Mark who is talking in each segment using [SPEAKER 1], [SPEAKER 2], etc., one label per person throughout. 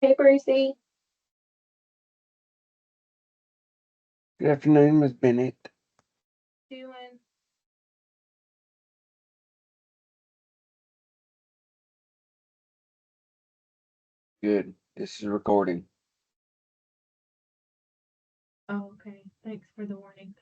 [SPEAKER 1] Hey, Brucey.
[SPEAKER 2] Good afternoon, Ms. Bennett.
[SPEAKER 1] Doing?
[SPEAKER 2] Good. This is recording.
[SPEAKER 1] Oh, okay. Thanks for the warning.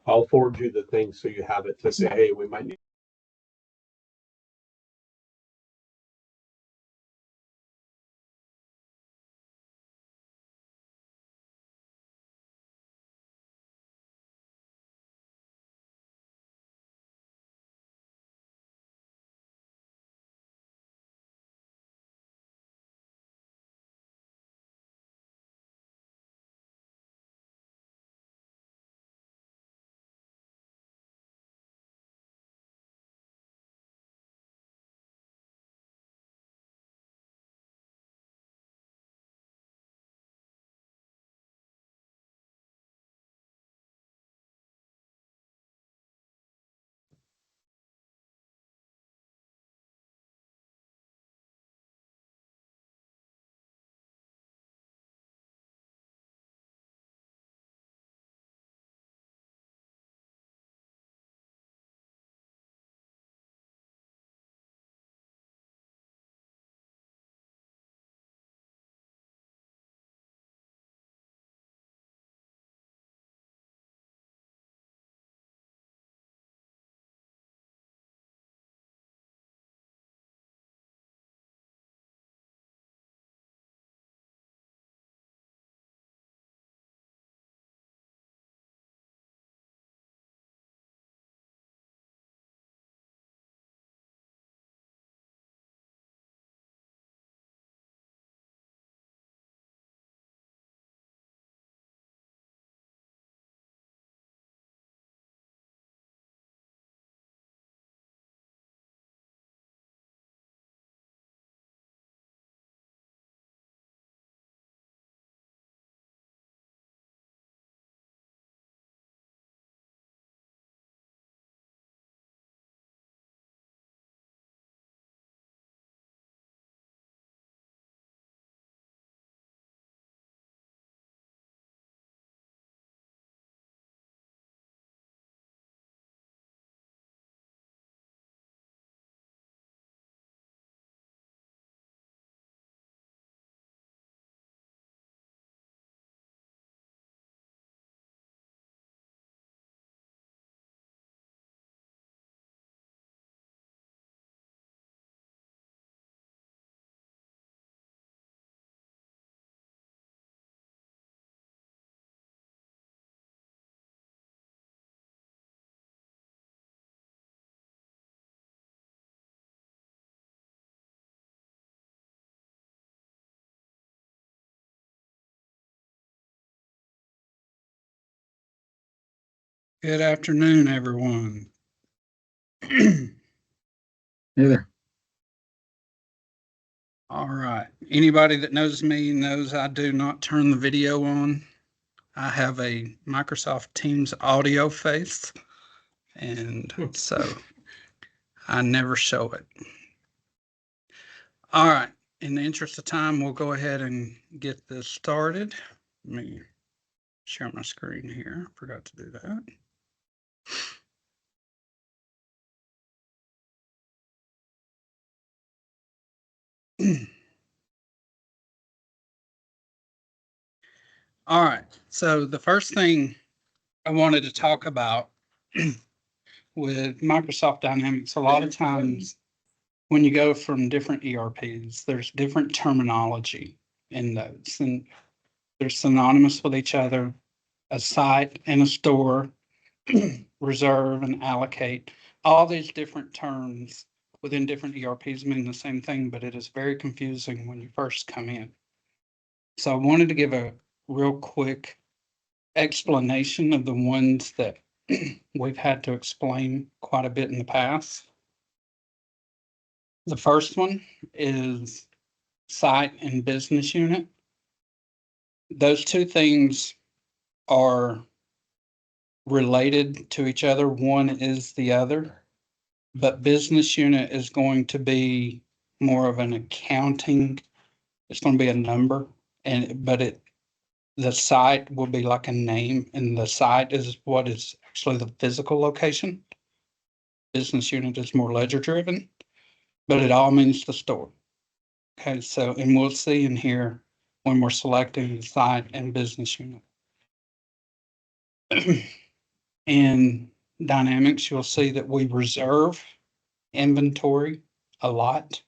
[SPEAKER 3] I'll forward you the thing so you have it to say, hey, we might need.
[SPEAKER 4] Good afternoon, everyone.
[SPEAKER 2] Hey there.
[SPEAKER 4] All right. Anybody that knows me knows I do not turn the video on. I have a Microsoft Teams audio face, and so I never show it. All right. In the interest of time, we'll go ahead and get this started. Let me share my screen here. Forgot to do that. All right. So the first thing I wanted to talk about with Microsoft Dynamics, a lot of times when you go from different ERPs, there's different terminology. in those, and they're synonymous with each other. A site and a store, reserve and allocate, all these different terms within different ERPs mean the same thing, but it is very confusing when you first come in. So I wanted to give a real quick explanation of the ones that we've had to explain quite a bit in the past. The first one is site and business unit. Those two things are related to each other. One is the other, but business unit is going to be more of an accounting. It's going to be a number, the site will be like a name, and the site is what is actually the physical location. Business unit is more ledger driven, but it all means the store. Okay, so, and we'll see in here when we're selecting the site and business unit. In Dynamics, you'll see that we reserve inventory a lot.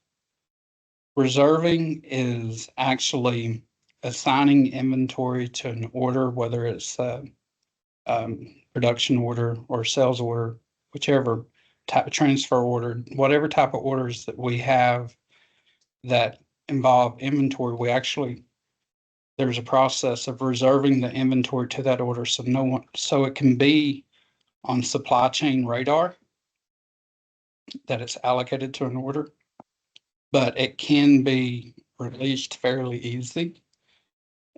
[SPEAKER 4] Reserving is actually assigning inventory to an order, whether it's a production order or sales order, whichever type of transfer order, whatever type of orders that we have that involve inventory, there's a process of reserving the inventory to that order so it can be on supply chain radar that it's allocated to an order, but it can be released fairly easy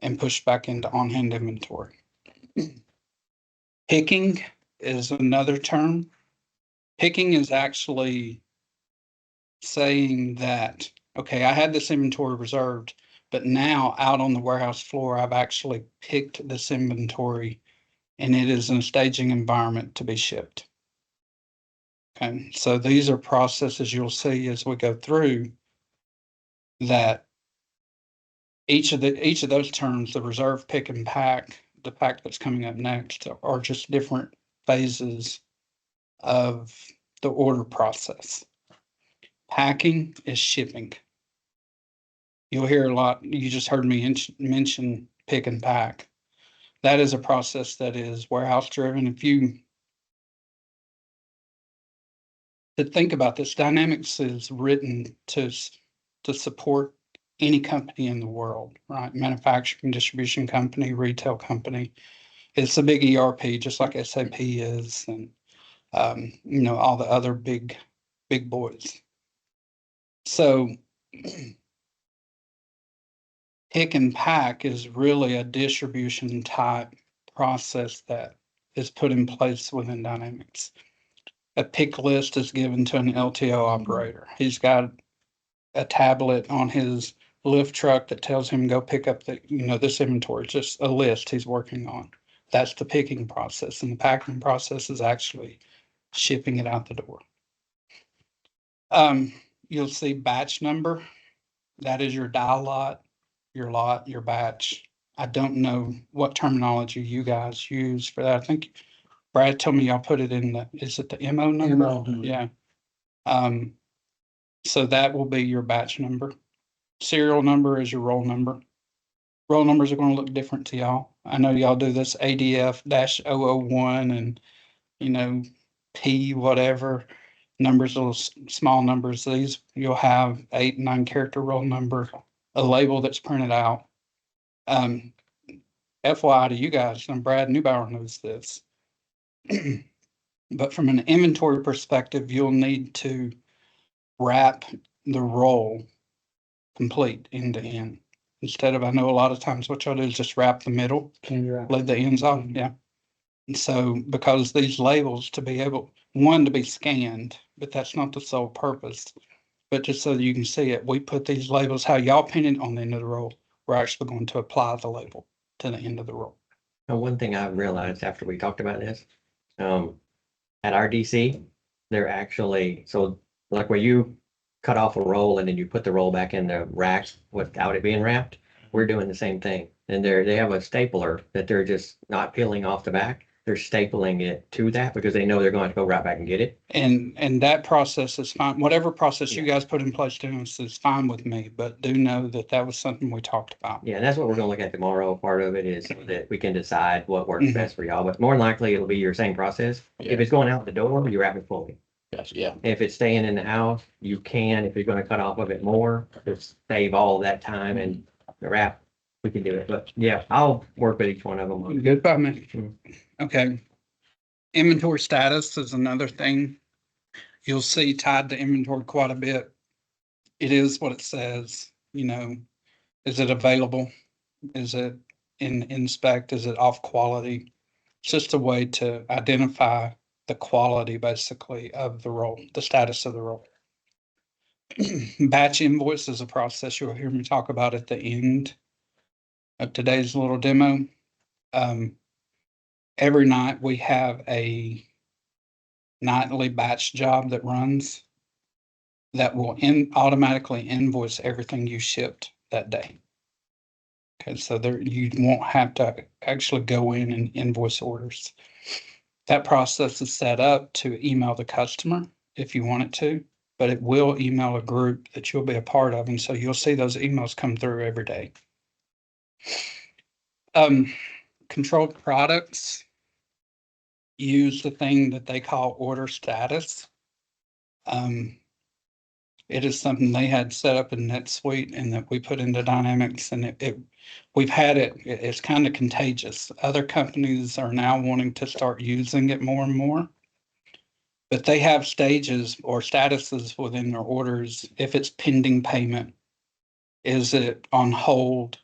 [SPEAKER 4] and pushed back into on-hand inventory. Picking is another term. Picking is actually saying that, okay, I had this inventory reserved, but now out on the warehouse floor, I've actually picked this inventory and it is in a staging environment to be shipped. Okay, so these are processes you'll see as we go through that each of those terms, the reserve, pick, and pack, the pack that's coming up next, are just different phases of the order process. Packing is shipping. You'll hear a lot, you just heard me mention pick and pack. That is a process that is warehouse driven. If you to think about this, Dynamics is written to support any company in the world, right? Manufacturing, distribution company, retail company. It's a big ERP, just like SAP is, and all the other big boys. So pick and pack is really a distribution type process that is put in place within Dynamics. A pick list is given to an LTO operator. He's got a tablet on his lift truck that tells him go pick up this inventory. It's just a list he's working on. That's the picking process, and the packing process is actually shipping it out the door. You'll see batch number. That is your die lot, your batch. I don't know what terminology you guys use for that. I think Brad told me y'all put it in is it the MO number?
[SPEAKER 3] MO.
[SPEAKER 4] Yeah. So that will be your batch number. Serial number is your roll number. Roll numbers are going to look different to y'all. I know y'all do this ADF-001 and, P whatever. Numbers, little small numbers. These you'll have 8, 9 character roll number, a label that's printed out. FYI to you guys, and Brad Neubauer knows this, but from an inventory perspective, you'll need to wrap the roll complete end to end. Instead of, I know a lot of times what y'all do is just wrap the middle, leave the ends off. Yeah. And so because these labels to be able, one, to be scanned, but that's not the sole purpose. But just so that you can see it, we put these labels, how y'all pin it on the end of the roll, we're actually going to apply the label to the end of the roll.
[SPEAKER 5] Now, one thing I realized after we talked about this, at our DC, they're actually, so like where you cut off a roll and then you put the roll back in the rack without it being wrapped, we're doing the same thing. And they have a stapler that they're just not peeling off the back. they're stapling it to that because they know they're going to go right back and get it.
[SPEAKER 4] And that process is fine. Whatever process you
[SPEAKER 5] Yeah.
[SPEAKER 4] guys put in place doing this is fine with me, but do know that that was something we talked about.
[SPEAKER 5] Yeah, and that's what we're gonna look at tomorrow. Part of it is so that we can decide what works
[SPEAKER 4] Mhm.
[SPEAKER 5] best for y'all, but more than likely it'll be your same process.
[SPEAKER 4] Yeah.
[SPEAKER 5] If it's going out the door, you wrap it fully.
[SPEAKER 4] Yes, yeah.
[SPEAKER 5] If it's staying in the house, you can, if you're gonna cut off of it more, just save all that time and the wrap, we can do it. But yeah, I'll work with each one of them.
[SPEAKER 4] Good by me.
[SPEAKER 5] Mhm.
[SPEAKER 4] Okay. Inventory status is another thing you'll see tied to inventory quite a bit. It is what it says, you know, is it available? Is it in spec? Is it off quality? It's just a way to identify the quality basically of the roll, the status of the roll. Batch invoice is a process you'll hear me talk about at the end of today's little demo. Every night we have a nightly batch job that runs that will automatically invoice everything you shipped that day. Okay, so there you won't have to actually go in and invoice orders. That process is set up to email the customer if you want it to, but it will email a group that you'll be a part of, and so you'll see those emails come through every day. Controlled products use the thing that they call order status. It is something they had set up in NetSuite and that we put into Dynamics, and we've had it's kind of contagious. Other companies are now wanting to start using it more and more. But they have stages or statuses within their orders. If it's pending payment, is it on hold?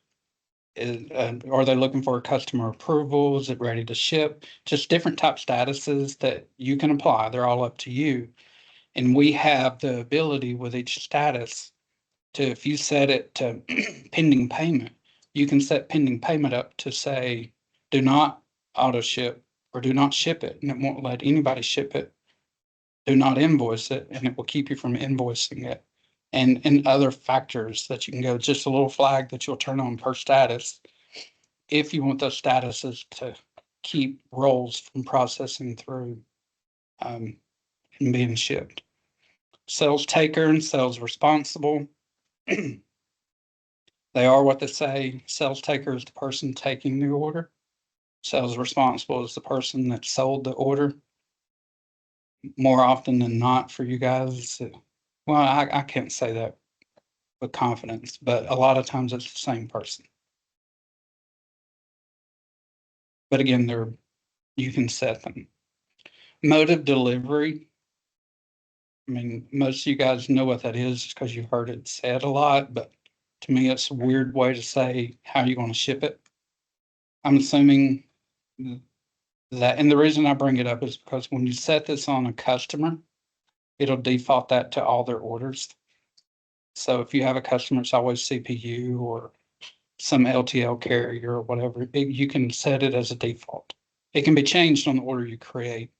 [SPEAKER 4] Are they looking for a customer approval? Is it ready to ship? Just different type statuses that you can apply. They're all up to you. And we have the ability with each status to, if you set it to pending payment, you can set pending payment up to say, do not auto ship or do not ship it, and it won't let anybody ship it. Do not invoice it, and it will keep you from invoicing it. And other factors that you can go, just a little flag that you'll turn on per status if you want those statuses to keep rolls from processing through and being shipped. Sales taker and sales responsible. They are what they say. Sales taker is the person taking the order. Sales responsible is the person that sold the order. More often than not for you guys, well, I can't say that with confidence, but a lot of times it's the same person. But again, you can set them. Mode of delivery. I mean, most of you guys know what that is because you've heard it said a lot, but to me, it's a weird way to say how you're going to ship it. I'm assuming that, and the reason I bring it up is because when you set this on a customer, it'll default that to all their orders. So if you have a customer, it's always CPU or some LTL carrier or whatever, you can set it as a default. It can be changed on the order you create.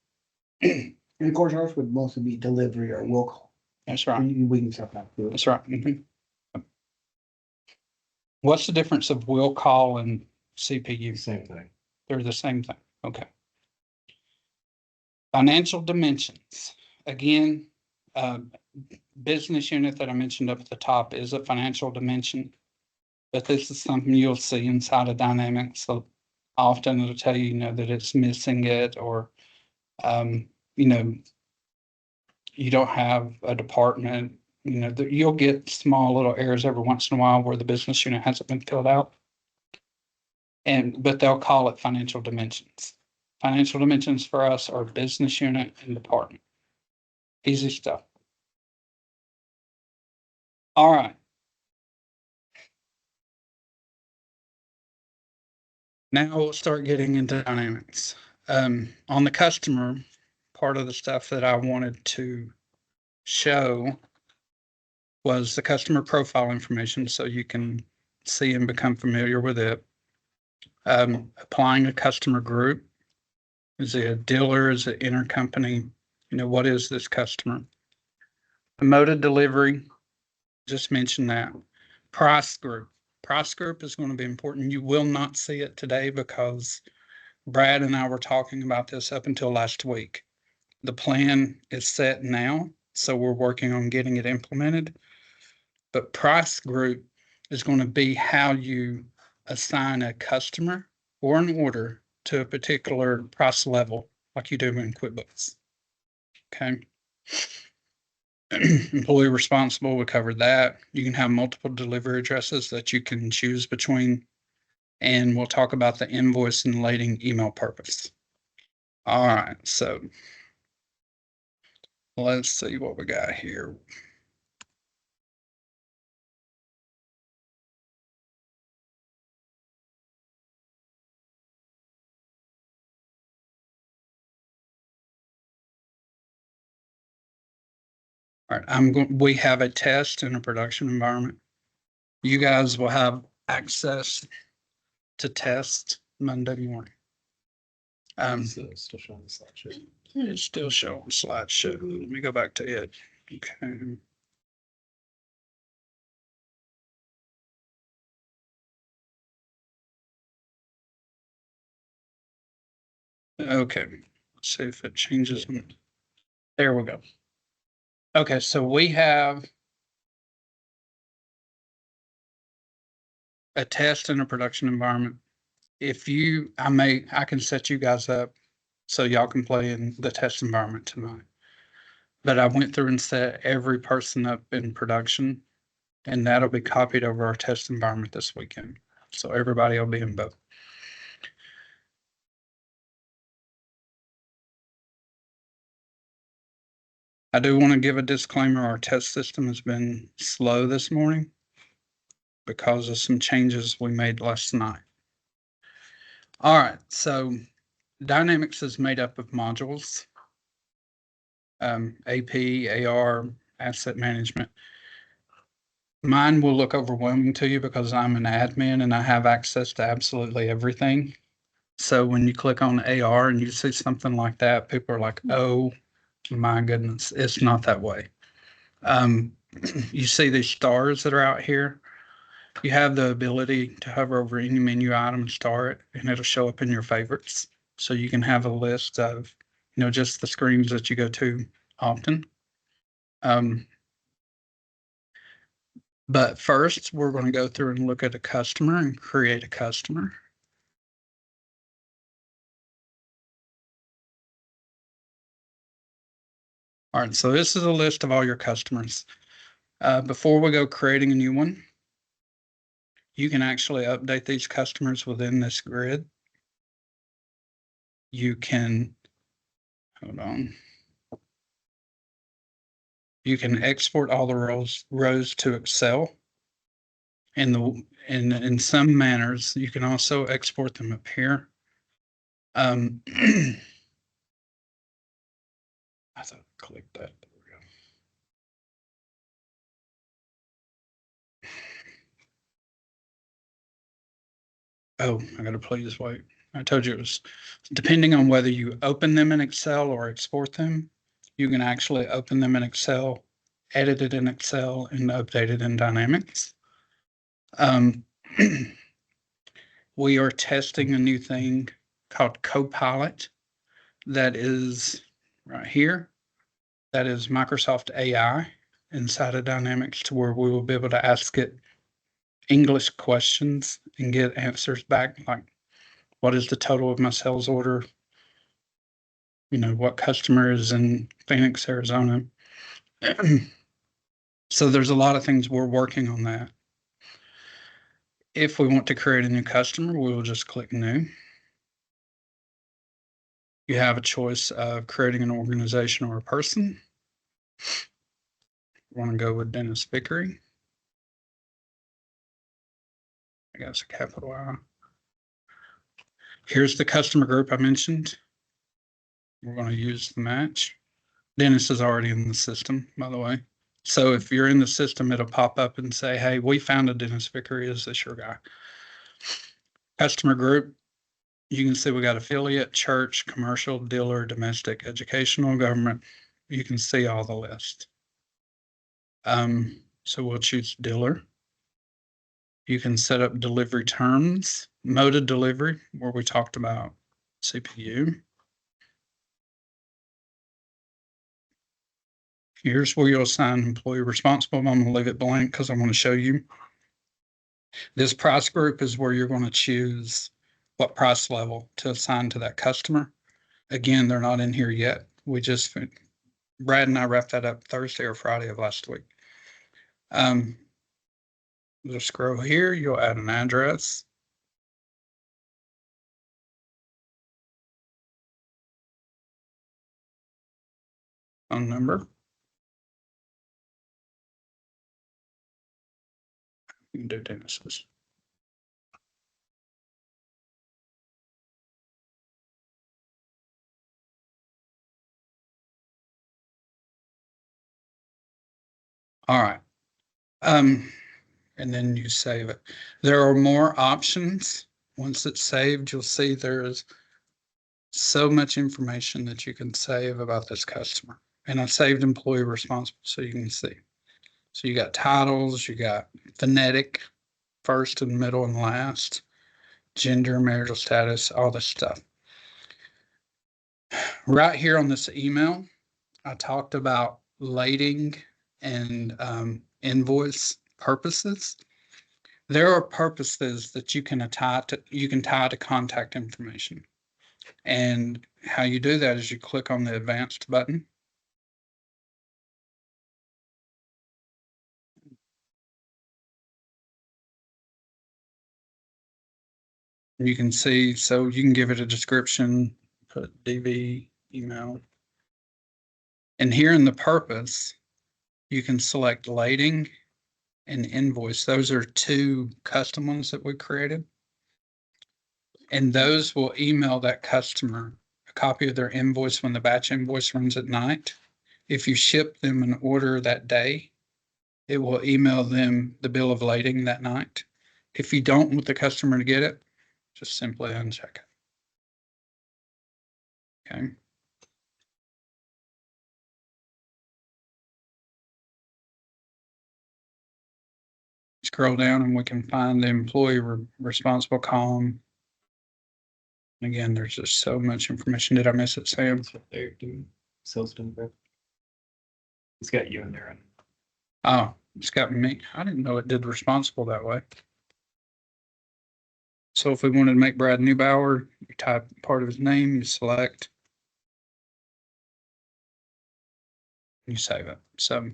[SPEAKER 6] And of course, ours would mostly be delivery or will call.
[SPEAKER 4] That's right.
[SPEAKER 6] We can set that too.
[SPEAKER 4] That's right. Mhm. What's the difference of will call and CPU?
[SPEAKER 3] Same thing.
[SPEAKER 4] They're the same thing. Okay. Financial dimensions. Again, business unit that I mentioned up at the top is a financial dimension, but this is something you'll see inside of Dynamics. So often it'll tell you, you know, that it's missing it, or, you know, you don't have a department, you know, you'll get small little errors every once in a while where the business unit hasn't been filled out. But they'll call it financial dimensions. Financial dimensions for us are business unit and department. Easy stuff. All right. Now we'll start getting into Dynamics. On the customer, part of the stuff that I wanted to show was the customer profile information so you can see and become familiar with it. Applying a customer group. Is it a dealer? Is it intercompany? You know, what is this customer? The mode of delivery, just mention that. Price group. Price group is going to be important. You will not see it today because Brad and I were talking about this up until last week. The plan is set now, so we're working on getting it implemented. But price group is going to be how you assign a customer or an order to a particular price level, like you do in QuickBooks. Okay. Employee responsible, we covered that. You can have multiple delivery addresses that you can choose between. And we'll talk about the invoice and lading email purpose. All right, so let's see what we got here. All right, we have a test in a production environment. You guys will have access to test Monday morning.
[SPEAKER 3] Still showing the slideshow.
[SPEAKER 4] It's still showing slideshow. Let me go back to it. Okay. Okay, let's see if it changes. There we go. Okay, so we have a test in a production environment. If you, I can set you guys up so y'all can play in the test environment tonight. But I went through and set every person up in production, and that'll be copied over our test environment this weekend. So everybody will be in both. I do want to give a disclaimer. Our test system has been slow this morning because of some changes we made last night. All right, so Dynamics is made up of modules, AP, AR, asset management. Mine will look overwhelming to you because I'm an admin and I have access to absolutely everything. So when you click on AR and you see something like that, people are like, oh my goodness, it's not that way. You see these stars that are out here. You have the ability to hover over any menu item and star it, and it'll show up in your favorites. So you can have a list of, just the screens that you go to often. But first, we're going to go through and look at a customer and create a customer. All right, so this is a list of all your customers. Before we go creating a new one, you can actually update these customers within this grid. You can, hold on. You can export all the rows to Excel. In some manners, you can also export them up here. I thought I clicked that. There we go. Oh, I gotta please wait. I told you it was depending on whether you open them in Excel or export them. You can actually open them in Excel, edit it in Excel, and update it in Dynamics. We are testing a new thing called Copilot that is right here. That is Microsoft AI inside of Dynamics, to where we will be able to ask it English questions and get answers back, like what is the total of my sales order? What customer is in Phoenix, Arizona? So there's a lot of things we're working on that. If we want to create a new customer, we will just click new. You have a choice of creating an organization or a person. We want to go with Dennis Vickery. I guess a capital I. Here's the customer group I mentioned. We're going to use the match. Dennis is already in the system, by the way. So if you're in the system, it'll pop up and say, hey, we found a Dennis Vickery. Is this your guy? Customer group. You can see we got affiliate, church, commercial, dealer, domestic, educational, government. You can see all the list. So we'll choose dealer. You can set up delivery terms, mode of delivery, where we talked about CPU. Here's where you'll assign employee responsible. I'm going to leave it blank because I want to show you. This price group is where you're going to choose what price level to assign to that customer. Again, they're not in here yet. Brad and I wrapped that up Thursday or Friday of last week. Just scroll here, you'll add an address. Phone number. You can do Dennis's. All right. And then you save it. There are more options. Once it's saved, you'll see there's so much information that you can save about this customer. And I saved employee responsible so you can see. So you got titles, you got phonetic, first and middle and last, gender, marital status, all this stuff. Right here on this email, I talked about lading and invoice purposes. There are purposes that you can tie to contact information. And how you do that is you click on the advanced button. You can see, so you can give it a description, put DV, email. And here in the purpose, you can select lading and invoice. Those are two custom ones that we created. And those will email that customer a copy of their invoice when the batch invoice runs at night. If you ship them an order that day, it will email them the bill of lading that night. If you don't want the customer to get it, just simply uncheck it. Okay. Scroll down and we can find the employee responsible column. Again, there's just so much information. Did I miss it, Sam?
[SPEAKER 7] That's what they're doing. Salesman. It's got you in there.
[SPEAKER 4] Oh, it's got me. I didn't know it did responsible that way. So if we wanted to make Brad Neubauer, you type part of his name, you select, you save it. So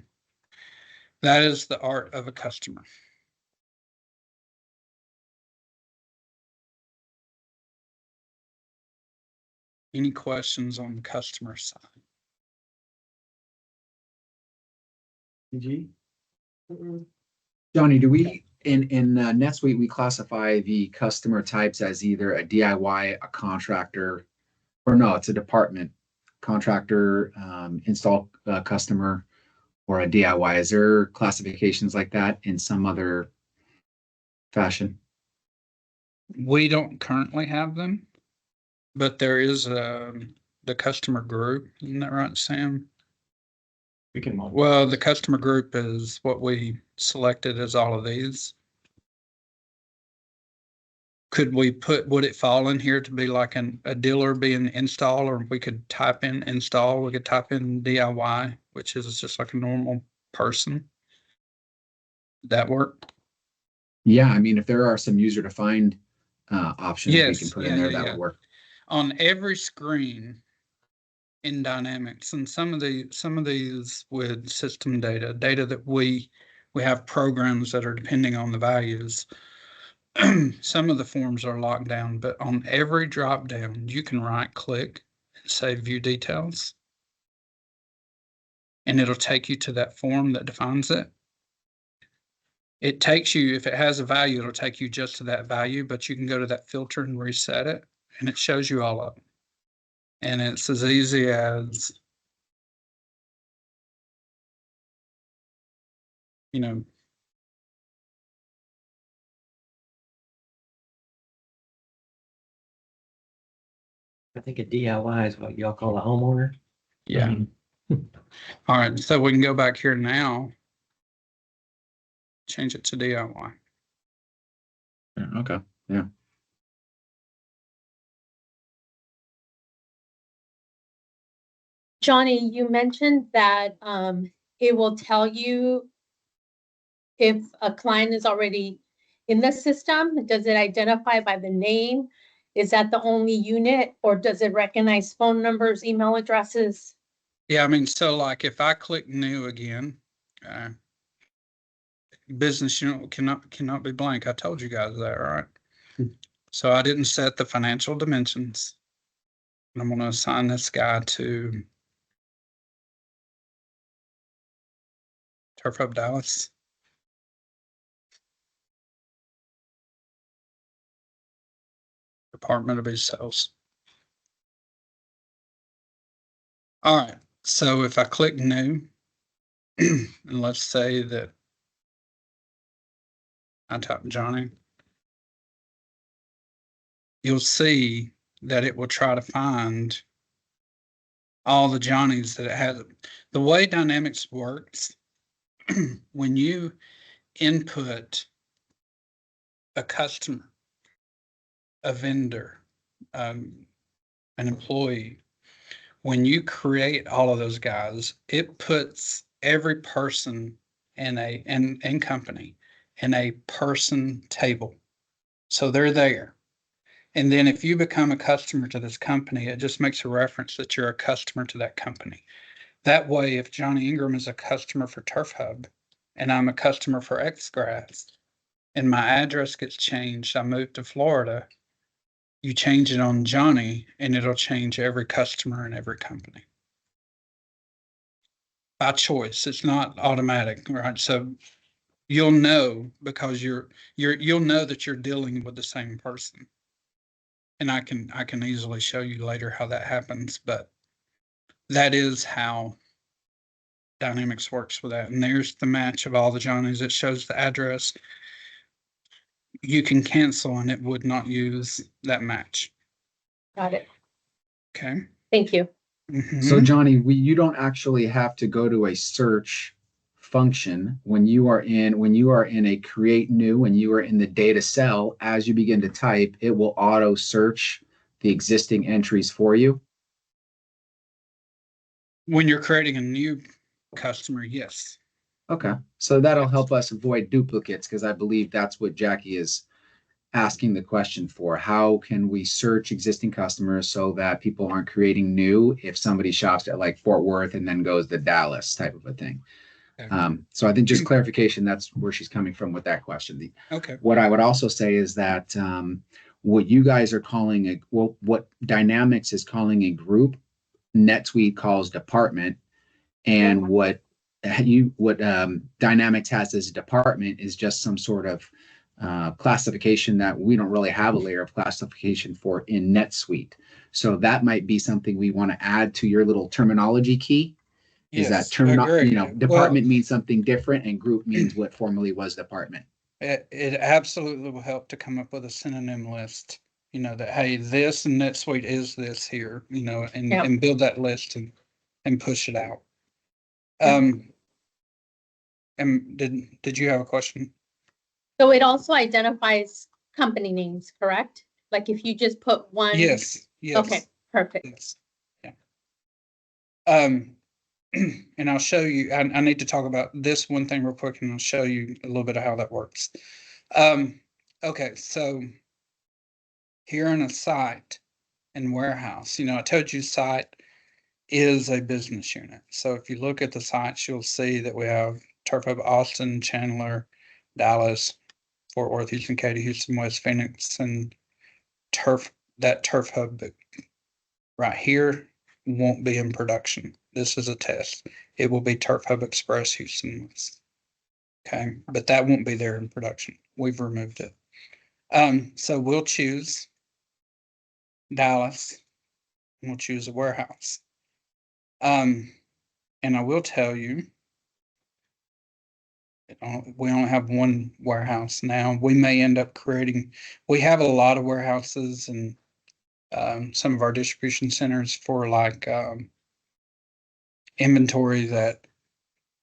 [SPEAKER 4] that is the art of a customer. Any questions on the customer side?
[SPEAKER 6] G?
[SPEAKER 8] Johnny, do we, in NetSuite, we classify the customer types as either a DIY, a contractor, or no, it's a department, contractor, install customer, or a DIY? Is there classifications like that in some other fashion?
[SPEAKER 4] We don't currently have them, but there is the customer group. Isn't that right, Sam?
[SPEAKER 7] We can.
[SPEAKER 4] Well, the customer group is what we selected as all of these. Would it fall in here to be like a dealer being install, or we could type in install, we could type in DIY, which is just like a normal person. Would that work?
[SPEAKER 8] Yeah, I mean, if there are some user-defined options we
[SPEAKER 4] Yes,
[SPEAKER 8] can put in there, that would work.
[SPEAKER 4] On every screen in Dynamics, and some of these with system data that we have programs that are depending on the values. Some of the forms are locked down, but on every drop down, you can right click and say view details. And it'll take you to that form that defines it. It takes you, if it has a value, it'll take you just to that value, but you can go to that filter and reset it, and it shows you all of them. And it's as easy as, you know,
[SPEAKER 5] I think a DIY is what y'all call a homeowner.
[SPEAKER 4] yeah. All right, so we can go back here now. Change it to DIY.
[SPEAKER 8] Yeah, okay, yeah.
[SPEAKER 9] Johnny, you mentioned that it will tell you if a client is already in the system. Does it identify by the name? Is that the only unit, or does it recognize phone numbers, email addresses?
[SPEAKER 4] Yeah, I mean, so like if I click new again, business unit cannot be blank. I told you guys that, right? So I didn't set the financial dimensions. And I'm going to assign this guy to Turf Hub Dallas. Department of his sales. All right. So if I click new, and let's say that I type Johnny, you'll see that it will try to find all the Johnnies that it has. The way Dynamics works, when you input a customer, a vendor, an employee, when you create all of those guys, it puts every person in a company in a person table. So they're there. And then if you become a customer to this company, it just makes a reference that you're a customer to that company. That way, if Johnny Ingram is a customer for Turf Hub and I'm a customer for XGrass and my address gets changed, I moved to Florida, you change it on Johnny and it'll change every customer in every company. By choice, it's not automatic, right? So you'll know because you'll know that you're dealing with the same person. And I can easily show you later how that happens, but that is how Dynamics works with that. And there's the match of all the Johnnies. It shows the address. You can cancel and it would not use that match.
[SPEAKER 9] Got it.
[SPEAKER 4] Okay.
[SPEAKER 9] Thank you.
[SPEAKER 8] So
[SPEAKER 4] Mhm.
[SPEAKER 8] Johnny, you don't actually have to go to a search function when you are in a create new, when you are in the data cell, as you begin to type, it will auto search the existing entries for you.
[SPEAKER 4] When you're creating a new customer, yes.
[SPEAKER 8] Okay. So that'll help us avoid duplicates because I believe that's what Jackie is asking the question for. How can we search existing customers so that people aren't creating new if somebody shops at like Fort Worth and then goes to Dallas type of a thing?
[SPEAKER 4] Okay.
[SPEAKER 8] So I think just clarification, that's where she's coming from with that question.
[SPEAKER 4] Okay.
[SPEAKER 8] What I would also say is that what you guys are calling what Dynamics is calling a group, NetSuite calls department, and what Dynamics has as a department is just some sort of classification that we don't really have a layer of classification for in NetSuite. So that might be something we want to add to your little terminology key. Is that
[SPEAKER 4] Yes, agree.
[SPEAKER 8] department means something different and group means what formerly was department.
[SPEAKER 4] It absolutely will help to come up with a synonym list, that, hey, this and NetSuite is this here, and build that list and push it out. And did you have a question?
[SPEAKER 9] So it also identifies company names, correct? Like if you just put one.
[SPEAKER 4] Yes.
[SPEAKER 9] Okay, perfect.
[SPEAKER 4] Yes. Yeah. And I'll show you, I need to talk about this one thing real quick and I'll show you a little bit of how that works. Okay, so here in a site and warehouse, I told you site is a business unit. So if you look at the sites, you'll see that we have Turf Hub Austin, Chandler, Dallas, Fort Worth, Houston, Katy, Houston, West Phoenix, and Turf Hub right here won't be in production. This is a test. It will be Turf Hub Express Houston West. Okay, but that won't be there in production. We've removed it. So we'll choose Dallas. And we'll choose a warehouse. And I will tell you, we only have one warehouse now. We may end up we have a lot of warehouses and some of our distribution centers for like inventory that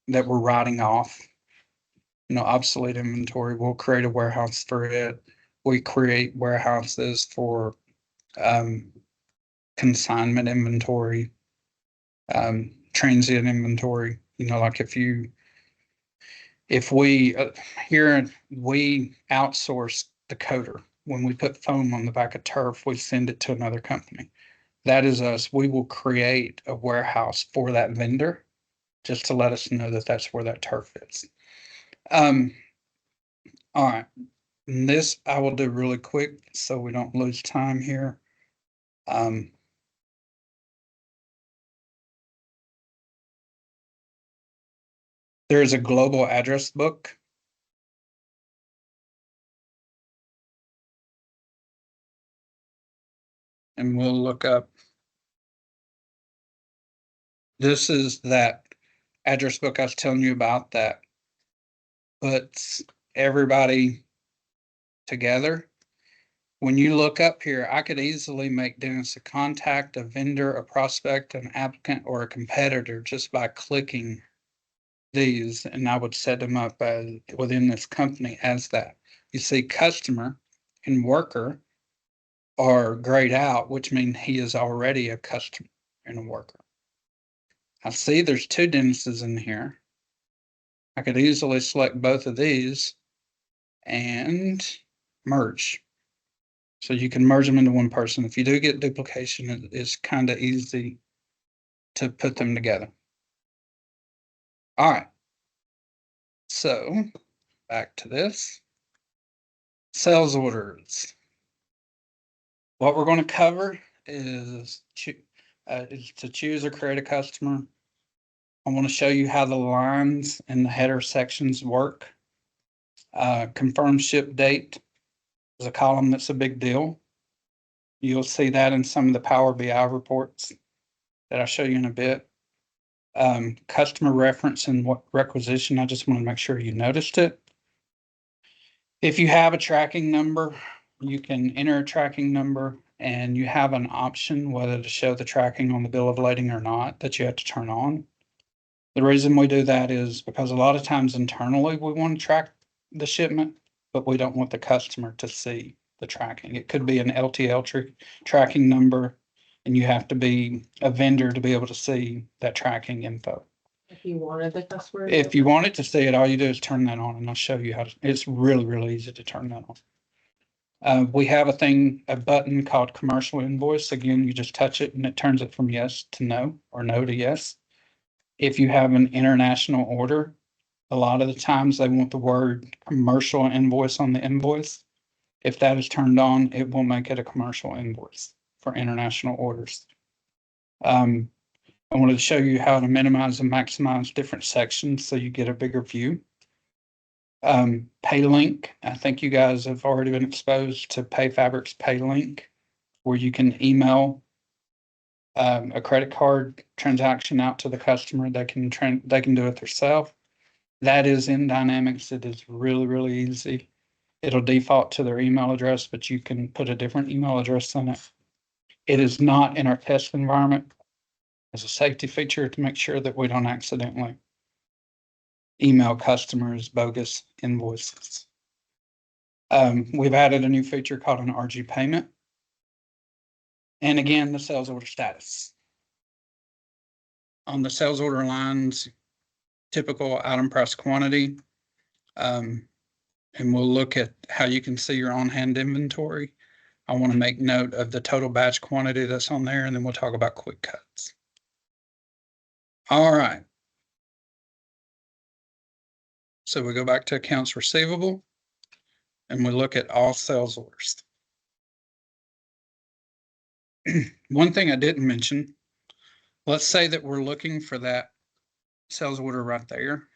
[SPEAKER 4] we're writing off, obsolete inventory. We'll create a warehouse for it. We create warehouses for consignment inventory. transient inventory. You know, like if we here we outsource the coder. When we put foam on the back of turf, we send it to another company. That is us. We will create a warehouse for that vendor just to let us know that that's where that turf is. All right. And this I will do really quick so we don't lose time here. There's a global address book. And we'll look up. This is that address book I was telling you about that puts everybody together. When you look up here, I could easily make Dennis a contact, a vendor, a prospect, an applicant, or a competitor just by clicking these, and I would set them up as within this company as that. You see, customer and worker are grayed out, which means he is already a customer and a worker. I see there's two Dennises in here. I could easily select both of these and merge. So you can merge them into one person. If you do get duplication, it's kind of easy to put them together. All right. So back to this. Sales orders. What we're going to cover is to choose or create a customer. I want to show you how the lines and the header sections work. Confirm ship date is a column that's a big deal. You'll see that in some of the Power BI reports that I'll show you in a bit. Customer reference and what requisition, I just want to make sure you noticed it. If you have a tracking number, you can enter a tracking number and you have an option whether to show the tracking on the bill of lading or not that you have to turn on. The reason we do that is because a lot of times internally we want to track the shipment, but we don't want the customer to see the tracking. It could be an LTL tracking number, and you have to be a vendor to be able to see that tracking info.
[SPEAKER 1] If you wanted the customer.
[SPEAKER 4] If you wanted to see it, all you do is turn that on, and I'll show you how to. It's really, really easy to turn that on. We have a button called commercial invoice. Again, you just touch it and it turns it from yes to no or no to yes. If you have an international order, a lot of the times they want the word commercial invoice on the invoice. If that is turned on, it will make it a commercial invoice for international orders. I wanted to show you how to minimize and maximize different sections so you get a bigger view. Pay link. I think you guys have already been exposed to PayFabric's Pay Link, where you can email a credit card transaction out to the customer. They can do it themselves. That is in Dynamics. It is really, really easy. It'll default to their email address, but you can put a different email address on it. It is not in our test environment as a safety feature to make sure that we don't accidentally email customers bogus invoices. We've added a new feature called an RG payment. And again, the sales order status. On the sales order lines, typical item price quantity. And we'll look at how you can see your on-hand inventory. I want to make note of the total batch quantity that's on there, and then we'll talk about quick cuts. All right. So we go back to accounts receivable, and we look at all sales orders. One thing I didn't mention, let's say that we're looking for that sales order right there.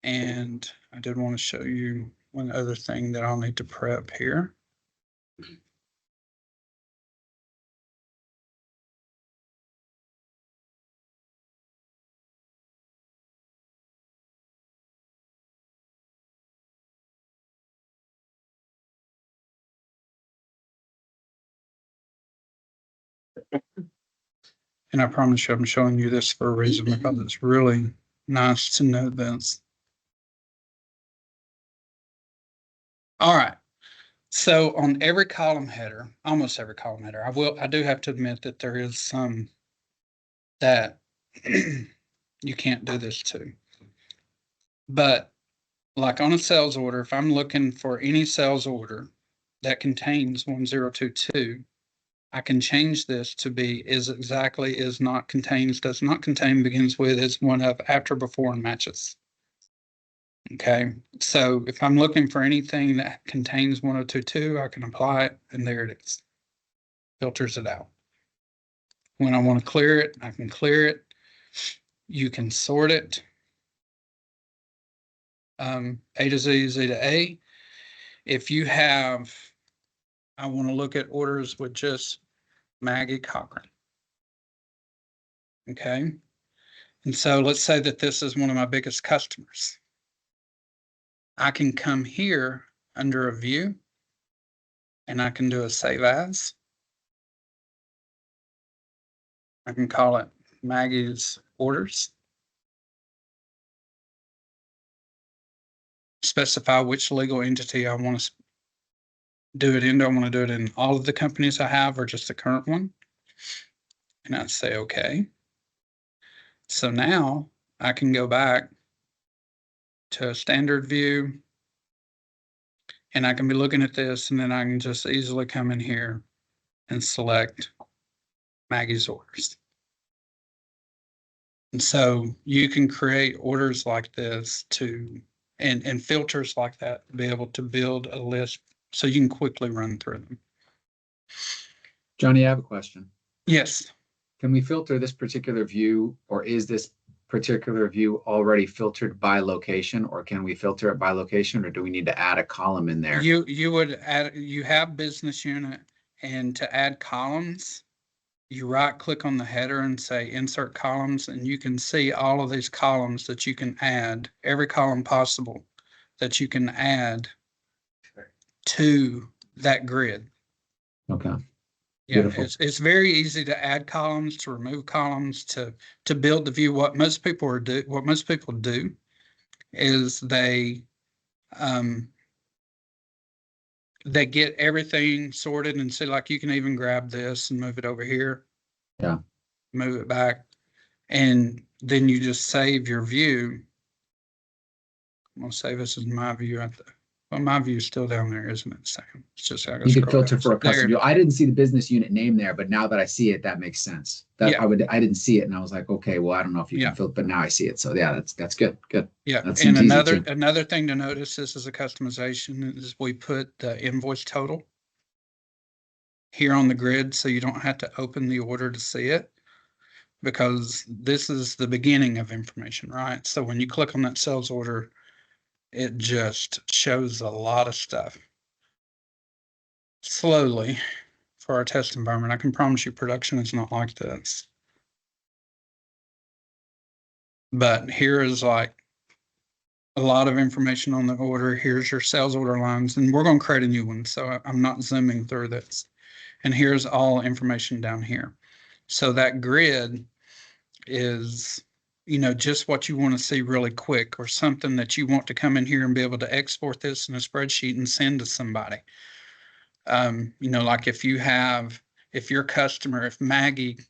[SPEAKER 4] And I did want to show you one other thing that I'll need to prep here. And I promise you, I'm showing you this for a reason because it's really nice to know this. All right. So on every column header, almost every column header, I do have to admit that there is some that you can't do this to. But like on a sales order, if I'm looking for any sales order that contains 1022, I can change this to be is exactly, is not, contains, does not contain, begins with, is one of, after, before, and matches. Okay, so if I'm looking for anything that contains 1022, I can apply it, and there it is. Filters it out. When I want to clear it, I can clear it. You can sort it. A to Z, Z to A. If you have, I want to look at orders with just Maggie Cochran. Okay. And so let's say that this is one of my biggest customers. I can come here under a view and I can do a save as. I can call it Maggie's orders. Specify which legal entity I want to do it in. Do I want to do it in all of the companies I have or just the current one? And I say, okay. So now I can go back to a standard view and I can be looking at this, and then I can just easily come in here and select Maggie's orders. And so you can create orders like this and filters like that to be able to build a list so you can quickly run through them.
[SPEAKER 8] Johnny, I have a question.
[SPEAKER 4] Yes.
[SPEAKER 8] Can we filter this particular view, or is this particular view already filtered by location, or can we filter it by location, or do we need to add a column in there?
[SPEAKER 4] You would add, you have business unit, and to add columns, you right click on the header and say insert columns, and you can see all of these columns that you can add, every column possible that you can add to that grid.
[SPEAKER 8] Okay.
[SPEAKER 4] Yeah,
[SPEAKER 8] Beautiful.
[SPEAKER 4] it's very easy to add columns, to remove columns, to build the view. What most people do is they get everything sorted and see, like, you can even grab this and move it over here.
[SPEAKER 8] Yeah.
[SPEAKER 4] Move it back, and then you just save your view. I'm gonna save this as my view at the, well, my view is still down there, isn't it? Same. It's just how I
[SPEAKER 8] You could
[SPEAKER 4] scroll
[SPEAKER 8] filter
[SPEAKER 4] down.
[SPEAKER 8] for a
[SPEAKER 4] There
[SPEAKER 8] custom
[SPEAKER 4] it
[SPEAKER 8] view.
[SPEAKER 4] is.
[SPEAKER 8] I didn't see the business unit name there, but now that I see it, that makes sense. That
[SPEAKER 4] Yeah.
[SPEAKER 8] I didn't see it, and I was like, okay, well, I don't know if you
[SPEAKER 4] Yeah.
[SPEAKER 8] can filter, but now I see it. So yeah, that's good. Good.
[SPEAKER 4] Yeah,
[SPEAKER 8] That
[SPEAKER 4] and
[SPEAKER 8] seems easy too.
[SPEAKER 4] another thing to notice, this is a customization, is we put the invoice total here on the grid, so you don't have to open the order to see it, because this is the beginning of information, right? So when you click on that sales order, it just shows a lot of stuff. Slowly for our test environment. I can promise you production is not like this. But here is like a lot of information on the order. Here's your sales order lines, and we're going to create a new one, so I'm not zooming through this. And here's all information down here. So that grid is, you know, just what you want to see really quick, or something that you want to come in here and be able to export this in a spreadsheet and send to somebody. You know, like if your customer, if Maggie's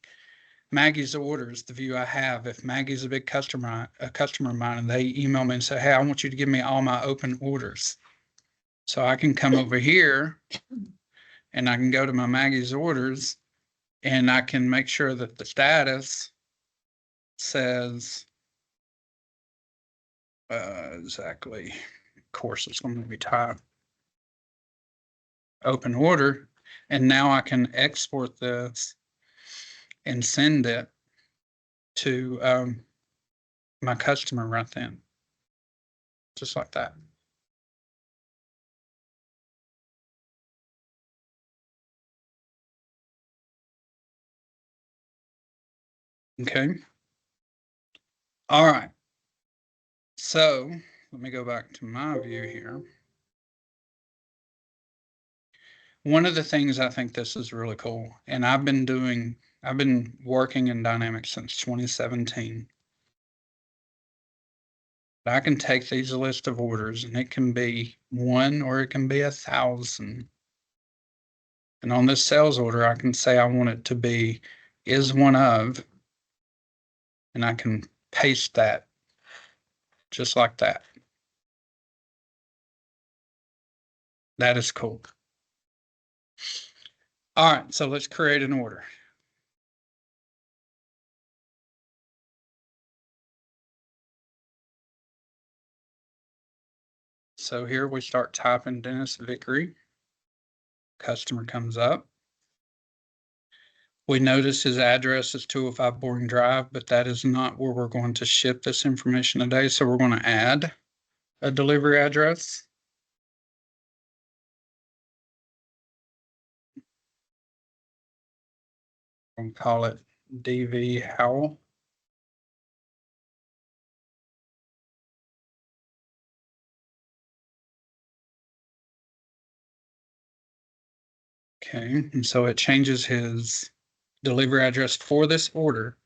[SPEAKER 4] orders, the view I have, if Maggie's a big customer of mine, and they email me and say, hey, I want you to give me all my open orders. So I can come over here and I can go to my Maggie's orders, and I can make sure that the status says exactly, of course it's going to be type open order, and now I can export this and send it to my customer right then, just like that. Okay. All right. So let me go back to my view here. One of the things I think this is really cool, and I've been working in Dynamics since 2017. I can take these list of orders, and it can be 1 or it can be 1,000. And on this sales order, I can say I want it to be is one of and I can paste that just like that. That is cool. All right, so let's create an order. So here we start typing Dennis Vickery. Customer comes up. We notice his address is 205 Boring Drive, but that is not where we're going to ship this information today. So we're going to add a delivery address. And call it DV Howell. Okay, and so it changes his delivery address for this order.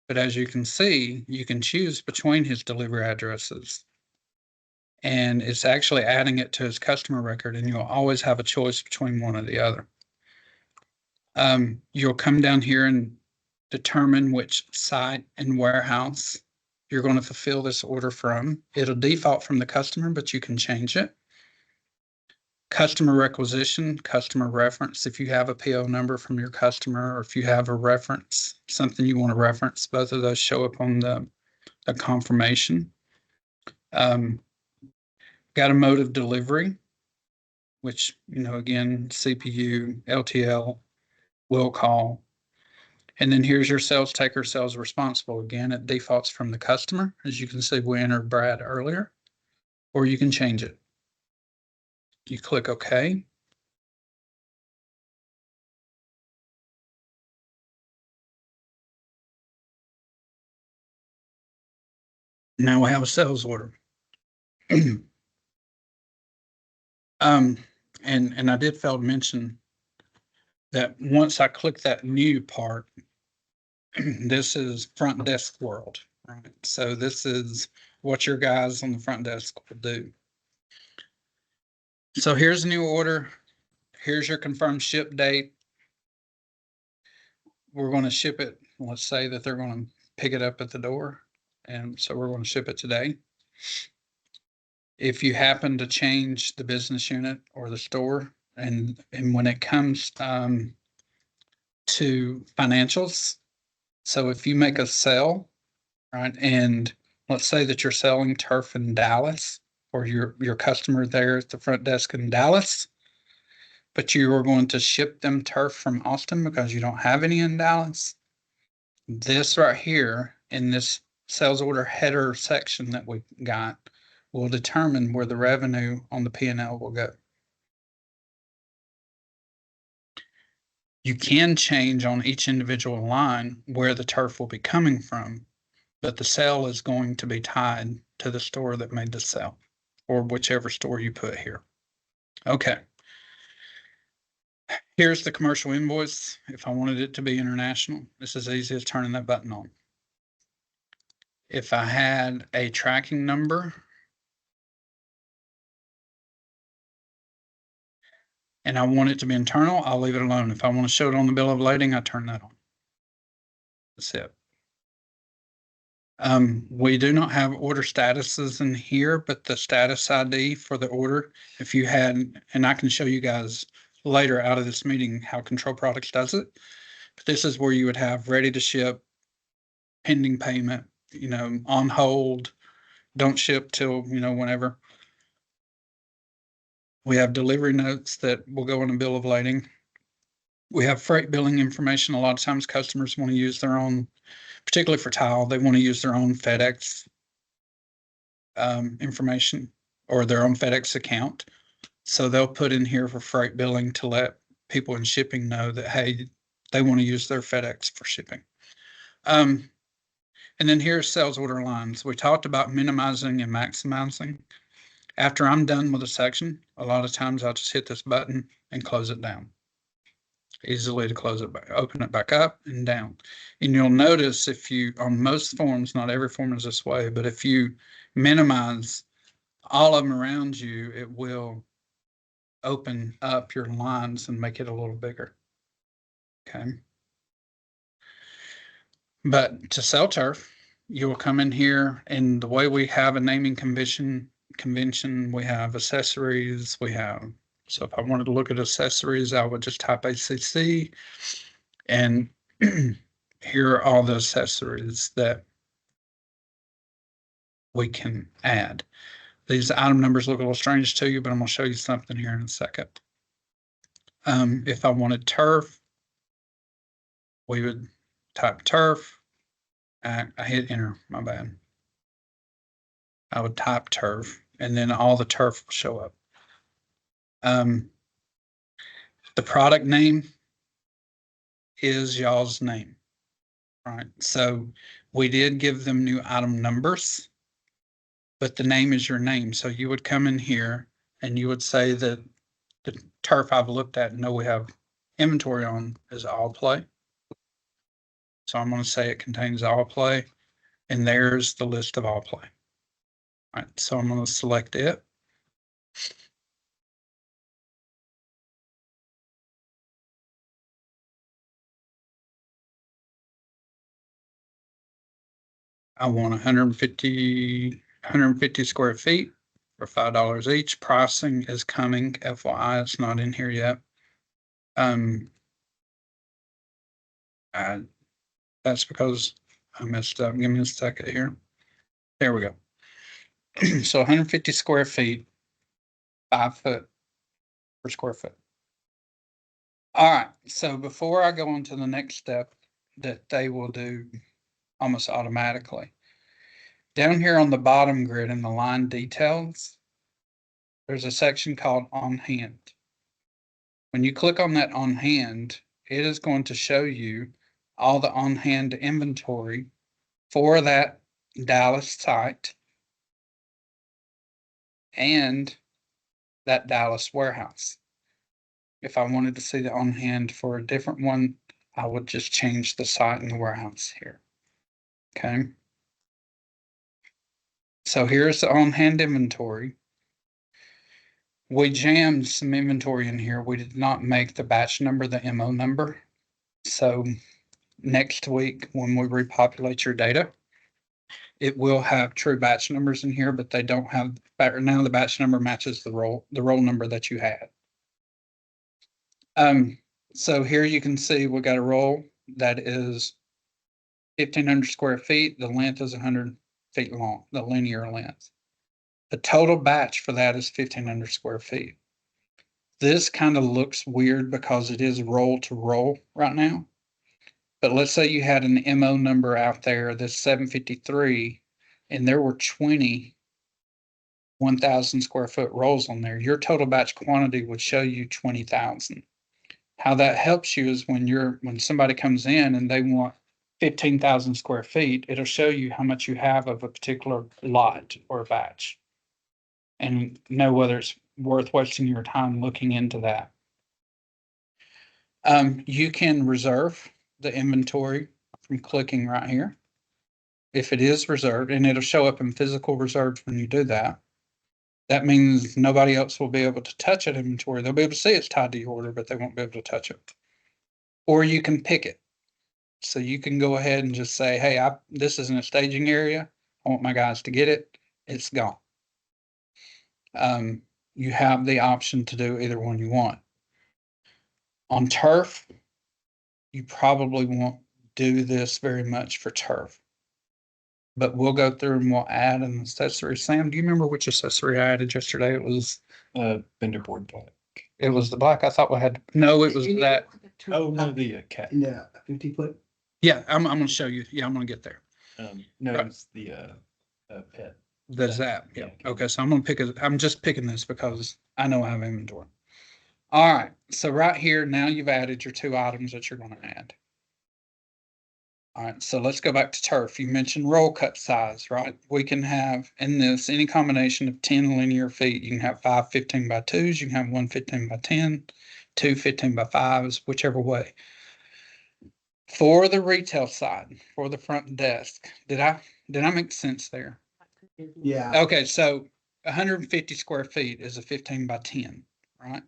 [SPEAKER 4] But as you can see, you can choose between his delivery addresses. And it's actually adding it to his customer record, and you'll always have a choice between one or the other. You'll come down here and determine which site and warehouse you're going to fulfill this order from. It'll default from the customer, but you can change it. Customer requisition, customer reference. If you have a PO number from your customer, or if you have a reference, something you want to reference, both of those show up on the confirmation. Got a mode of delivery, which, again, CPU, LTL, will call. And then here's your sales taker, sales responsible. Again, it defaults from the customer. As you can see, we entered Brad earlier, or you can change it. You click OK. Now we have a sales order. And I did fail to mention that once I click that new part, this is front desk world, right? So this is what your guys on the front desk will do. So here's a new order. Here's your confirmed ship date. We're going to ship it. Let's say that they're going to pick it up at the door. And so we're going to ship it today. If you happen to change the business unit or the store, and when it comes to financials, so if you make a sale, right, and let's say that you're selling turf in Dallas, or your customer there at the front desk in Dallas, but you are going to ship them turf from Austin because you don't have any in Dallas, this right here in this sales order header section that we got will determine where the revenue on the P&L will go. You can change on each individual line where the turf will be coming from, but the sale is going to be tied to the store that made the sale, or whichever store you put here. Okay. Here's the commercial invoice. If I wanted it to be international, this is easy as turning that button on. If I had a tracking number and I want it to be internal, I'll leave it alone. If I want to show it on the bill of lading, I turn that on. That's it. We do not have order statuses in here, but the status ID for the order, if you had, and I can show you guys later out of this meeting how Control Products does it, but this is where you would have ready to ship, pending payment, on hold, don't ship till, whenever. We have delivery notes that will go on a bill of lading. We have freight billing information. A lot of times customers want to use their own, particularly for tile, they want to use their own FedEx information or their own FedEx account. So they'll put in here for freight billing to let people in shipping know that, hey, they want to use their FedEx for shipping. And then here's sales order lines. We talked about minimizing and maximizing. After I'm done with a section, a lot of times I'll just hit this button and close it down. Easily to close it back, open it back up and down. And you'll notice if you, on most forms, not every form is this way, but if you minimize all of them around you, it will open up your lines and make it a little bigger. Okay. But to sell turf, you will come in here, and the way we have a naming convention, we have accessories, so if I wanted to look at accessories, I would just type ACC, and here are all the accessories that we can add. These item numbers look a little strange to you, but I'm gonna show you something here in a second. If I wanted turf, we would type turf. I hit enter, my bad. I would type turf, and then all the turf will show up. The product name is y'all's name, right? So we did give them new item numbers, but the name is your name. So you would come in here and you would say that the turf I've looked at and know we have inventory on is all play. So I'm going to say it contains all play, and there's the list of all play. All right, so I'm going to select it. I want 150 square feet for $5 each. Pricing is coming. FYI, it's not in here yet. That's because I messed up. Give me a second here. There we go. So 150 square feet, 5 foot per square foot. All right. So before I go on to the next step that they will do almost automatically, down here on the bottom grid in the line details, there's a section called on hand. When you click on that on hand, it is going to show you all the on hand inventory for that Dallas site and that Dallas warehouse. If I wanted to see the on hand for a different one, I would just change the site and the warehouse here. Okay. So here's the on hand inventory. We jammed some inventory in here. We did not make the batch number the MO number. So next week, when we repopulate your data, it will have true batch numbers in here, but they don't have, now the batch number matches the roll number that you had. So here you can see we got a roll that is 1,500 square feet. The length is 100 feet long, the linear length. The total batch for that is 1,500 square feet. This kind of looks weird because it is roll to roll right now. But let's say you had an MO number out there that's 753, and there were 20 1,000 square foot rolls on there. Your total batch quantity would show you 20,000. How that helps you is when somebody comes in and they want 15,000 square feet, it'll show you how much you have of a particular lot or batch, and know whether it's worth wasting your time looking into that. You can reserve the inventory from clicking right here. If it is reserved, and it'll show up in physical reserves when you do that. That means nobody else will be able to touch that inventory. They'll be able to see it's tied to your order, but they won't be able to touch it. Or you can pick it. So you can go ahead and just say, hey, this is in a staging area. I want my guys to get it. It's gone. You have the option to do either one you want. On turf, you probably won't do this very much for turf. But we'll go through and we'll add an accessory. Sam, do you remember which accessory I added yesterday? It was
[SPEAKER 7] Vendor board black.
[SPEAKER 4] It was the black. I thought we had. No, it was that.
[SPEAKER 7] Oh, no, the cat.
[SPEAKER 6] Yeah, 50 foot.
[SPEAKER 4] Yeah, I'm gonna show you. Yeah, I'm gonna get there.
[SPEAKER 7] No,
[SPEAKER 4] Right.
[SPEAKER 7] it's the pet.
[SPEAKER 4] The Zap. Yeah. Okay, so I'm gonna pick it. I'm just picking this because I know I have inventory. All right. So right here, now you've added your 2 items that you're gonna add. All right, so let's go back to turf. You mentioned roll cut size, right? We can have in this any combination of 10 linear feet. You can have 5 15 by 2s. You can have 1 15 by 10, 2 15 by 5s, whichever way. For the retail side, for the front desk, did I make sense there?
[SPEAKER 6] Yeah.
[SPEAKER 4] Okay, so 150 square feet is a 15 by 10, right?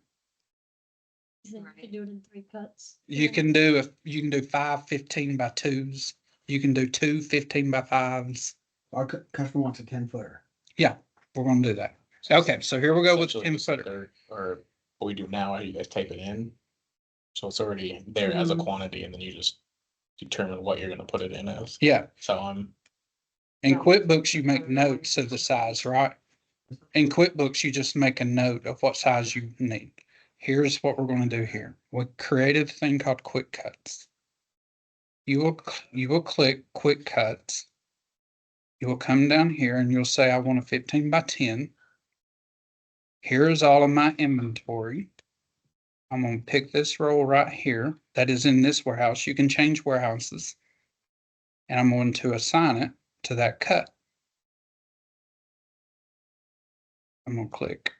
[SPEAKER 9] You can do it in 3 cuts.
[SPEAKER 4] You can do 5 15 by 2s, You can do two 15 by 5s.
[SPEAKER 6] Our customer wants a 10-footer.
[SPEAKER 4] We're gonna do that. Okay, so here we go with
[SPEAKER 7] Essentially
[SPEAKER 4] 10
[SPEAKER 7] just
[SPEAKER 4] footer.
[SPEAKER 7] Or what we do now, you guys tape it in. So it's already there as a
[SPEAKER 1] Mhm.
[SPEAKER 7] quantity and then you just determine what you're gonna put it in as.
[SPEAKER 4] Yeah,
[SPEAKER 7] So I'm,
[SPEAKER 4] in QuickBooks, you make notes of the size, right? In QuickBooks, you just make a note of what size you need. Here's what we're gonna do here. We created a thing called Quick Cuts. You will click Quick Cuts. You will come down here and you'll say, I want a 15 by 10. Here's all of my inventory. I'm gonna pick this roll right here that is in this warehouse. You can change warehouses. And I'm going to assign it to that cut. I'm gonna click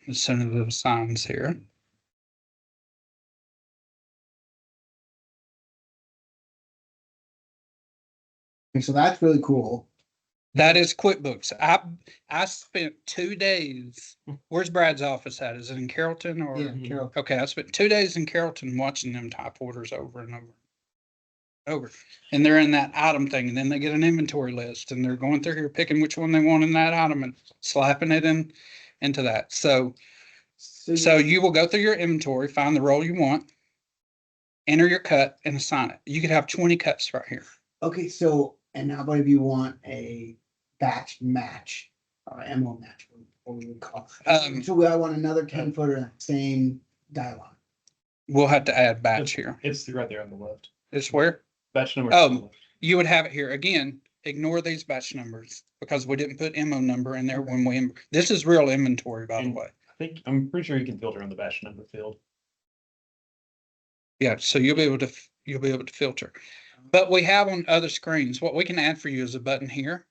[SPEAKER 4] the center of the signs here.
[SPEAKER 6] Okay, so that's really cool.
[SPEAKER 4] That is QuickBooks. I spent 2 days. Where's Brad's office at? Is it in Carrollton or?
[SPEAKER 6] Yeah, Carol.
[SPEAKER 4] Okay, I spent 2 days in Carrollton watching them type orders over and over. And they're in that item thing, and then they get an inventory list and they're going through here picking which one they want in that item and slapping it into that. So you will go through your inventory, find the roll you want, enter your cut and assign it. You could have 20 cuts right here.
[SPEAKER 6] Okay, so, and how about if you want a batch match, or MO match, what we would call it? So I want another 10-footer, same dialogue.
[SPEAKER 4] We'll have to add batch here.
[SPEAKER 7] it's right there on the left.
[SPEAKER 4] It's where?
[SPEAKER 7] Batch number.
[SPEAKER 4] Oh, you would have it here. Again, ignore these batch numbers because we didn't put MO number in there when this is real inventory, by the way.
[SPEAKER 7] I'm pretty sure you can filter on the batch number field.
[SPEAKER 4] Yeah, so you'll be able to filter. But we have on other screens, what we can add for you is a button here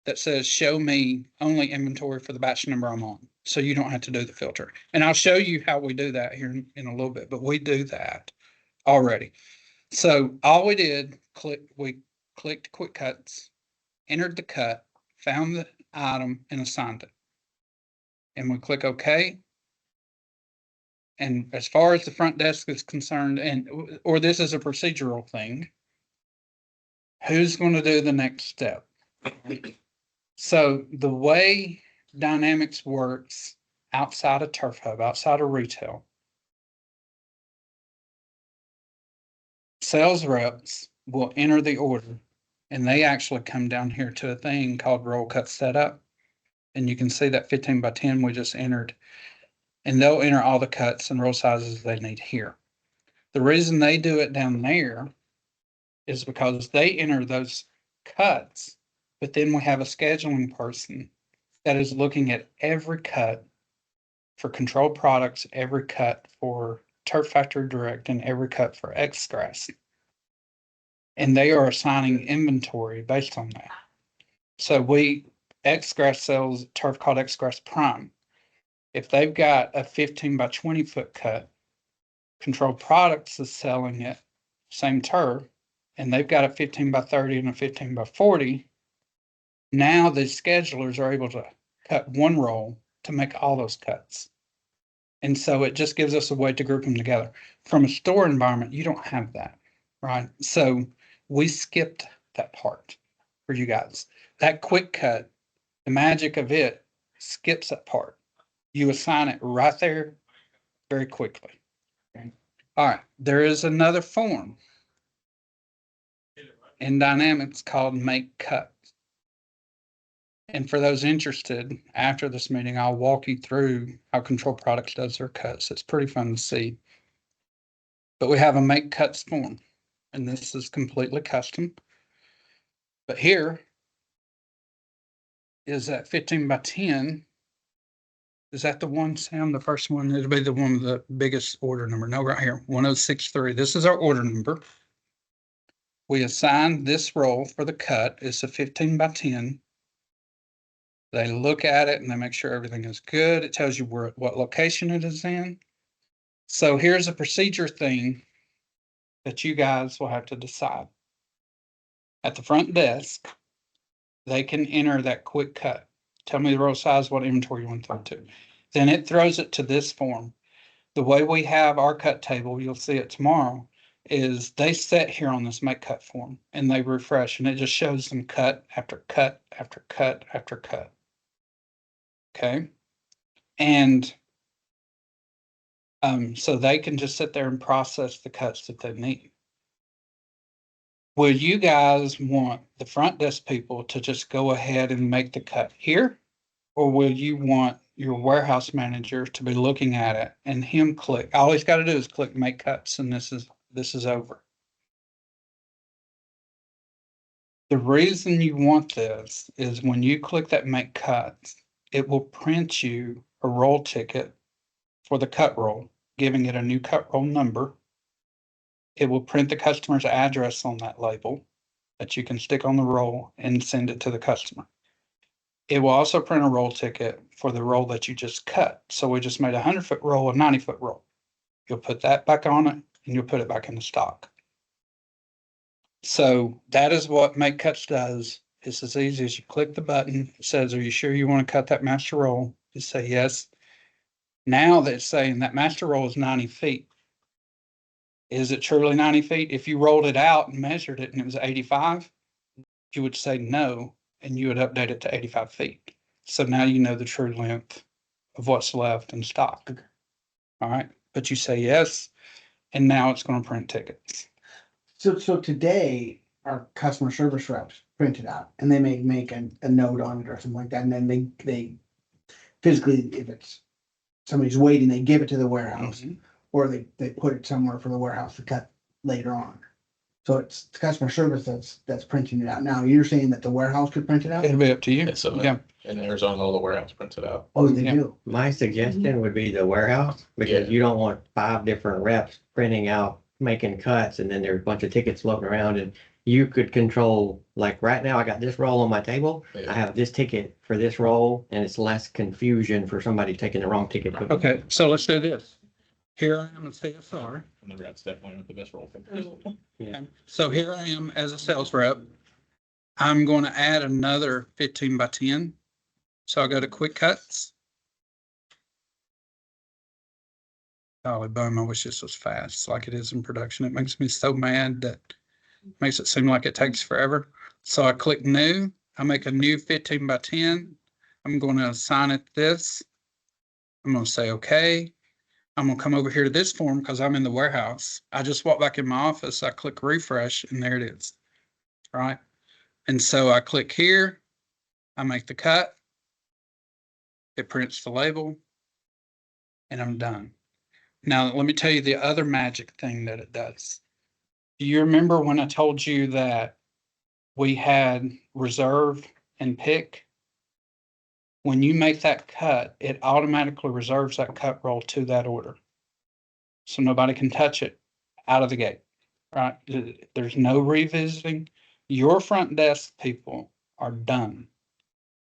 [SPEAKER 4] that says show me only inventory for the batch number I'm on. So you don't have to do the filter. And I'll show you how we do that here in a little bit, but we do that already. So all we did, we clicked Quick Cuts, entered the cut, found the item and assigned it. And we click OK. And as far as the front desk is concerned, or this is a procedural thing, who's going to do the next step? So the way Dynamics works outside of Turf Hub, outside of retail, sales reps will enter the order and they actually come down here to a thing called roll cut setup. And you can see that 15 by 10 we just entered, and they'll enter all the cuts and roll sizes they need here. The reason they do it down there is because they enter those cuts, but then we have a scheduling person that is looking at every cut for controlled products, every cut for Turf Factory Direct, and every cut for X-Grass. And they are assigning inventory based on that. So X-Grass sells turf called X-Grass Prime. If they've got a 15 by 20 foot cut, Controlled Products is selling it, same turf, and they've got a 15 by 30 and a 15 by 40. Now the schedulers are able to cut one roll to make all those cuts. And so it just gives us a way to group them together. From a store environment, you don't have that, right? So we skipped that part for you guys. That quick cut, the magic of it skips that part. You assign it right there very quickly. Okay. All right, there is another form in Dynamics called Make Cut. And for those interested, after this meeting, I'll walk you through how Control Products does their cuts. It's pretty fun to see. But we have a Make Cuts form, and this is completely custom. But here is that 15 by 10. Is that the one, Sam? The first one? It'll be the one with the biggest order number. No, right here, 1063. This is our order number. We assign this roll for the cut. It's a 15 by 10. They look at it and they make sure everything is good. It tells you what location it is in. So here's a procedure thing that you guys will have to decide. At the front desk, they can enter that quick cut. Tell me the roll size, what inventory you want to throw to. Then it throws it to this form. The way we have our cut table, you'll see it tomorrow. is they sit here on this make cut form and they refresh and it just shows them cut after cut after cut after cut. Okay. And so they can just sit there and process the cuts that they need. Will you guys want the front desk people to just go ahead and make the cut here? Or will you want your warehouse manager to be looking at it and him click? All he's got to do is click make cuts and this is over. The reason you want this is when you click that make cuts, it will print you a roll ticket for the cut roll, giving it a new cut roll number. It will print the customer's address on that label that you can stick on the roll and send it to the customer. It will also print a roll ticket for the roll that you just cut. So we just made a 100-foot roll, a 90-foot roll. You'll put that back on it and you'll put it back in the stock. So that is what Make Cuts does. It's as easy as you click the button. It says, are you sure you want to cut that master roll? You say yes. Now that it's saying that master roll is 90 feet. Is it truly 90 feet? If you rolled it out and measured it and it was 85, you would say no, and you would update it to 85 feet. So now you know the true length of what's left in stock. All right, but you say yes, and now it's going to print tickets.
[SPEAKER 6] So today, our customer service reps print it out and they may make a note on it or something like that. And then they physically, if it's somebody's waiting, they give it to the warehouse or they put it somewhere for the warehouse to cut later on. So it's customer service that's printing it out. Now, you're saying that the warehouse could print it out?
[SPEAKER 4] It'll be up to you.
[SPEAKER 7] Yeah, so
[SPEAKER 4] Yeah.
[SPEAKER 7] in Arizona, all the warehouse prints it out.
[SPEAKER 6] Oh, they
[SPEAKER 4] Yeah.
[SPEAKER 6] do?
[SPEAKER 5] My suggestion would be the warehouse, because
[SPEAKER 7] Yeah.
[SPEAKER 5] you don't want 5 different reps printing out, making cuts, and then there's a bunch of tickets floating around, and you could control, like right now, I got this roll on my table. I
[SPEAKER 7] Yeah.
[SPEAKER 5] have this ticket for this roll, and it's less confusion for somebody taking the wrong ticket.
[SPEAKER 4] Okay, so let's do this. Here I am in CSR.
[SPEAKER 7] And the rat's definitely with the best roll.
[SPEAKER 4] Okay. So here I am as a sales rep. I'm going to add another 15 by 10. So I'll go to quick cuts. Golly bum, I wish this was fast like it is in production. It makes me so mad that makes it seem like it takes forever. So I click new. I make a new 15 by 10. I'm going to assign it this. I'm going to say okay. I'm going to come over here to this form because I'm in the warehouse. I just walk back in my office. I click refresh and there it is. Right. And so I click here. I make the cut. It prints the label and I'm done. Now, let me tell you the other magic thing that it does. Do you remember when I told you that we had reserve and pick? When you make that cut, it automatically reserves that cut roll to that order. So nobody can touch it out of the gate, right? There's no revisiting. Your front desk people are done,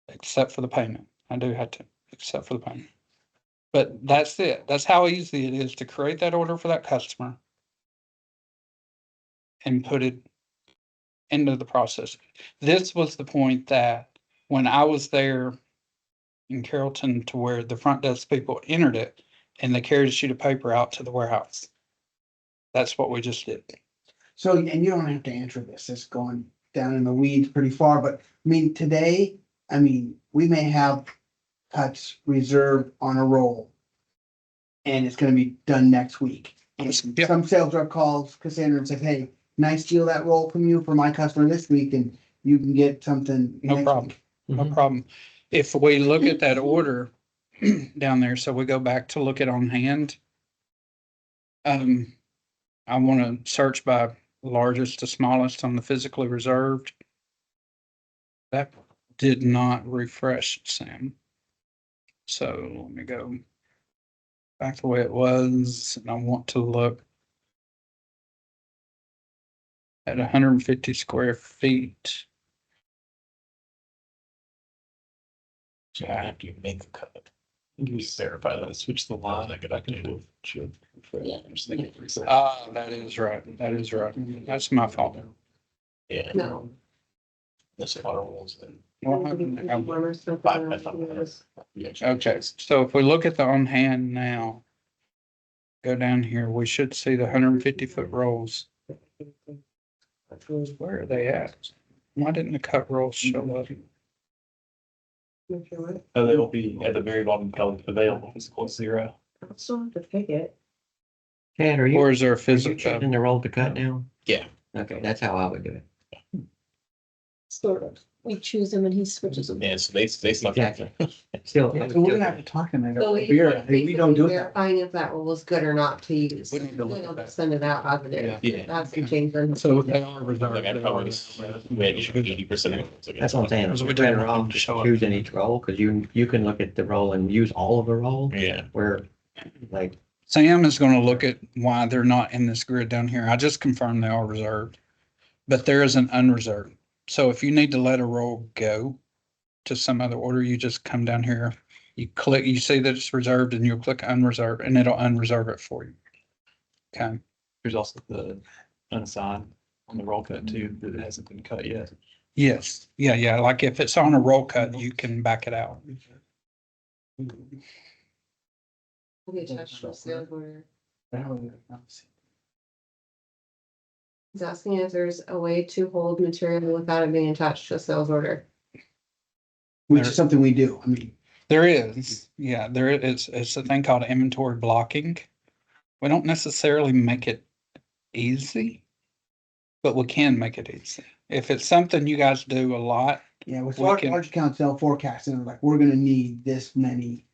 [SPEAKER 4] except for the payment. I do have to, except for the payment. But that's it. That's how easy it is to create that order for that customer and put it into the process. This was the point that when I was there in Carrollton to where the front desk people entered it and they carried a sheet of paper out to the warehouse. That's what we just did.
[SPEAKER 6] So, and you don't have to answer this, it's going down in the weeds pretty far, but I mean, today, I mean, we may have cuts reserved on a roll. And it's gonna be done next week. And
[SPEAKER 4] Yeah.
[SPEAKER 6] some sales rep calls Cassandra and says, hey, can I steal that roll from you for my customer this week and you can get something
[SPEAKER 4] No
[SPEAKER 6] next
[SPEAKER 4] problem.
[SPEAKER 6] week?
[SPEAKER 4] No problem. If we look at that order down there, so we go back to look at on hand. I want to search by largest to smallest on the physically reserved. That did not refresh, Sam. So let me go back the way it was, and I want to look at 150 square feet.
[SPEAKER 7] So after you make the cut, you verify that, switch the line, I get back to it.
[SPEAKER 4] Ah, that is right. That is right. That's my fault.
[SPEAKER 7] Yeah.
[SPEAKER 1] No.
[SPEAKER 7] This water rolls in.
[SPEAKER 4] What happened there?
[SPEAKER 7] 5 by 5. Yeah.
[SPEAKER 4] Okay, so if we look at the on hand now, go down here, we should see the 150-foot rolls. Where are they at? Why didn't the cut rolls show up?
[SPEAKER 7] Oh, they'll be at the very bottom, available, physical 0.
[SPEAKER 1] I still have to pick it.
[SPEAKER 5] Chad, are
[SPEAKER 4] Or
[SPEAKER 5] you,
[SPEAKER 4] is there a
[SPEAKER 5] are you
[SPEAKER 4] physical?
[SPEAKER 5] choosing the roll to cut now?
[SPEAKER 7] Yeah.
[SPEAKER 5] Okay, that's how I would do it.
[SPEAKER 1] Sort of. We choose them and he switches them.
[SPEAKER 7] Yeah, so they stuck.
[SPEAKER 5] Exactly. Still. I
[SPEAKER 6] Yeah,
[SPEAKER 5] would
[SPEAKER 6] so we're
[SPEAKER 5] still
[SPEAKER 6] gonna
[SPEAKER 5] do
[SPEAKER 6] have to
[SPEAKER 5] it.
[SPEAKER 6] talk tonight
[SPEAKER 1] So
[SPEAKER 6] over
[SPEAKER 1] we-
[SPEAKER 6] beer. We don't do it. that way.
[SPEAKER 1] Verifying if that roll was good or not to use.
[SPEAKER 4] We need to look
[SPEAKER 1] Then
[SPEAKER 4] at
[SPEAKER 1] I'll
[SPEAKER 4] that.
[SPEAKER 1] just send it out as it is.
[SPEAKER 7] Yeah.
[SPEAKER 1] That's the change. Then.
[SPEAKER 4] So they are reserved.
[SPEAKER 7] Like I probably, we had 80%.
[SPEAKER 5] That's what I'm saying.
[SPEAKER 4] Because we
[SPEAKER 5] You're
[SPEAKER 4] don't
[SPEAKER 5] better
[SPEAKER 4] want them
[SPEAKER 5] off
[SPEAKER 4] to
[SPEAKER 5] just
[SPEAKER 4] show up.
[SPEAKER 5] choosing each roll, cause you can look at the roll and use all of the roll,
[SPEAKER 7] Yeah.
[SPEAKER 5] where, like,
[SPEAKER 4] Sam is gonna look at why they're not in this grid down here. I just confirmed they are reserved. But there is an unreserved. So if you need to let a roll go to some other order, you just come down here, you click, you see that it's reserved and you'll click unreserved and it'll unreserve it for you. Okay,
[SPEAKER 7] There's also the unassigned on the roll cut too, that hasn't been cut yet.
[SPEAKER 4] yes, yeah, like if it's on a roll cut, you can back it out.
[SPEAKER 1] We'll get attached to a sales order. He's asking if there's a way to hold material without it being attached to a sales order.
[SPEAKER 6] Which is something we do. I mean,
[SPEAKER 4] There is, yeah, there is, it's a thing called inventory blocking. We don't necessarily make it easy, but we can make it easy. If it's something you guys do a lot,
[SPEAKER 6] yeah, with
[SPEAKER 4] We
[SPEAKER 6] large,
[SPEAKER 4] can-
[SPEAKER 6] large accounts, they'll forecast and they're like, we're gonna need this many.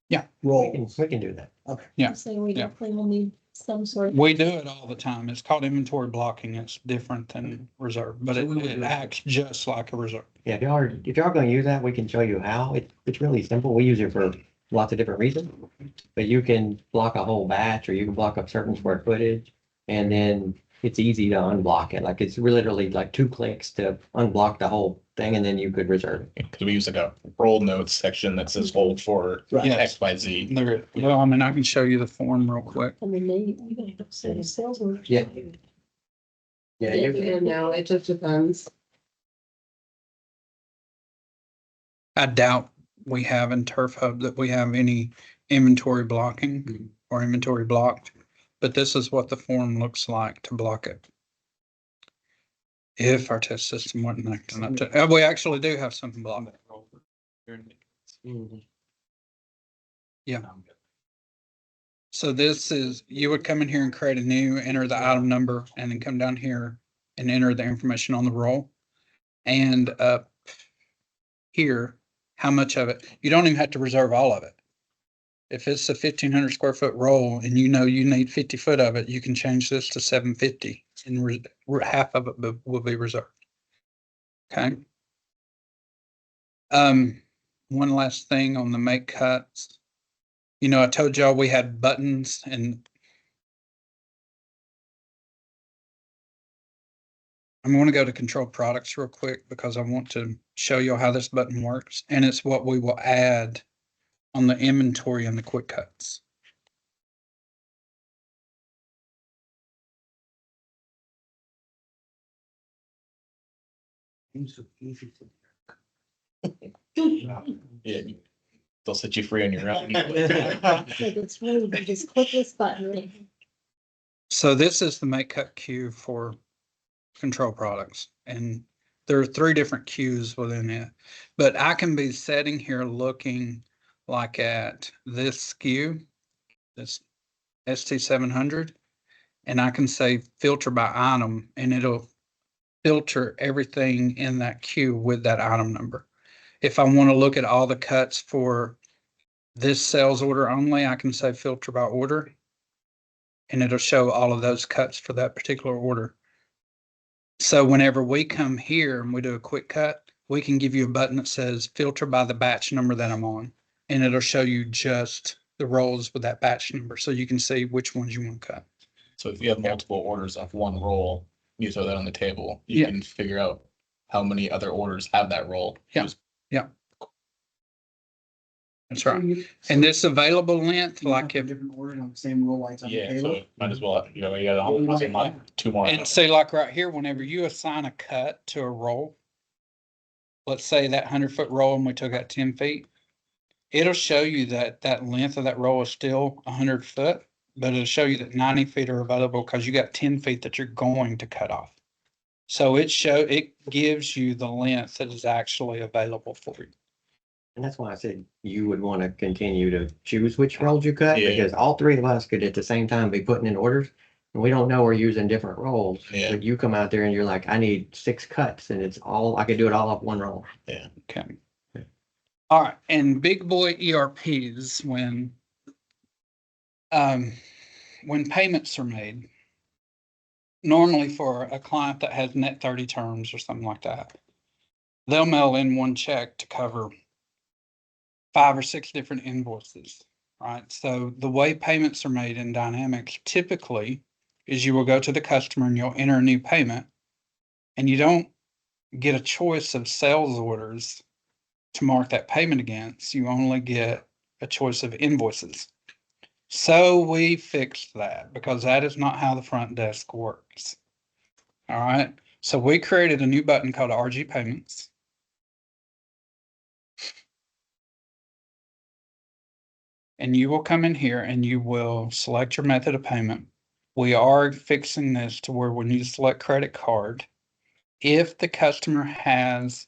[SPEAKER 4] Yeah.
[SPEAKER 6] Rolls.
[SPEAKER 5] we can do that.
[SPEAKER 4] Yeah,
[SPEAKER 1] I'm saying we
[SPEAKER 4] yeah.
[SPEAKER 1] definitely will need some sort of.
[SPEAKER 4] we do it all the time. It's called inventory blocking. It's different than reserve, but
[SPEAKER 6] So
[SPEAKER 4] it,
[SPEAKER 6] we would
[SPEAKER 4] it
[SPEAKER 6] do it.
[SPEAKER 4] acts just like a reserve.
[SPEAKER 5] Yeah, if y'all are gonna use that, we can show you how. It's really simple. We use it for lots of different reasons. But you can block a whole batch, or you can block up certain square footage, and then it's easy to unblock it. Like, it's literally like 2 clicks to unblock the whole thing, and then you could reserve it.
[SPEAKER 7] Because we use like a roll notes section that says hold for
[SPEAKER 6] Right.
[SPEAKER 4] Yes.
[SPEAKER 7] XYZ.
[SPEAKER 4] There, well, I mean, I can show you the form real quick.
[SPEAKER 1] I mean, you can have set a sales order.
[SPEAKER 5] Yeah. Yeah,
[SPEAKER 1] Yeah,
[SPEAKER 5] you
[SPEAKER 1] no, it just depends.
[SPEAKER 4] I doubt we have in Turf Hub that we have any inventory blocking or inventory blocked, but this is what the form looks like to block it. If our test system wasn't acting up to, we actually do have something blocked. Yeah. So this is, you would come in here and create a new, enter the item number, and then come down here and enter the information on the roll. And up here, how much of it, you don't even have to reserve all of it. If it's a 1,500 square foot roll and you know you need 50 foot of it, you can change this to 750 and half of it will be reserved. Okay. One last thing on the make cuts. You know, I told y'all we had buttons, and I'm going to go to control products real quick because I want to show you how this button works, and it's what we will add on the inventory and the quick cuts.
[SPEAKER 7] Yeah. They'll set you free on your own.
[SPEAKER 1] It's really, you just click this button.
[SPEAKER 4] So this is the make cut queue for control products, and there are 3 different queues within it. But I can be sitting here looking like at this SKU, this ST700, and I can say filter by item, and it'll filter everything in that queue with that item number. If I want to look at all the cuts for this sales order only, I can say filter by order, and it'll show all of those cuts for that particular order. So whenever we come here and we do a quick cut, we can give you a button that says filter by the batch number that I'm on, and it'll show you just the rolls with that batch number, so you can see which ones you want to cut.
[SPEAKER 7] So if you have multiple orders of one roll, you throw that on the table, you
[SPEAKER 4] Yeah.
[SPEAKER 7] can figure out how many other orders have that roll.
[SPEAKER 4] Yeah.
[SPEAKER 7] Just-
[SPEAKER 4] That's right. And this available length, like if,
[SPEAKER 6] Different orders on the same roll lights on the
[SPEAKER 7] Yeah, so
[SPEAKER 6] table.
[SPEAKER 7] might as well, you know, you got like 2 more.
[SPEAKER 4] and see, like right here, whenever you assign a cut to a roll, let's say that 100-foot roll and we took out 10 feet, it'll show you that that length of that roll is still 100 foot, but it'll show you that 90 feet are available because you got 10 feet that you're going to cut off. So it gives you the length that is actually available for you.
[SPEAKER 5] And that's why I said you would want to continue to choose which rolls you cut,
[SPEAKER 7] Yeah.
[SPEAKER 5] because all three of us could at the same time be putting in orders. And we don't know we're using different rolls,
[SPEAKER 7] Yeah.
[SPEAKER 5] but you come out there and you're like, I need 6 cuts, and I could do it all off one roll.
[SPEAKER 4] Okay. All right, and big boy ERPs when payments are made, normally for a client that has net 30 terms or something like that, they'll mail in one check to cover 5 or 6 different invoices, right? So the way payments are made in Dynamics typically is you will go to the customer and you'll enter a new payment, and you don't get a choice of sales orders to mark that payment against. You only get a choice of invoices. So we fixed that because that is not how the front desk works. All right. So we created a new button called RG Payments. And you will come in here and you will select your method of payment. We are fixing this to where when you select credit card, if the customer has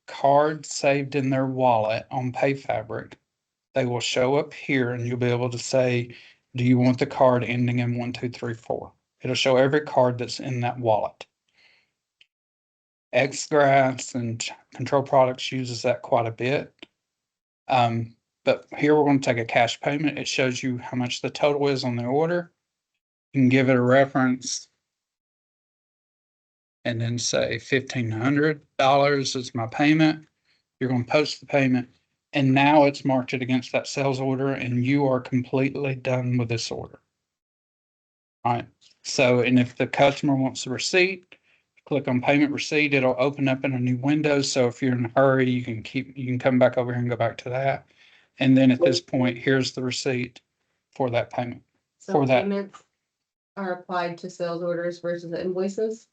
[SPEAKER 4] cards saved in their wallet on PayFabric, they will show up here and you'll be able to say, do you want the card ending in 1234? It'll show every card that's in that wallet. Xgraphs and Control Products uses that quite a bit. But here we're going to take a cash payment. It shows you how much the total is on the order. You can give it a reference and then say $1,500 is my payment. You're going to post the payment. And now it's marked it against that sales order and you are completely done with this order. All right. So, and if the customer wants the receipt, click on payment receipt, it'll open up in a new window. So if you're in a hurry, you can come back over here and go back to that. And then at this point, here's the receipt for that payment.
[SPEAKER 1] So
[SPEAKER 4] For that.
[SPEAKER 1] payments are applied to sales orders versus invoices?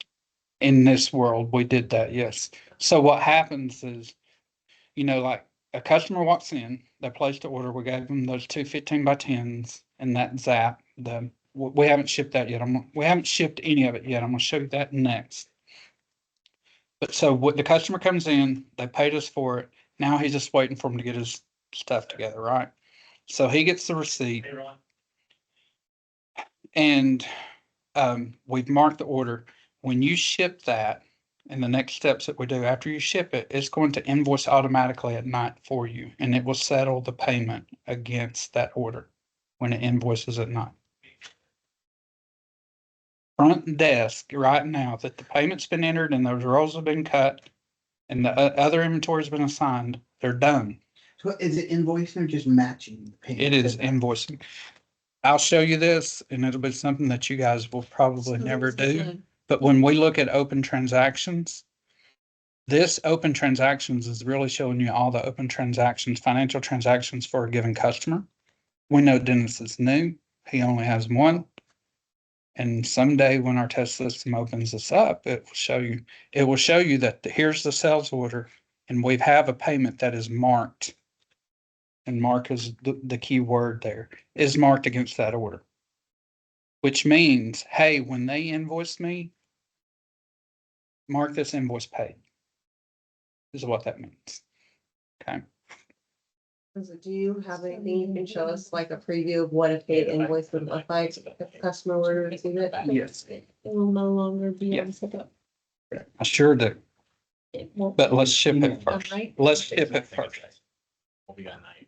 [SPEAKER 4] In this world, we did that, yes. So what happens is, like a customer walks in, they placed an order, we gave them those 2 15x10s and that zap, we haven't shipped that yet. We haven't shipped any of it yet. I'm gonna show you that next. But so what the customer comes in, they paid us for it. Now he's just waiting for him to get his stuff together, right? So he gets the receipt and we've marked the order. When you ship that, and the next steps that we do after you ship it, it's going to invoice automatically at night for you, and it will settle the payment against that order when it invoices at night. Front desk right now that the payment's been entered and those rolls have been cut and the other inventory's been assigned, they're done.
[SPEAKER 6] So is it invoicing or just matching the payment?
[SPEAKER 4] It is invoicing. I'll show you this and it'll be something that you guys will probably never do. But when we look at open transactions, this open transactions is really showing you all the open transactions, financial transactions for a given customer. We know Dennis is new. He only has one. And someday when our test system opens this up, it will show you that here's the sales order and we have a payment that is marked. And mark is the key word there, is marked against that order. Which means, hey, when they invoice me, mark this invoice paid. Is what that means. Okay.
[SPEAKER 1] Do you have anything you can show us, like a preview of what a paid invoice would look like if the customer were to receive it?
[SPEAKER 4] Yes.
[SPEAKER 9] It will no longer be
[SPEAKER 4] Yeah.
[SPEAKER 9] on setup.
[SPEAKER 4] I sure do.
[SPEAKER 9] It won't.
[SPEAKER 4] But let's ship it first.
[SPEAKER 9] Right.
[SPEAKER 4] Let's ship it first.
[SPEAKER 7] What we got night.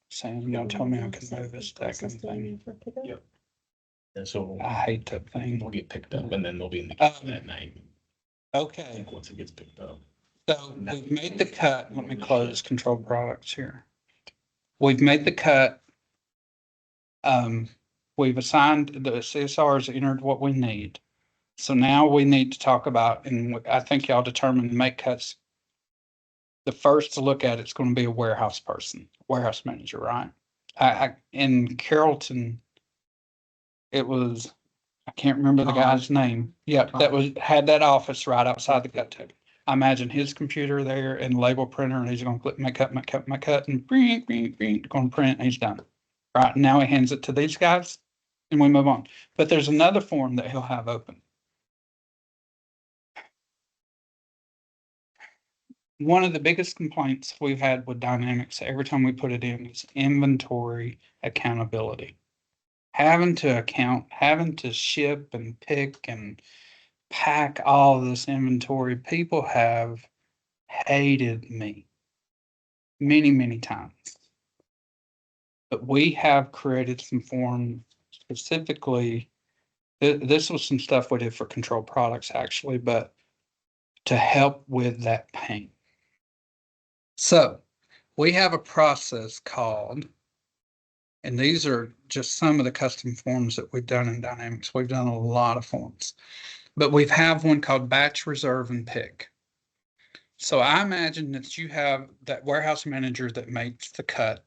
[SPEAKER 4] Sam, you don't tell me I can move this stack of thing.
[SPEAKER 7] Yep. And so
[SPEAKER 4] I hate that thing.
[SPEAKER 7] we'll get picked up and then they'll be in the queue that night.
[SPEAKER 4] Okay,
[SPEAKER 7] Once it gets picked up.
[SPEAKER 4] so we've made the cut. Let me close Control Products here. We've made the cut. We've assigned the CSRs, entered what we need. So now we need to talk about, and I think y'all determined to make cuts. The first to look at it's going to be a warehouse person, warehouse manager, right? In Carrollton, it was, I can't remember the guy's name. Yeah, that had that office right outside the cut table. I imagine his computer there and label printer, and he's going to click my cut, and going to print, and he's done. Right, now he hands it to these guys and we move on. But there's another form that he'll have open. One of the biggest complaints we've had with Dynamics every time we put it in is inventory accountability. Having to account, having to ship and pick and pack all this inventory. People have hated me many, many times. But we have created some form specifically. This was some stuff we did for control products actually, but to help with that pain. So we have a process called, and these are just some of the custom forms that we've done in Dynamics. We've done a lot of forms, but we have one called batch, reserve, and pick. So I imagine that you have that warehouse manager that makes the cut,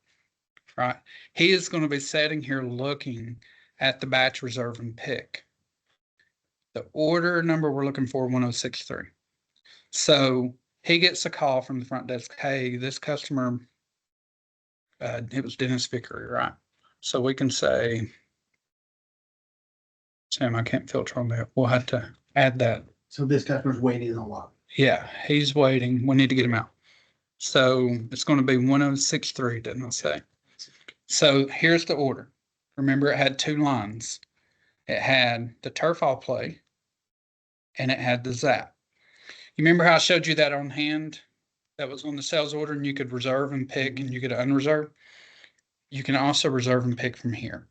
[SPEAKER 4] right? He is going to be sitting here looking at the batch, reserve, and pick. The order number we're looking for, 1063. So he gets a call from the front desk. Hey, this customer, it was Dennis Vickery, right? So we can say, Sam, I can't filter on that. We'll have to add that.
[SPEAKER 6] So this customer's waiting a lot.
[SPEAKER 4] Yeah, he's waiting. We need to get him out. So it's going to be 1063, didn't I say? So here's the order. Remember, it had two lines. It had the turf all play and it had the zap. You remember how I showed you that on hand? That was on the sales order and you could reserve and pick and you could unreserve. You can also reserve and pick from here.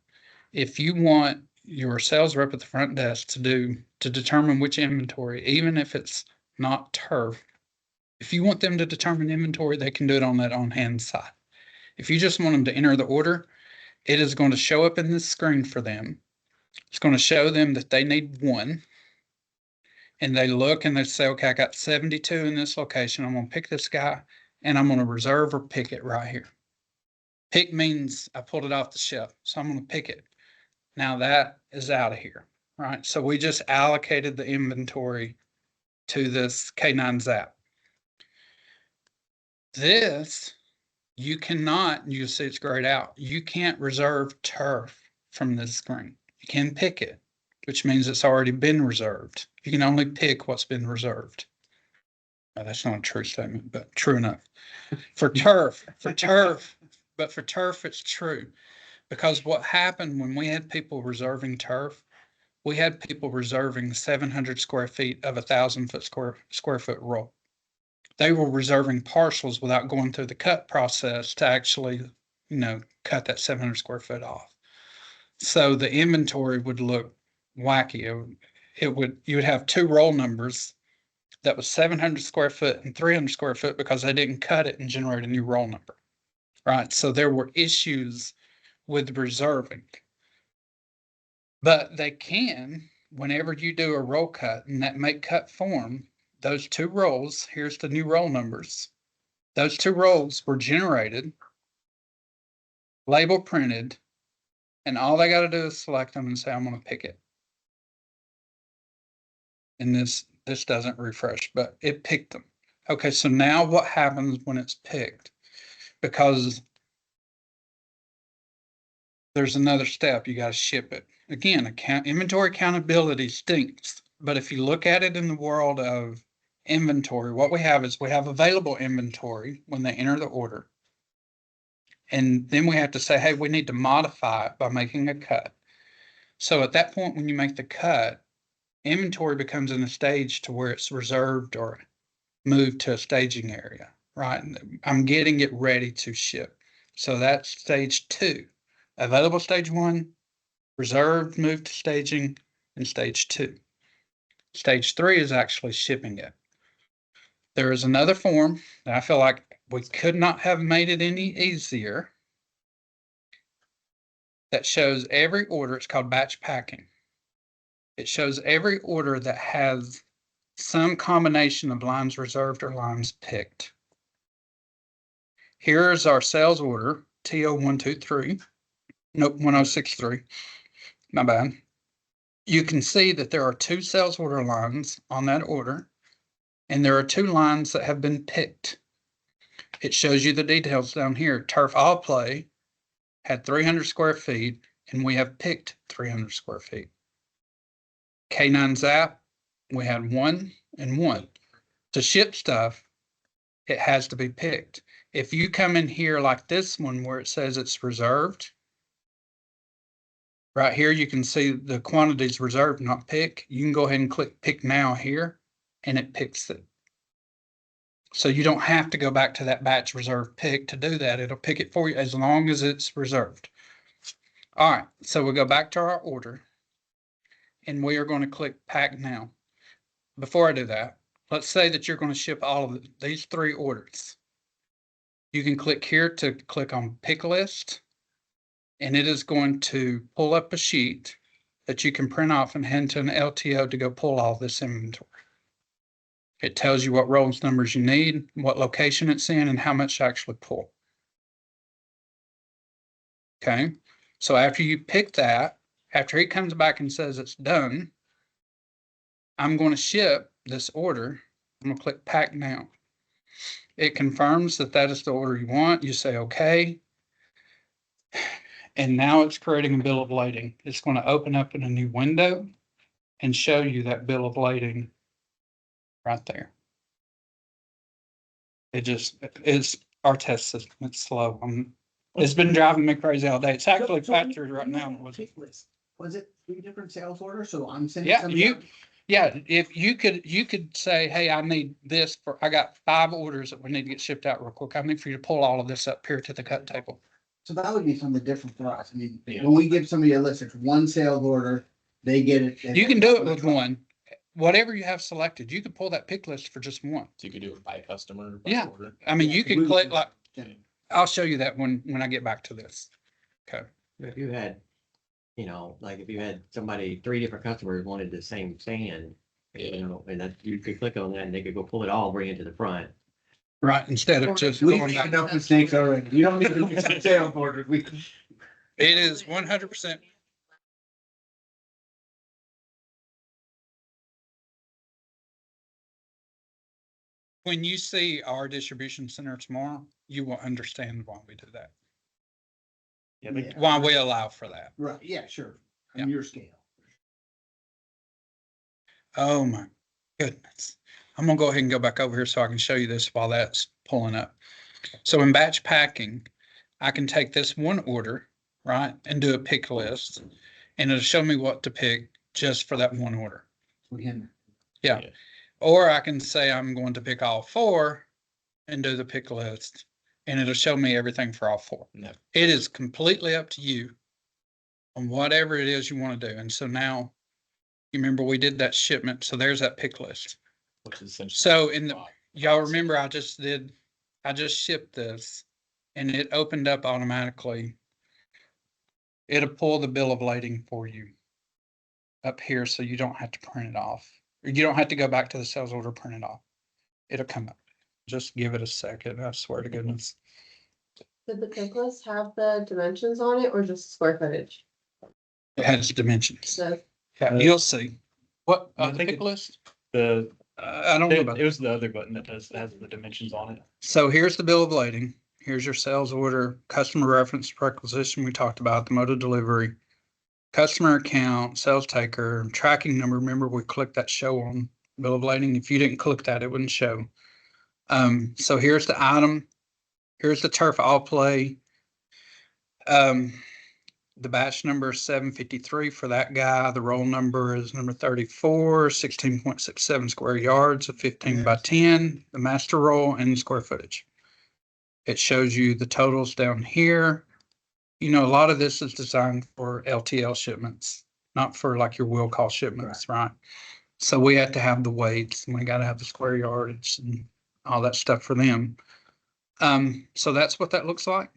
[SPEAKER 4] If you want your sales rep at the front desk to determine which inventory, even if it's not turf, if you want them to determine inventory, they can do it on that on hand side. If you just want them to enter the order, it is going to show up in this screen for them. It's going to show them that they need one. And they look and they say, okay, I got 72 in this location. I'm going to pick this guy and I'm going to reserve or pick it right here. Pick means I pulled it off the shelf. So I'm going to pick it. Now that is out of here, right? So we just allocated the inventory to this K9 Zap. This, you cannot, you see it's grayed out. You can't reserve turf from this screen. You can pick it, which means it's already been reserved. You can only pick what's been reserved. Now, that's not a true statement, but true enough. For turf, but for turf, it's true. Because what happened when we had people reserving turf, we had people reserving 700 square feet of 1,000 square foot roll. They were reserving partials without going through the cut process to actually, cut that 700 square foot off. So the inventory would look wacky. You would have two roll numbers that was 700 square foot and 300 square foot because they didn't cut it and generate a new roll number, right? So there were issues with reserving. But they can, whenever you do a roll cut in that make cut form, those two rolls, here's the new roll numbers. Those two rolls were generated, label printed, and all they got to do is select them and say, I'm going to pick it. And this doesn't refresh, but it picked them. Okay, so now what happens when it's picked? Because there's another step, you got to ship it. Again, inventory accountability stinks, but if you look at it in the world of inventory, what we have is we have available inventory when they enter the order. And then we have to say, hey, we need to modify it by making a cut. So at that point, when you make the cut, inventory becomes in a stage to where it's reserved or moved to a staging area, right? I'm getting it ready to ship. So that's stage 2. Available stage 1, reserved, moved to staging, and stage 2. Stage 3 is actually shipping it. There is another form that I feel like we could not have made it any easier that shows every order. It's called batch packing. It shows every order that has some combination of lines reserved or lines picked. Here's our sales order, TO123. Nope, 1063. My bad. You can see that there are 2 sales order lines on that order, and there are 2 lines that have been picked. It shows you the details down here. Turf all play had 300 square feet, and we have picked 300 square feet. K9 Zap, we had 1 and 1. To ship stuff, it has to be picked. If you come in here like this one where it says it's reserved, right here, you can see the quantities reserved, not pick. You can go ahead and click pick now here, and it picks it. So you don't have to go back to that batch reserve pick to do that. It'll pick it for you as long as it's reserved. All right, so we'll go back to our order, and we are going to click pack now. Before I do that, let's say that you're going to ship all of these 3 orders. You can click here to click on pick list, and it is going to pull up a sheet that you can print off and hand to an LTO to go pull all this inventory. It tells you what rolls numbers you need, what location it's in, and how much to actually pull. Okay, so after you pick that, after it comes back and says it's done, I'm going to ship this order. I'm going to click pack now. It confirms that that is the order you want. You say okay. And now it's creating a bill of lading. It's going to open up in a new window and show you that bill of lading right there. It just is our test system. It's slow. It's been driving me crazy all day. It's actually
[SPEAKER 6] So
[SPEAKER 4] faster
[SPEAKER 6] you
[SPEAKER 4] right
[SPEAKER 6] had
[SPEAKER 4] now.
[SPEAKER 6] a pick list. Was it 3 different sales orders? So I'm sending
[SPEAKER 4] Yeah,
[SPEAKER 6] somebody out-
[SPEAKER 4] yeah, if you could say, hey, I need this I got 5 orders that we need to get shipped out real quick. I need for you to pull all of this up here to the cut table.
[SPEAKER 6] So that would be something different for us. I mean,
[SPEAKER 7] Yeah.
[SPEAKER 6] when we give somebody a list, it's 1 sales order, they get it.
[SPEAKER 4] You can do it with 1. Whatever you have selected, you could pull that pick list for just 1.
[SPEAKER 7] So you could do it by customer. By
[SPEAKER 4] Yeah.
[SPEAKER 7] order.
[SPEAKER 4] I mean,
[SPEAKER 6] Yeah,
[SPEAKER 4] you
[SPEAKER 6] we
[SPEAKER 4] can click
[SPEAKER 6] would-
[SPEAKER 4] like, I'll show you that when I get back to this. Okay.
[SPEAKER 5] If you had, like if you had somebody, 3 different customers wanted the same stand, and that you could click on that and they could go pull it all, bring it to the front.
[SPEAKER 4] Right, instead of just
[SPEAKER 6] We've
[SPEAKER 4] going
[SPEAKER 6] made
[SPEAKER 4] back.
[SPEAKER 6] enough mistakes already. You don't need to do some sales orders.
[SPEAKER 4] It is 100%. When you see our distribution center tomorrow, you will understand why we do that,
[SPEAKER 7] Yeah, but
[SPEAKER 4] why we allow for that.
[SPEAKER 6] Right, yeah, sure.
[SPEAKER 4] Yeah.
[SPEAKER 6] On your scale.
[SPEAKER 4] Oh my goodness. I'm gonna go ahead and go back over here so I can show you this while that's pulling up. So in batch packing, I can take this 1 order, right, and do a pick list, and it'll show me what to pick just for that 1 order.
[SPEAKER 6] We can.
[SPEAKER 4] Yeah. Or I can say I'm going to pick all 4 and do the pick list, and it'll show me everything for all 4.
[SPEAKER 7] No.
[SPEAKER 4] It is completely up to you on whatever it is you want to do. And so now, you remember we did that shipment, so there's that pick list.
[SPEAKER 7] which is essentially.
[SPEAKER 4] So y'all remember I just shipped this, and it opened up automatically. It'll pull the bill of lading for you up here, so you don't have to print it off. Or you don't have to go back to the sales order, print it off. It'll come up. Just give it a second, I swear to goodness.
[SPEAKER 1] Did the pick list have the dimensions on it or just square footage?
[SPEAKER 4] It has dimensions.
[SPEAKER 1] So
[SPEAKER 4] Yeah, you'll see. What,
[SPEAKER 7] I
[SPEAKER 4] the
[SPEAKER 7] think
[SPEAKER 4] pick list?
[SPEAKER 7] The,
[SPEAKER 4] I don't know about
[SPEAKER 7] it was the other button that has the dimensions on it.
[SPEAKER 4] So here's the bill of lading. Here's your sales order, customer reference requisition we talked about, the mode of delivery, customer account, sales taker, tracking number. Remember, we clicked that show on bill of lading. If you didn't click that, it wouldn't show. So here's the item. Here's the turf all play. The batch number is 753 for that guy. The roll number is number 34, 16.67 square yards of 15 by 10, the master roll and the square footage. It shows you the totals down here. A lot of this is designed for LTL shipments, not for like your will call shipments, right? So we have to have the weights and we got to have the square yardage and all that stuff for them. So that's what that looks like.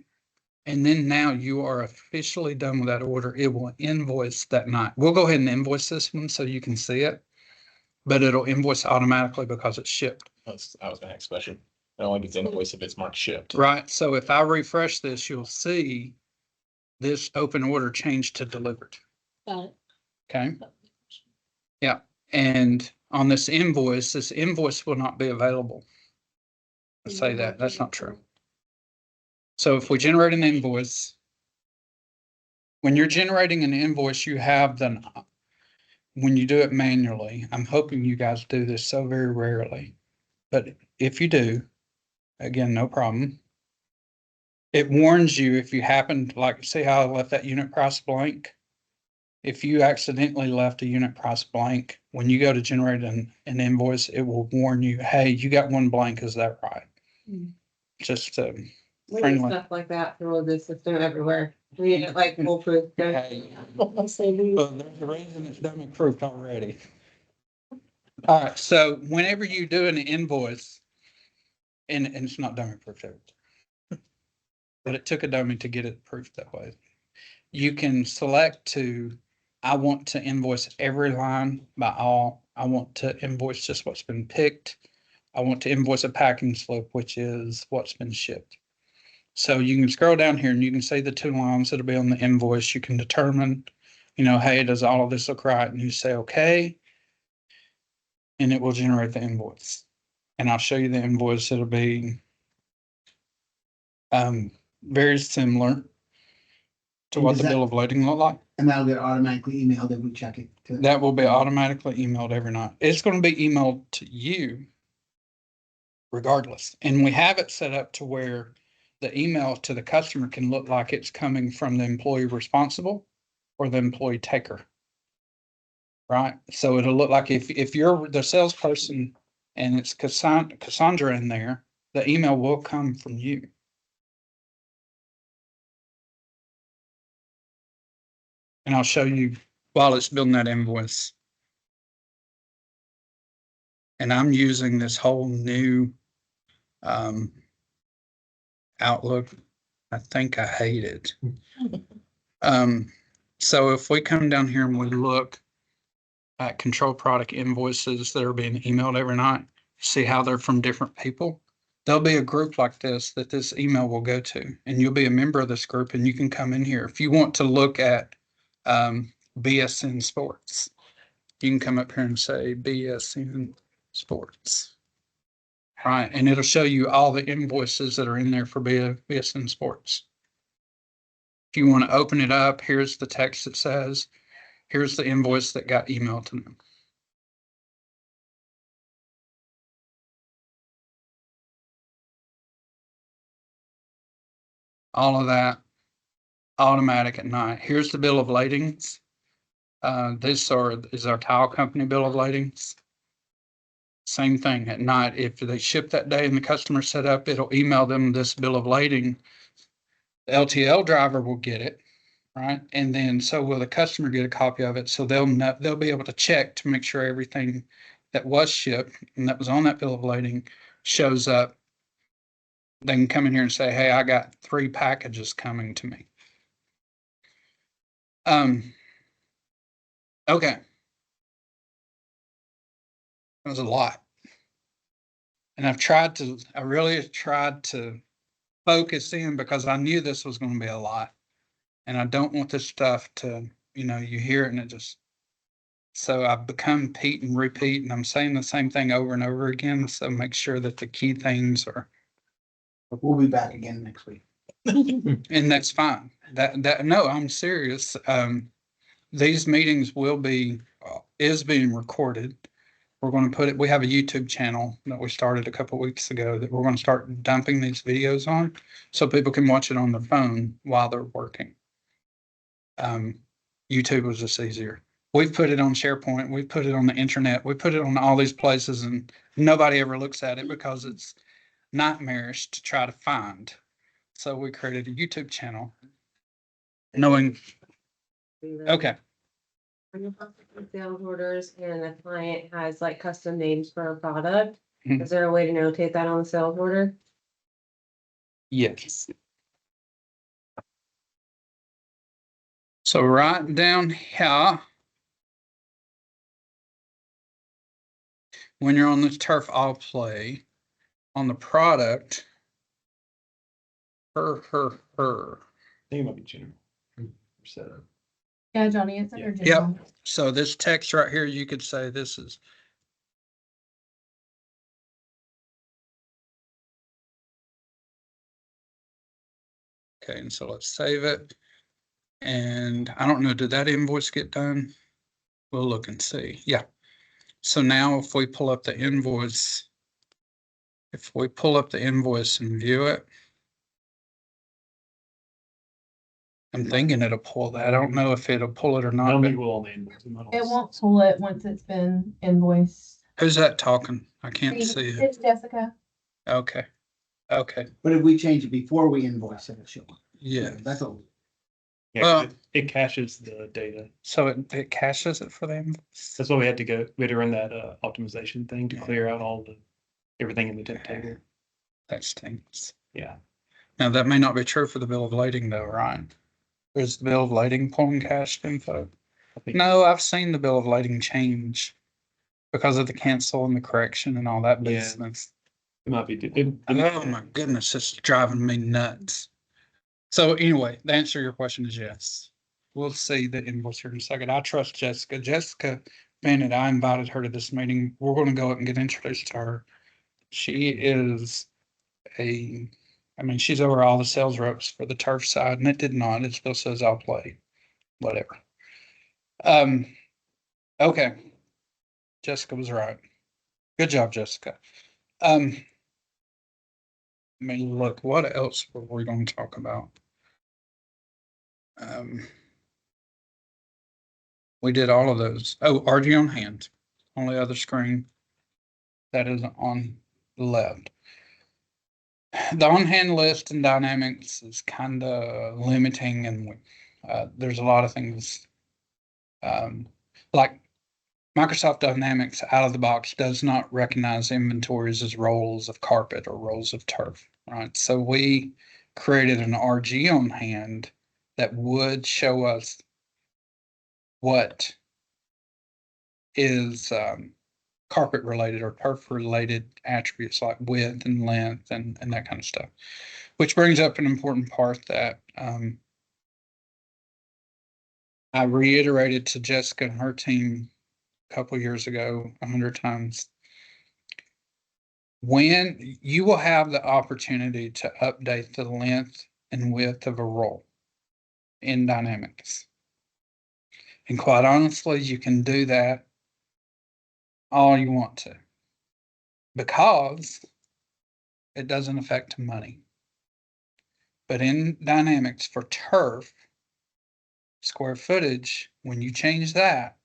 [SPEAKER 4] And then now you are officially done with that order. It will invoice that night. We'll go ahead and invoice this one so you can see it, but it'll invoice automatically because it's shipped.
[SPEAKER 7] That was my next question. It only gets invoiced if it's marked shipped.
[SPEAKER 4] Right. So if I refresh this, you'll see this open order change to delivered.
[SPEAKER 9] Got it.
[SPEAKER 4] Okay. Yeah. And on this invoice will not be available. Let's say that. That's not true. So if we generate an invoice, When you're generating an invoice, you have when you do it manually, I'm hoping you guys do this so very rarely. But if you do, again, no problem. It warns you if you happen to, like, see how I left that unit price blank? If you accidentally left a unit price blank, when you go to generate an invoice, it will warn you, hey, you got one blank, is that right? Just
[SPEAKER 1] We need
[SPEAKER 4] friendly.
[SPEAKER 1] stuff like that to roll this system everywhere. We need it like foolproof.
[SPEAKER 4] Hey, well, there's a reason it's dummy proofed already. All right, so whenever you do an invoice, and it's not dummy proofed, but it took a dummy to get it proofed that way. You can select I want to invoice every line by all. I want to invoice just what's been picked. I want to invoice a packing slip, which is what's been shipped. So you can scroll down here and you can see the 2 lines that'll be on the invoice. You can determine, hey, does all of this look right? And you say, okay. And it will generate the invoice. And I'll show you the invoice. It'll be very similar to
[SPEAKER 6] And
[SPEAKER 4] what
[SPEAKER 6] does
[SPEAKER 4] the
[SPEAKER 6] that-
[SPEAKER 4] bill of lading look like.
[SPEAKER 6] And that'll get automatically emailed if we check it.
[SPEAKER 4] That will be automatically emailed every night. It's going to be emailed to you regardless. And we have it set up to where the email to the customer can look like it's coming from the employee responsible or the employee taker. Right? So it'll look like if you're the salesperson and it's Cassandra in there, the email will come from you. And I'll show you while it's building that invoice. And I'm using this whole new Outlook. I think I hate it. So if we come down here and we look at control product invoices that are being emailed every night, see how they're from different people. There'll be a group like this that this email will go to, and you'll be a member of this group and you can come in here. If you want to look at BSN Sports, you can come up here and say BSN Sports. Right, and it'll show you all the invoices that are in there for BSN Sports. If you want to open it up, here's the text that says, here's the invoice that got emailed to them. All of that automatic at night. Here's the bill of ladings. This is our tile company bill of ladings. Same thing at night. If they ship that day and the customer set up, it'll email them this bill of lading. The LTL driver will get it, right? And then so will the customer get a copy of it. So they'll be able to check to make sure everything that was shipped and that was on that bill of lading shows up. They can come in here and say, hey, I got 3 packages coming to me. Okay. That was a lot. And I really tried to focus in because I knew this was going to be a lot. And I don't want this stuff to, you hear it and it just, so I've become Pete and repeat, and I'm saying the same thing over and over again. So make sure that the key things are.
[SPEAKER 6] We'll be back again next week.
[SPEAKER 4] And that's fine. No, I'm serious. These meetings is being recorded. We're going to we have a YouTube channel that we started a couple of weeks ago that we're going to start dumping these videos on so people can watch it on their phone while they're working. YouTube was just easier. We've put it on SharePoint. We've put it on the internet. We put it on all these places and nobody ever looks at it because it's nightmarish to try to find. So we created a YouTube channel knowing, okay.
[SPEAKER 1] When you're processing sales orders and a client has like custom names for a product,
[SPEAKER 4] Mhm.
[SPEAKER 1] is there a way to notate that on the sales order?
[SPEAKER 4] Yes. So right down here, when you're on this turf all play on the product, her.
[SPEAKER 7] Think it might be general. Setup.
[SPEAKER 9] Yeah, Johnny, it's under
[SPEAKER 7] Yep.
[SPEAKER 9] general.
[SPEAKER 4] So this text right here, you could say this is. Okay, and so let's save it. And I don't know, did that invoice get done? We'll look and see. Yeah. So now if we pull up the invoice, and view it, I'm thinking it'll pull that. I don't know if it'll pull it or
[SPEAKER 7] I
[SPEAKER 4] not.
[SPEAKER 7] don't
[SPEAKER 4] but-
[SPEAKER 7] think we'll only invoice them.
[SPEAKER 10] It won't pull it once it's been invoiced.
[SPEAKER 4] Who's that talking? I can't see it.
[SPEAKER 10] It's Jessica.
[SPEAKER 4] Okay. Okay.
[SPEAKER 6] But if we change it before we invoice it, it'll show.
[SPEAKER 4] Yeah.
[SPEAKER 6] That's all.
[SPEAKER 7] Yeah,
[SPEAKER 4] Well-
[SPEAKER 7] 'cause it caches the data.
[SPEAKER 4] So it caches it for them?
[SPEAKER 7] That's why we had to run that optimization thing to
[SPEAKER 4] Yeah.
[SPEAKER 7] clear out everything in the temp table.
[SPEAKER 4] That stinks.
[SPEAKER 7] Yeah.
[SPEAKER 4] Now, that may not be true for the bill of lading though, right? Is the bill of lading pulling cached info?
[SPEAKER 7] I think
[SPEAKER 4] No, I've seen the bill of lading change because of the cancel and the correction and all that
[SPEAKER 7] Yeah.
[SPEAKER 4] business.
[SPEAKER 7] it might be.
[SPEAKER 4] Oh my goodness, it's driving me nuts. So anyway, the answer to your question is yes. We'll see the invoice here in a second. I trust Jessica. Jessica Bennett, I invited her to this meeting. We're going to go up and get introduced to her. She is she's over all the sales reps for the turf side, and it did not. It still says I'll play, whatever. Okay. Jessica was right. Good job, Jessica. Look, what else were we going to talk about? We did all of those. Oh, RG on hand, only other screen that is on the left. The on-hand list in Dynamics is kind of limiting, and there's a lot of things like Microsoft Dynamics out of the box does not recognize inventories as rolls of carpet or rolls of turf, right? So we created an RG on hand that would show us what is carpet related or turf related attributes like width and length and that kind of stuff. Which brings up an important part that I reiterated to Jessica and her team a couple years ago 100 times. When you will have the opportunity to update the length and width of a roll in Dynamics. And quite honestly, you can do that all you want to because it doesn't affect money. But in Dynamics for turf, square footage, when you change that,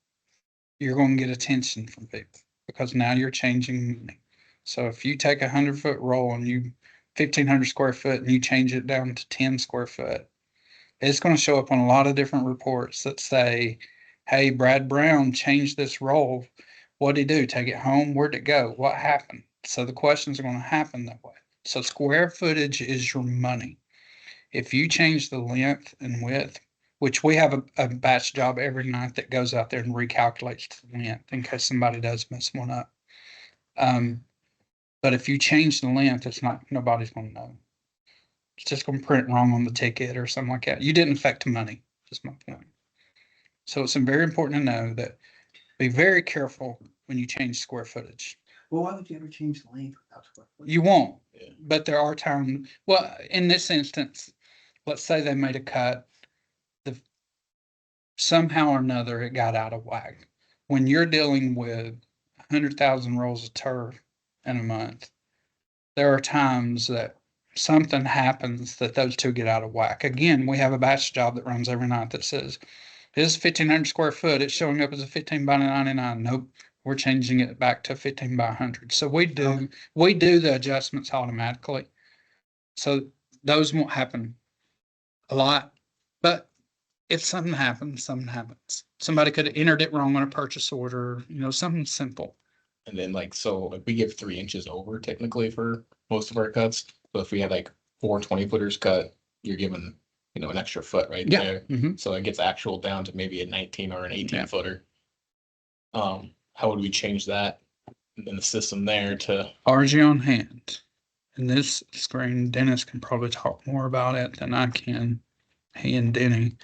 [SPEAKER 4] you're going to get attention from people because now you're changing money. So if you take 100-foot roll and 1,500 square foot and you change it down to 10 square foot, it's going to show up on a lot of different reports that say, hey, Brad Brown changed this roll. What did he do? Take it home? Where'd it go? What happened? So the questions are going to happen that way. So square footage is your money. If you change the length and width, which we have a batch job every night that goes out there and recalculates the length in case somebody does mess one up. But if you change the length, nobody's going to know. It's just going to print wrong on the ticket or something like that. You didn't affect money, just my point. So it's very important to know that be very careful when you change square footage.
[SPEAKER 6] Well, why would you ever change the length without square footage?
[SPEAKER 4] You won't,
[SPEAKER 7] Yeah.
[SPEAKER 4] but there are times, well, in this instance, let's say they made a cut, somehow or another it got out of whack. When you're dealing with 100,000 rolls of turf in a month, there are times that something happens that those two get out of whack. Again, we have a batch job that runs every night that says, this is 1,500 square foot. It's showing up as a 15 by 99. Nope. We're changing it back to 15 by 100. So we do the adjustments automatically. So those won't happen a lot, but if something happens, something happens. Somebody could have entered it wrong on a purchase order, something simple.
[SPEAKER 11] And then so we give 3 inches over technically for most of our cuts. So if we had 4 20-footers cut, you're giving, an extra foot right
[SPEAKER 4] Yeah.
[SPEAKER 11] there.
[SPEAKER 4] Mhm.
[SPEAKER 11] So it gets actual down to maybe a 19 or an 18
[SPEAKER 4] Yeah.
[SPEAKER 11] footer. How would we change that in the system there to?
[SPEAKER 4] RG on hand. In this screen, Dennis can probably talk more about it than I can. He and Denny.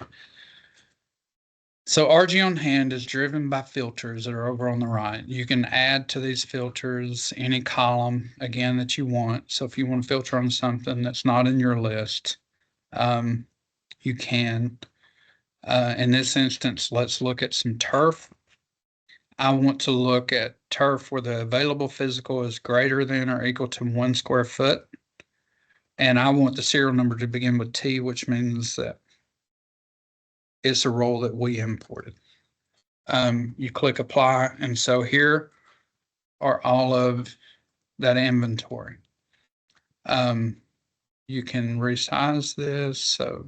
[SPEAKER 4] So RG on hand is driven by filters that are over on the right. You can add to these filters any column again that you want. So if you want to filter on something that's not in your list, you can. In this instance, let's look at some turf. I want to look at turf where the available physical is greater than or equal to 1 square foot. And I want the serial number to begin with T, which means that it's a roll that we imported. You click apply, and so here are all of that inventory. You can resize this, so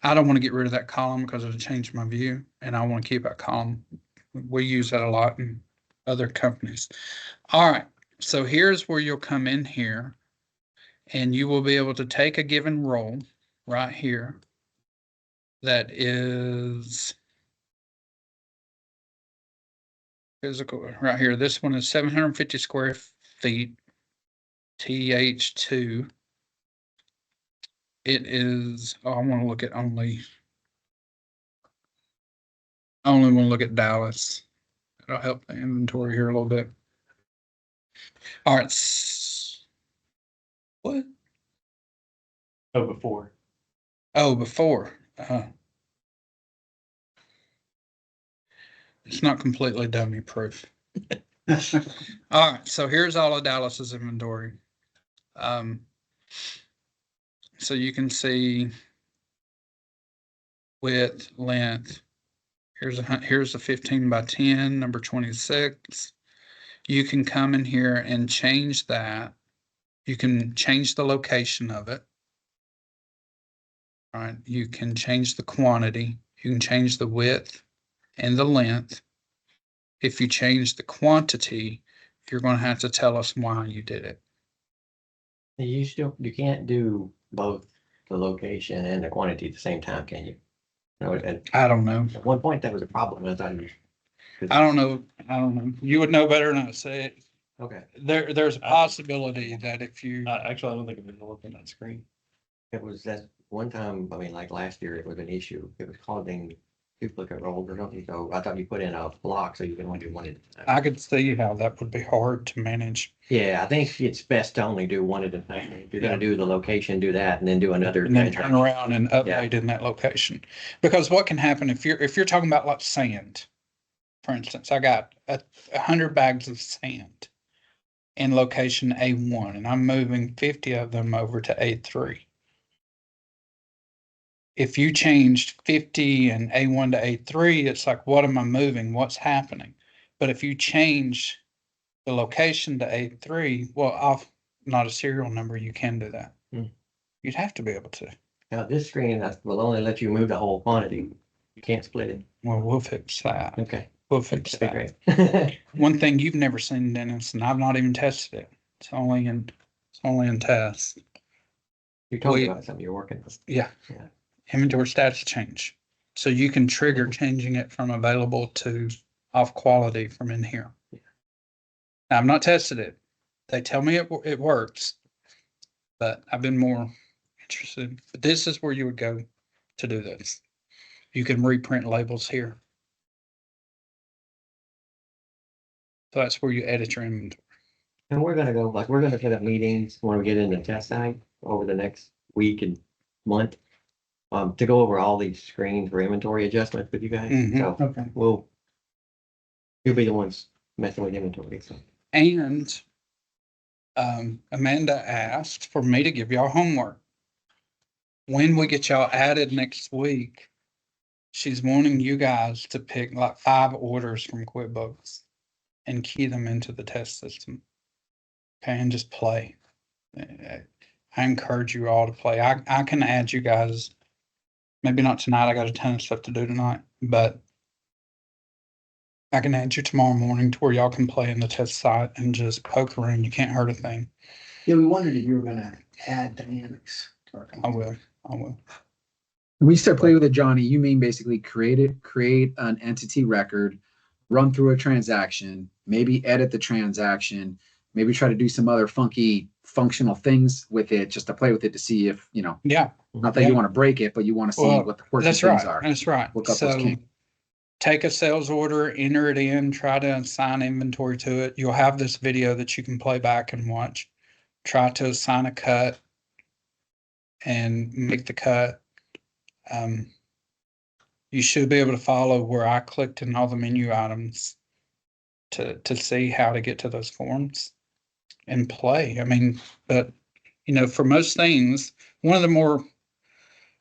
[SPEAKER 4] I don't want to get rid of that column because it'll change my view, and I want to keep that column. We use that a lot in other companies. All right, so here's where you'll come in here, and you will be able to take a given roll right here that is physical right here. This one is 750 square feet, TH2. It is, oh, I want to look at only want to look at Dallas. It'll help the inventory here a little bit. All right. What?
[SPEAKER 7] Oh, before.
[SPEAKER 4] Oh, before. It's not completely dummy proof. All right. So here's all of Dallas's inventory. So you can see width, length. Here's a 15 by 10, number 26. You can come in here and change that. You can change the location of it. All right. You can change the quantity. You can change the width and the length. If you change the quantity, you're going to have to tell us why you did it.
[SPEAKER 5] You can't do both the location and the quantity at the same time, can you? No,
[SPEAKER 4] I don't know.
[SPEAKER 5] at one point that was a problem. I thought
[SPEAKER 4] I don't know. You would know better than I say it.
[SPEAKER 5] okay.
[SPEAKER 4] There's a possibility that if you
[SPEAKER 7] Actually, I don't think I've been looking at that screen.
[SPEAKER 5] It was that one time, I mean, like last year, it was an issue. It was causing duplicate rolls or something. So I thought you put in a block so you can only do one at a time.
[SPEAKER 4] I could see how that would be hard to manage.
[SPEAKER 5] Yeah, I think it's best to only do one at a time. If you're gonna do the location, do that and then do another.
[SPEAKER 4] And then turn around and
[SPEAKER 5] Yeah.
[SPEAKER 4] update in that location. Because what can happen if you're talking about like sand, for instance, I got 100 bags of sand in location A1 and I'm moving 50 of them over to A3. If you changed 50 and A1 to A3, it's like, what am I moving? What's happening? But if you change the location to A3, well, off not a serial number, you can do that. You'd have to be able to.
[SPEAKER 5] Now this screen will only let you move the whole quantity. You can't split it.
[SPEAKER 4] Well, we'll fix that.
[SPEAKER 5] Okay.
[SPEAKER 4] We'll fix
[SPEAKER 5] That'd
[SPEAKER 4] that.
[SPEAKER 5] be great.
[SPEAKER 4] One thing you've never seen, Dennis, and I've not even tested it. It's only in test.
[SPEAKER 5] You're talking about something you're working with.
[SPEAKER 4] Yeah.
[SPEAKER 5] Yeah.
[SPEAKER 4] Inventory status change. So you can trigger changing it from available to off quality from in here. Now, I've not tested it. They tell me it works, but I've been more interested. But this is where you would go to do this. You can reprint labels here. So that's where you edit your inventory.
[SPEAKER 5] And we're gonna set up meetings when we get into test site over the next week and month. To go over all these screens for inventory adjustments with you guys.
[SPEAKER 4] Mhm.
[SPEAKER 5] So
[SPEAKER 6] Okay.
[SPEAKER 5] you'll be the ones messing with inventory. So
[SPEAKER 4] And Amanda asked for me to give y'all homework. When we get y'all added next week, she's wanting you guys to pick like 5 orders from QuickBooks and key them into the test system. Okay, and just play. I encourage you all to play. I can add you guys. Maybe not tonight. I got a ton of stuff to do tonight, but I can add you tomorrow morning to where y'all can play in the test site and just poke around. You can't hurt a thing.
[SPEAKER 6] Yeah, we wondered if you were gonna add dynamics to our
[SPEAKER 4] I will.
[SPEAKER 8] When we start playing with it, Johnny, you mean basically create an entity record, run through a transaction, maybe edit the transaction, maybe try to do some other funky functional things with it just to play with it to see if,
[SPEAKER 4] Yeah.
[SPEAKER 8] not that you want to break it, but you want to see
[SPEAKER 4] Well,
[SPEAKER 8] what the quirky
[SPEAKER 4] That's
[SPEAKER 8] things
[SPEAKER 4] right.
[SPEAKER 8] are.
[SPEAKER 4] That's right.
[SPEAKER 8] Look up
[SPEAKER 4] So
[SPEAKER 8] those kinks.
[SPEAKER 4] take a sales order, enter it in, try to assign inventory to it. You'll have this video that you can play back and watch. Try to assign a cut and make the cut. you should be able to follow where I clicked in all the menu items to see how to get to those forms and play. I mean, but for most things, one of the more,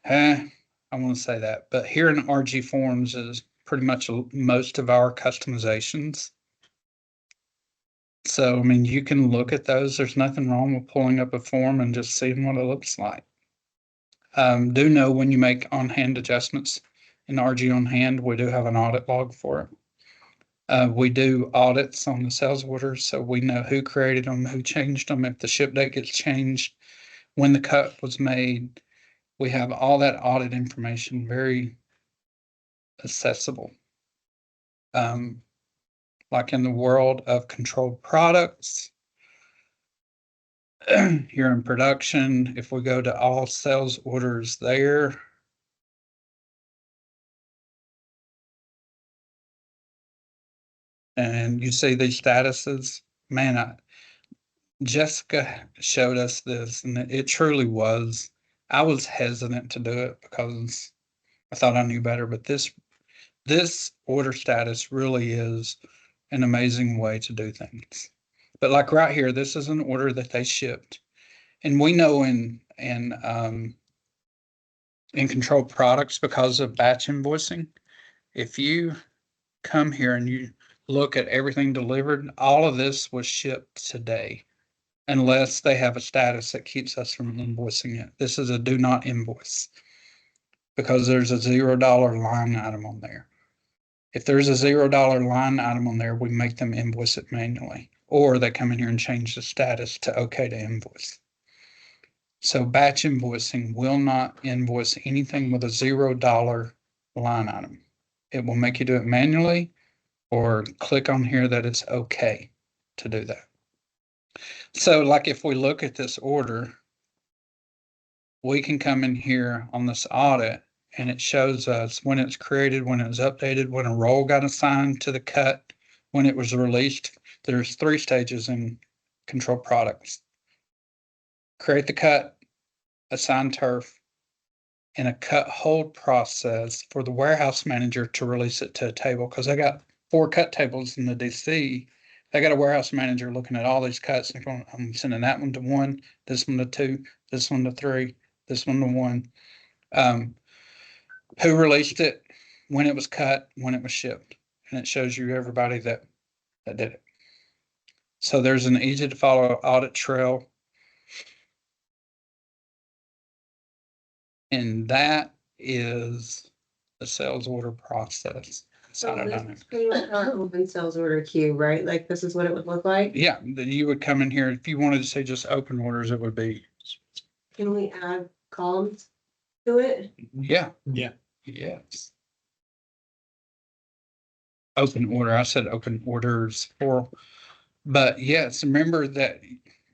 [SPEAKER 4] I want to say that, but here in RG Forms is pretty much most of our customizations. So, I mean, you can look at those. There's nothing wrong with pulling up a form and just seeing what it looks like. Do know when you make on-hand adjustments in RG on hand, we do have an audit log for it. We do audits on the sales orders, so we know who created them, who changed them, if the ship date gets changed, when the cut was made. We have all that audit information very accessible. Like in the world of controlled products, here in production, if we go to all sales orders there, and you see these statuses, man, Jessica showed us this, and it truly was. I was hesitant to do it because I thought I knew better, but this order status really is an amazing way to do things. But like right here, this is an order that they shipped, and we know in controlled products, because of batch invoicing, if you come here and you look at everything delivered, all of this was shipped today, unless they have a status that keeps us from invoicing it. This is a do not invoice because there's a $0 line item on there. If there's a $0 line item on there, we make them invoice it manually, or they come in here and change the status to okay to invoice. So batch invoicing will not invoice anything with a $0 line item. It will make you do it manually or click on here that it's okay to do that. So like if we look at this order, we can come in here on this audit and it shows us when it's created, when it was updated, when a role got assigned to the cut, when it was released. There's 3 stages in controlled products. Create the cut, assign turf, and a cut hold process for the warehouse manager to release it to a table. Because I got 4 cut tables in the DC. They got a warehouse manager looking at all these cuts and going, I'm sending that one to 1, this one to 2, this one to 3, this one to 1. Who released it, when it was cut, when it was shipped. And it shows you everybody that did it. So there's an easy to follow audit trail. And that is the sales order process.
[SPEAKER 1] So this is pretty much our open sales order queue, right? Like this is what it would look like.
[SPEAKER 4] Yeah, then you would come in here. If you wanted to say just open orders, it would be.
[SPEAKER 1] Can we add columns to it?
[SPEAKER 4] Yeah.
[SPEAKER 7] Yeah.
[SPEAKER 4] Yes. Open order. I said open orders for, but yes, remember that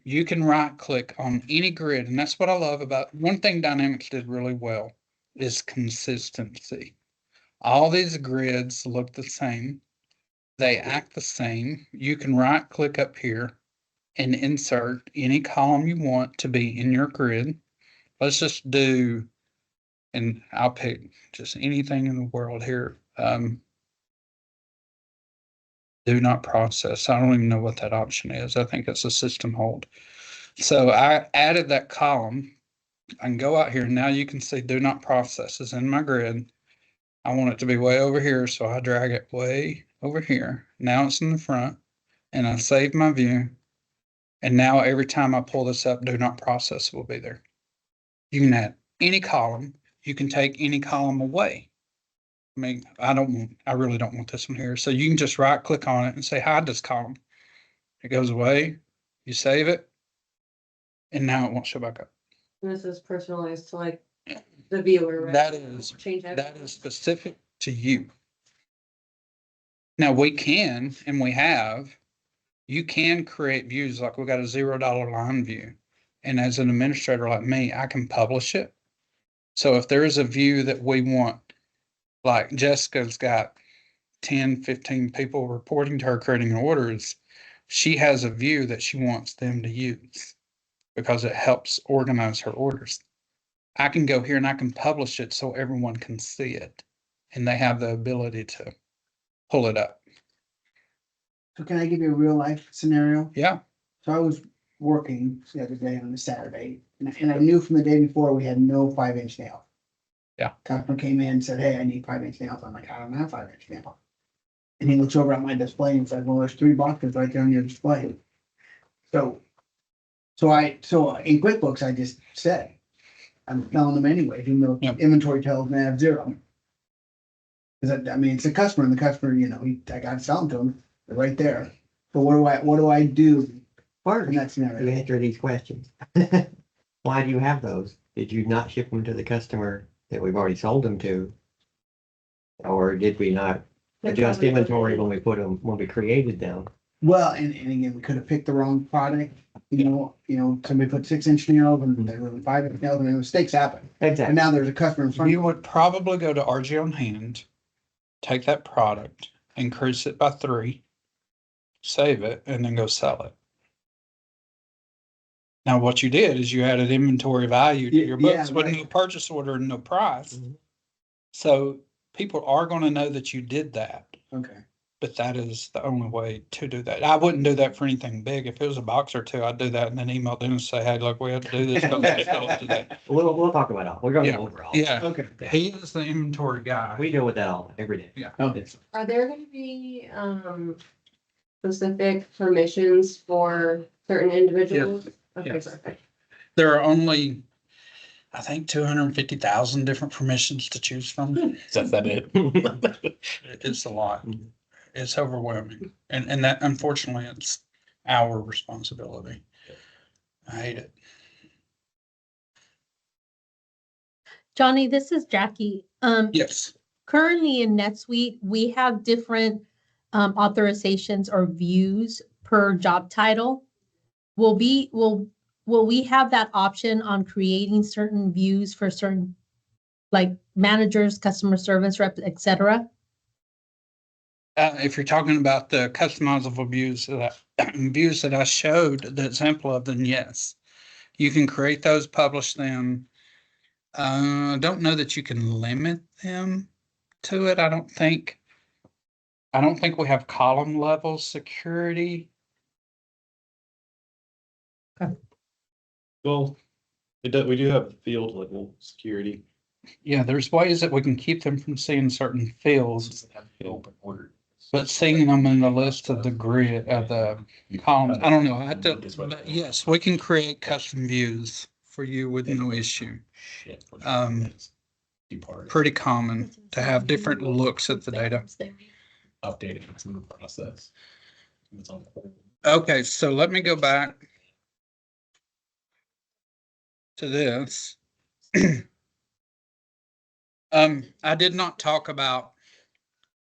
[SPEAKER 4] you can right click on any grid. And that's what I love about one thing Dynamics did really well is consistency. All these grids look the same. They act the same. You can right click up here and insert any column you want to be in your grid. Let's just do, and I'll pick just anything in the world here. Do not process. I don't even know what that option is. I think it's a system hold. So I added that column. I can go out here. Now you can see do not process is in my grid. I want it to be way over here. So I drag it way over here. Now it's in the front and I save my view. And now every time I pull this up, do not process will be there. You can add any column. You can take any column away. I mean, I really don't want this one here. So you can just right click on it and say, hide this column. It goes away. You save it. And now it won't show back up.
[SPEAKER 1] And this is personalized to like the viewer, right?
[SPEAKER 4] That is specific to you. Now we can, and we have, you can create views like we got a $0 line view. And as an administrator like me, I can publish it. So if there is a view that we want, like Jessica's got 10, 15 people reporting to her creating orders, she has a view that she wants them to use because it helps organize her orders. I can go here and I can publish it so everyone can see it. and they have the ability to pull it up.
[SPEAKER 6] So can I give you a real life scenario?
[SPEAKER 4] Yeah,
[SPEAKER 6] So I was working the other day on a Saturday, and I knew from the day before we had no 5-inch nail.
[SPEAKER 4] Yeah.
[SPEAKER 6] Customer came in and said, hey, I need 5-inch nails. I'm like, I don't have 5-inch nail. And he looks over at my display and said, well, there's 3 boxes right there on your display. So in QuickBooks, I just said, I'm selling them anyway, even though
[SPEAKER 4] Yep.
[SPEAKER 6] inventory tells me I have 0. Cause I mean, it's a customer and the customer, I gotta sell them to them, they're right there. So what do I do
[SPEAKER 5] First,
[SPEAKER 6] in that
[SPEAKER 5] you
[SPEAKER 6] scenario?
[SPEAKER 5] answer these questions. Why do you have those? Did you not ship them to the customer that we've already sold them to? Or did we not adjust inventory when we created them?
[SPEAKER 6] Well, and again, we could have picked the wrong product, somebody put 6-inch nails and they were 5-inch nails and mistakes happen. And
[SPEAKER 5] Exactly.
[SPEAKER 6] now there's a customer in front.
[SPEAKER 4] you would probably go to RG on hand, take that product, increase it by 3, save it, and then go sell it. Now, what you did is you added inventory value to your books with no purchase order and no price.
[SPEAKER 5] Mhm.
[SPEAKER 4] So people are going to know that you did that,
[SPEAKER 6] Okay.
[SPEAKER 4] but that is the only way to do that. I wouldn't do that for anything big. If it was a box or 2, I'd do that and then email them and say, hey, look, we had to do this. Don't do that.
[SPEAKER 5] We'll talk about all. We're going
[SPEAKER 4] Yeah.
[SPEAKER 5] overall.
[SPEAKER 4] Yeah,
[SPEAKER 6] Okay.
[SPEAKER 4] he is the inventory guy.
[SPEAKER 5] We deal with that all every day.
[SPEAKER 4] Yeah.
[SPEAKER 6] Okay.
[SPEAKER 1] Are there gonna be, specific permissions for certain individuals? Okay,
[SPEAKER 4] Yes.
[SPEAKER 1] perfect.
[SPEAKER 4] There are only, I think, 250,000 different permissions to choose from.
[SPEAKER 11] Is that it?
[SPEAKER 4] It's a lot. It's overwhelming. And that, unfortunately, it's our responsibility. I hate it.
[SPEAKER 9] Johnny, this is Jackie.
[SPEAKER 4] Yes.
[SPEAKER 9] Currently in NetSuite, we have different authorizations or views per job title. Will we have that option on creating certain views for certain, like managers, customer service reps, et cetera?
[SPEAKER 4] If you're talking about the customizable views that I showed the example of, then yes, you can create those, publish them. I don't know that you can limit them to it. I don't think we have column level security.
[SPEAKER 7] Well, we do have field level security.
[SPEAKER 4] Yeah, there's ways that we can keep them from seeing certain fields,
[SPEAKER 11] Open order.
[SPEAKER 4] but seeing them in the list of the grid of the columns, I don't know. I have to, but yes, we can create custom views for you with no issue.
[SPEAKER 11] Shit.
[SPEAKER 4] Pretty common to have different looks at the data.
[SPEAKER 11] Updating it's in the process. It's on hold.
[SPEAKER 4] Okay, so let me go back to this. I did not talk about,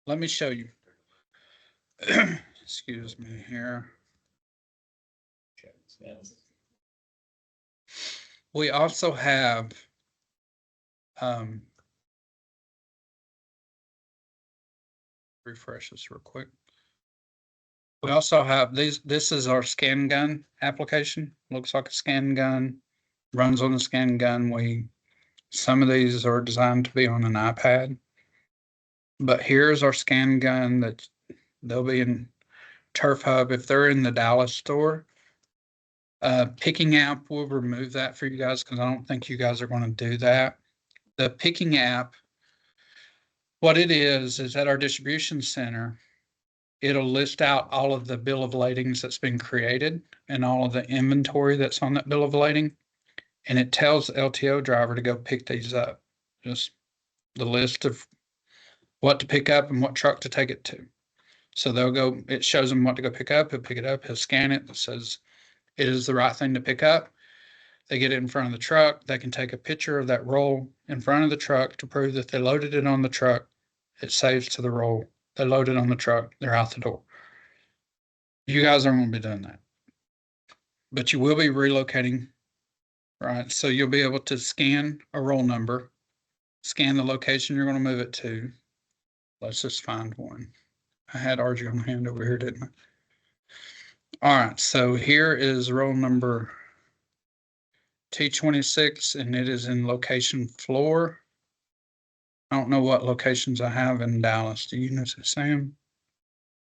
[SPEAKER 4] let me show you. Excuse me here. We also have, refresh this real quick. We also have this is our scan gun application. Looks like a scan gun, runs on a scan gun. Some of these are designed to be on an iPad. But here's our scan gun that they'll be in Turf Hub if they're in the Dallas store. Picking app will remove that for you guys because I don't think you guys are going to do that. The picking app, what it is at our distribution center, it'll list out all of the bill of ladings that's been created and all of the inventory that's on that bill of lading. And it tells the LTO driver to go pick these up. Just the list of what to pick up and what truck to take it to. So they'll go, it shows them what to go pick up. He'll pick it up, he'll scan it. It says it is the right thing to pick up. They get it in front of the truck. They can take a picture of that roll in front of the truck to prove that they loaded it on the truck. It saves to the roll. They load it on the truck. They're out the door. You guys aren't going to be doing that. But you will be relocating, right? So you'll be able to scan a roll number, scan the location you're going to move it to. Let's just find one. I had RG on hand over here, didn't I? All right, so here is roll number T26, and it is in location floor. I don't know what locations I have in Dallas. Do you know, Sam?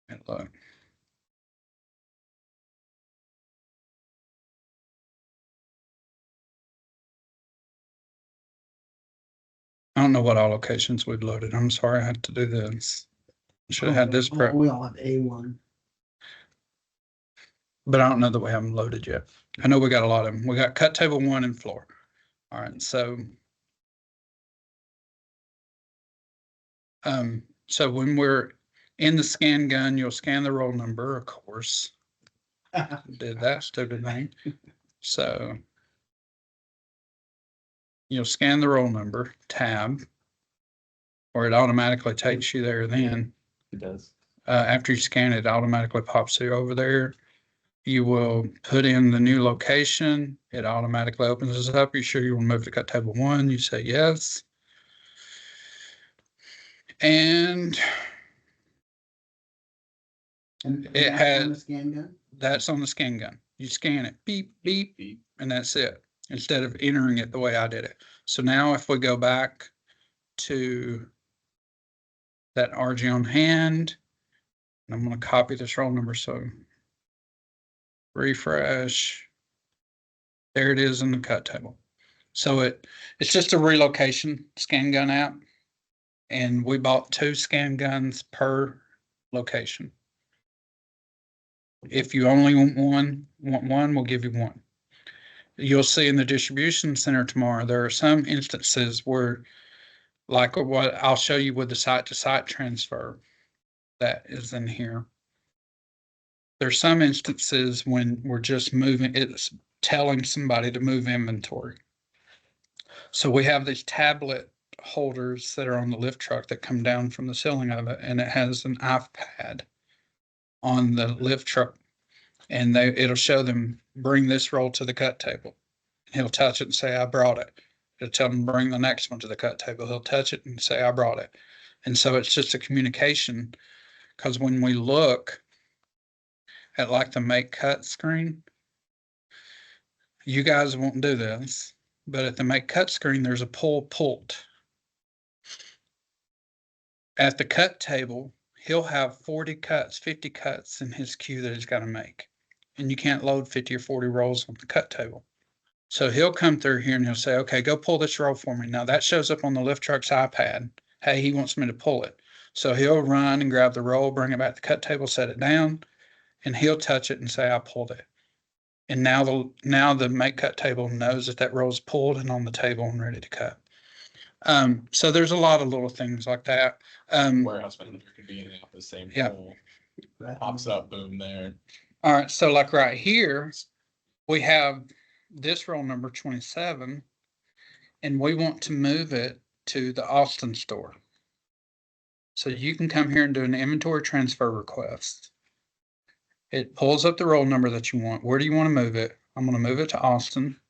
[SPEAKER 4] Let me look. I don't know what all locations we've loaded. I'm sorry I had to do this. Should have had this prep,
[SPEAKER 6] We all have A1.
[SPEAKER 4] but I don't know that we haven't loaded yet. I know we got a lot of them. We got cut table 1 and floor. All right, so when we're in the scan gun, you'll scan the roll number, of course. Did that stupid thing. So you'll scan the roll number, tab, or it automatically takes you there then.
[SPEAKER 5] It does.
[SPEAKER 4] After you scan it, it automatically pops you over there. You will put in the new location. It automatically opens this up. You sure you want to move to cut table 1? You say yes. And
[SPEAKER 6] And
[SPEAKER 4] it
[SPEAKER 6] that's
[SPEAKER 4] had-
[SPEAKER 6] on the scan gun?
[SPEAKER 4] that's on the scan gun. You scan it, beep, beep, beep, and that's it, instead of entering it the way I did it. So now if we go back to that RG on hand, and I'm going to copy this roll number. So refresh. There it is in the cut table. So it's just a relocation scan gun app. And we bought 2 scan guns per location. If you only want one, we'll give you 1. You'll see in the distribution center tomorrow, there are some instances where, like what I'll show you with the site to site transfer that is in here. There's some instances when we're just moving, it's telling somebody to move inventory. So we have these tablet holders that are on the lift truck that come down from the ceiling of it, and it has an iPad on the lift truck, and it'll show them, bring this roll to the cut table. He'll touch it and say, I brought it. It'll tell him, bring the next one to the cut table. He'll touch it and say, I brought it. And so it's just a communication, because when we look at like the make cut screen, you guys won't do this, but at the make cut screen, there's a pull pult. At the cut table, he'll have 40 cuts, 50 cuts in his queue that he's got to make. And you can't load 50 or 40 rolls on the cut table. So he'll come through here and he'll say, okay, go pull this roll for me. Now that shows up on the lift truck's iPad. Hey, he wants me to pull it. So he'll run and grab the roll, bring it back to the cut table, set it down, and he'll touch it and say, I pulled it. And now the make cut table knows that roll's pulled and on the table and ready to cut. So there's a lot of little things like that.
[SPEAKER 11] Warehouse manager could be in the same
[SPEAKER 4] Yeah.
[SPEAKER 11] hole. Pops up, boom, there.
[SPEAKER 4] All right, so like right here, we have this roll number 27, and we want to move it to the Austin store. So you can come here and do an inventory transfer request. It pulls up the roll number that you want. Where do you want to move it? I'm going to move it to Austin,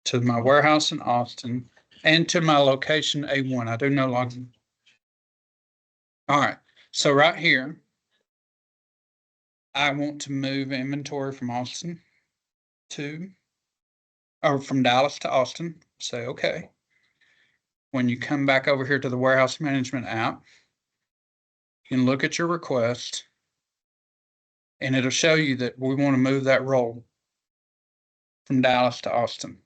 [SPEAKER 4] to my warehouse in Austin, and to my location A1. I do no longer. All right, so right here, I want to move inventory from Austin from Dallas to Austin. Say, okay. When you come back over here to the warehouse management app, you can look at your request and it'll show you that we want to move that roll from Dallas to Austin.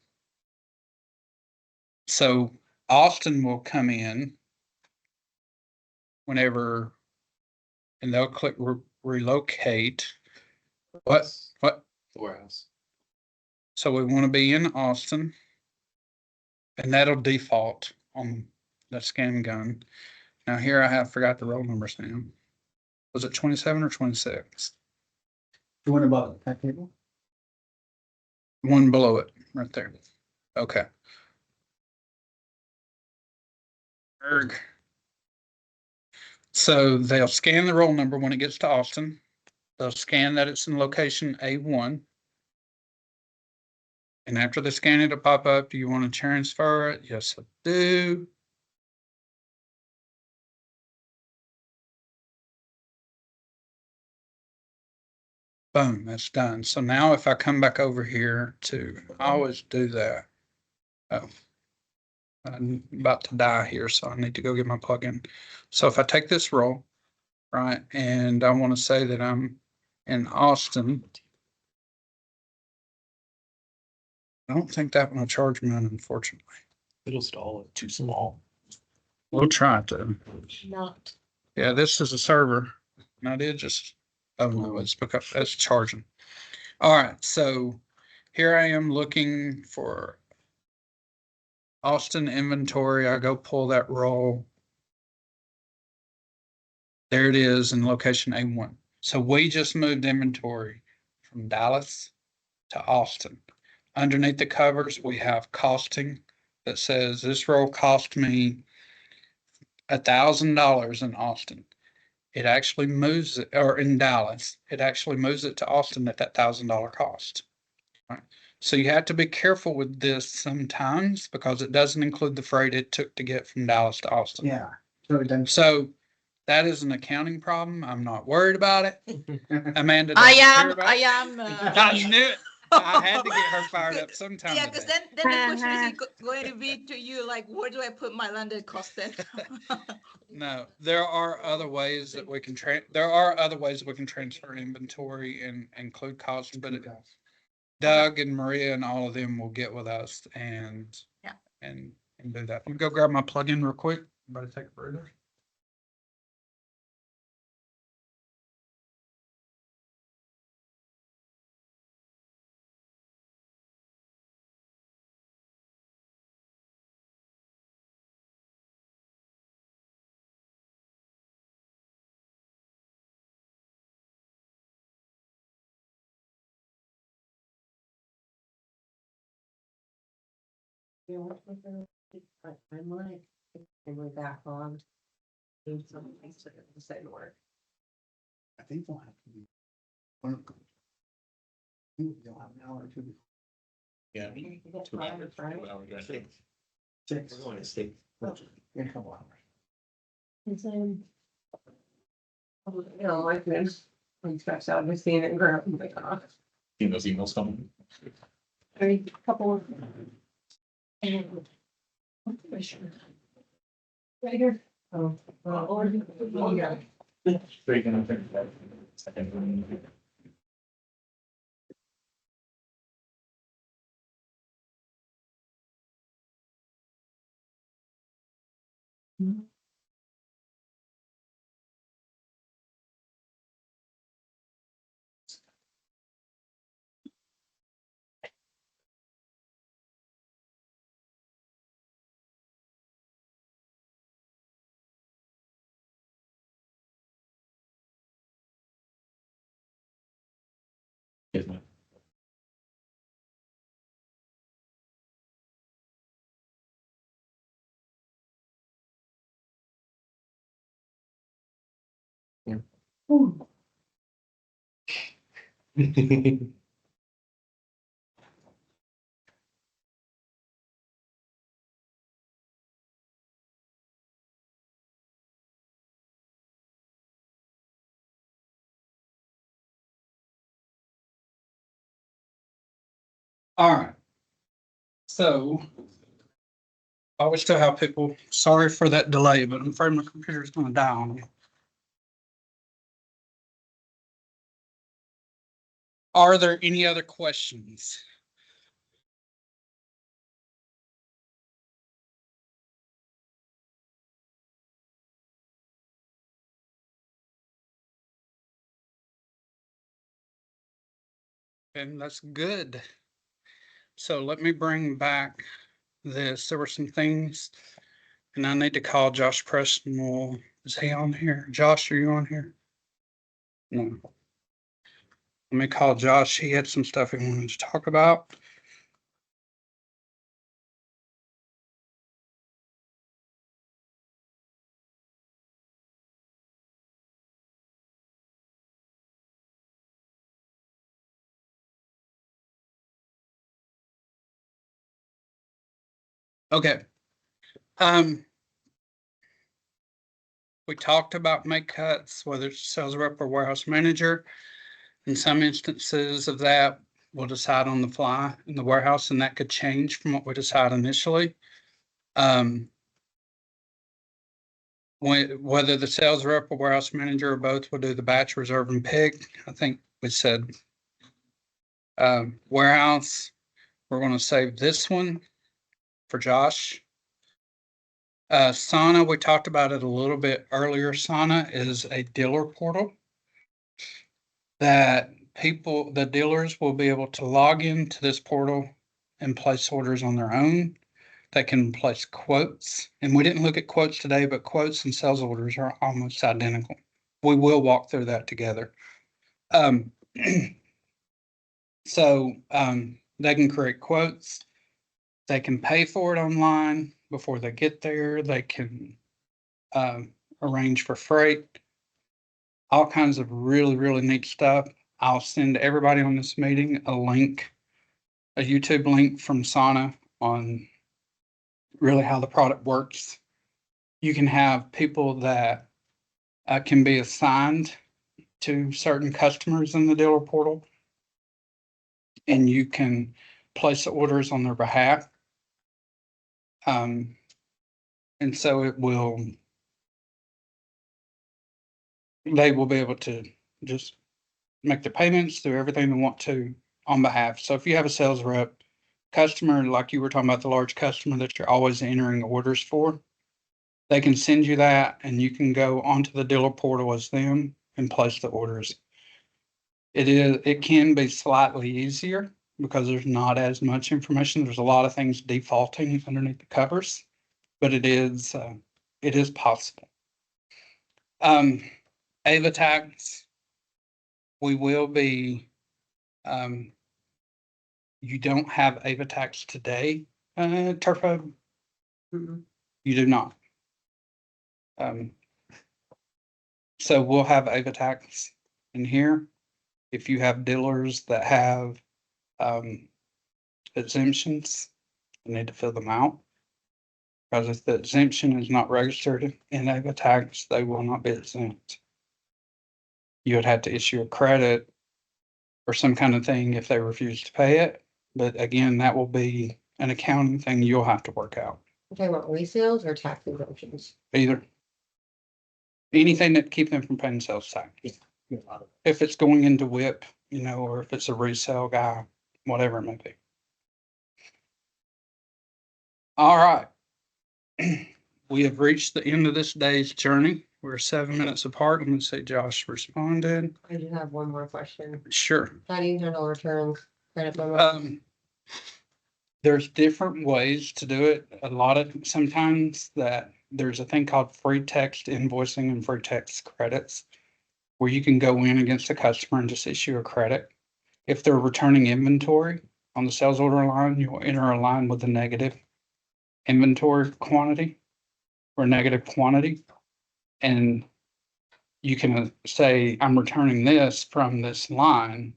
[SPEAKER 4] So Austin will come in whenever, and they'll click relocate. What?
[SPEAKER 11] The warehouse.
[SPEAKER 4] So we want to be in Austin, and that'll default on the scan gun. Now here I forgot the roll numbers now. Was it 27 or 26?
[SPEAKER 6] The one above that table?
[SPEAKER 4] One below it, right there. Okay. Erg. So they'll scan the roll number when it gets to Austin. They'll scan that it's in location A1. And after they scan it, it'll pop up. Do you want to transfer it? Yes, I do. Boom, that's done. So now if I come back over here I always do that. Oh, I'm about to die here, so I need to go get my plug-in. So if I take this roll, right, and I want to say that I'm in Austin. I don't think that one will charge me, unfortunately.
[SPEAKER 7] It'll stall it too small.
[SPEAKER 4] We'll try it though.
[SPEAKER 1] Not.
[SPEAKER 4] Yeah, this is a server. And I did just, oh no, it's because that's charging. All right, so here I am looking for Austin inventory. I go pull that roll. There it is in location A1. So we just moved inventory from Dallas to Austin. Underneath the covers, we have costing that says this roll cost me $1,000 in Austin. It actually moves it, or in Dallas, it actually moves it to Austin at that $1,000 cost. Right. So you have to be careful with this sometimes because it doesn't include the freight it took to get from Dallas to Austin.
[SPEAKER 6] Yeah. So then,
[SPEAKER 4] So that is an accounting problem. I'm not worried about it. Amanda
[SPEAKER 12] I
[SPEAKER 4] doesn't care
[SPEAKER 12] am,
[SPEAKER 4] about
[SPEAKER 12] I
[SPEAKER 4] it.
[SPEAKER 12] am.
[SPEAKER 4] I knew it. I had to get her fired up sometime.
[SPEAKER 12] Yeah, because
[SPEAKER 4] today.
[SPEAKER 12] then the question is going to be to you, like, where do I put my landed cost then?
[SPEAKER 4] No, there are other ways that we can there are other ways we can transfer inventory and include costs, but Doug and Maria and all of them will get with us and
[SPEAKER 12] Yeah.
[SPEAKER 4] and do that. Let me go grab my plug-in real quick. Everybody take a breather.
[SPEAKER 1] You know, I'm like, I'm back on. Doing some things to get the same work.
[SPEAKER 6] I think they'll have to be. One of them. I think they'll have an hour or two.
[SPEAKER 11] Yeah.
[SPEAKER 1] You can get
[SPEAKER 11] 2 hours,
[SPEAKER 1] fired, right?
[SPEAKER 11] 2 hours, I think.
[SPEAKER 6] Six.
[SPEAKER 5] We're going to see.
[SPEAKER 6] In a couple hours.
[SPEAKER 1] And then, you know, like this, I'm stressed out, I've seen it and grow, oh my god.
[SPEAKER 11] Seen those emails coming?
[SPEAKER 1] I mean, a couple of. Right here. Oh. Oh, yeah.
[SPEAKER 11] Yes, ma'am.
[SPEAKER 4] All right. So I always tell how people, sorry for that delay, but I'm afraid my computer is going to die on me. Are there any other questions? And that's good. So let me bring back this. There were some things, and I need to call Josh Preston. Is he on here? Josh, are you on here? No. Let me call Josh. He had some stuff he wanted to talk about. Okay. We talked about make cuts, whether it's sales rep or warehouse manager. In some instances of that, we'll decide on the fly in the warehouse, and that could change from what we decide initially. Whether the sales rep or warehouse manager or both will do the batch, reserve, and pick. I think we said warehouse, we're going to save this one for Josh. Sana, we talked about it a little bit earlier. Sana is a dealer portal that the dealers will be able to log into this portal and place orders on their own. They can place quotes, and we didn't look at quotes today, but quotes and sales orders are almost identical. We will walk through that together. So they can create quotes. They can pay for it online before they get there. They can arrange for freight, all kinds of really, really neat stuff. I'll send everybody on this meeting a link, a YouTube link from Sana on really how the product works. You can have people that can be assigned to certain customers in the dealer portal, and you can place orders on their behalf. And so they will be able to just make the payments, do everything they want to on behalf. So if you have a sales rep, customer, like you were talking about, the large customer that you're always entering orders for, they can send you that and you can go onto the dealer portal as them and place the orders. It can be slightly easier because there's not as much information. There's a lot of things defaulting underneath the covers, but it is possible. Ava tax, we will be, you don't have Ava tax today, Turf Hub?
[SPEAKER 1] Mhm.
[SPEAKER 4] You do not. So we'll have Ava tax in here. If you have dealers that have exemptions, you need to fill them out. Because if the exemption is not registered in Ava tax, they will not be exempt. You would have to issue a credit or some kind of thing if they refuse to pay it. But again, that will be an accounting thing you'll have to work out.
[SPEAKER 1] You're talking about resales or tax exemptions?
[SPEAKER 4] Either. Anything that keep them from paying sales tax. If it's going into WIP, or if it's a resale guy, whatever it may be. All right. We have reached the end of this day's journey. We're 7 minutes apart. I'm going to say Josh responded.
[SPEAKER 1] I do have one more question.
[SPEAKER 4] Sure.
[SPEAKER 1] How do you handle returns, credit memo?
[SPEAKER 4] There's different ways to do it. Sometimes that there's a thing called free text invoicing and free text credits, where you can go in against a customer and just issue a credit. If they're returning inventory on the sales order line, you'll enter a line with a negative inventory quantity or negative quantity. And you can say, I'm returning this from this line.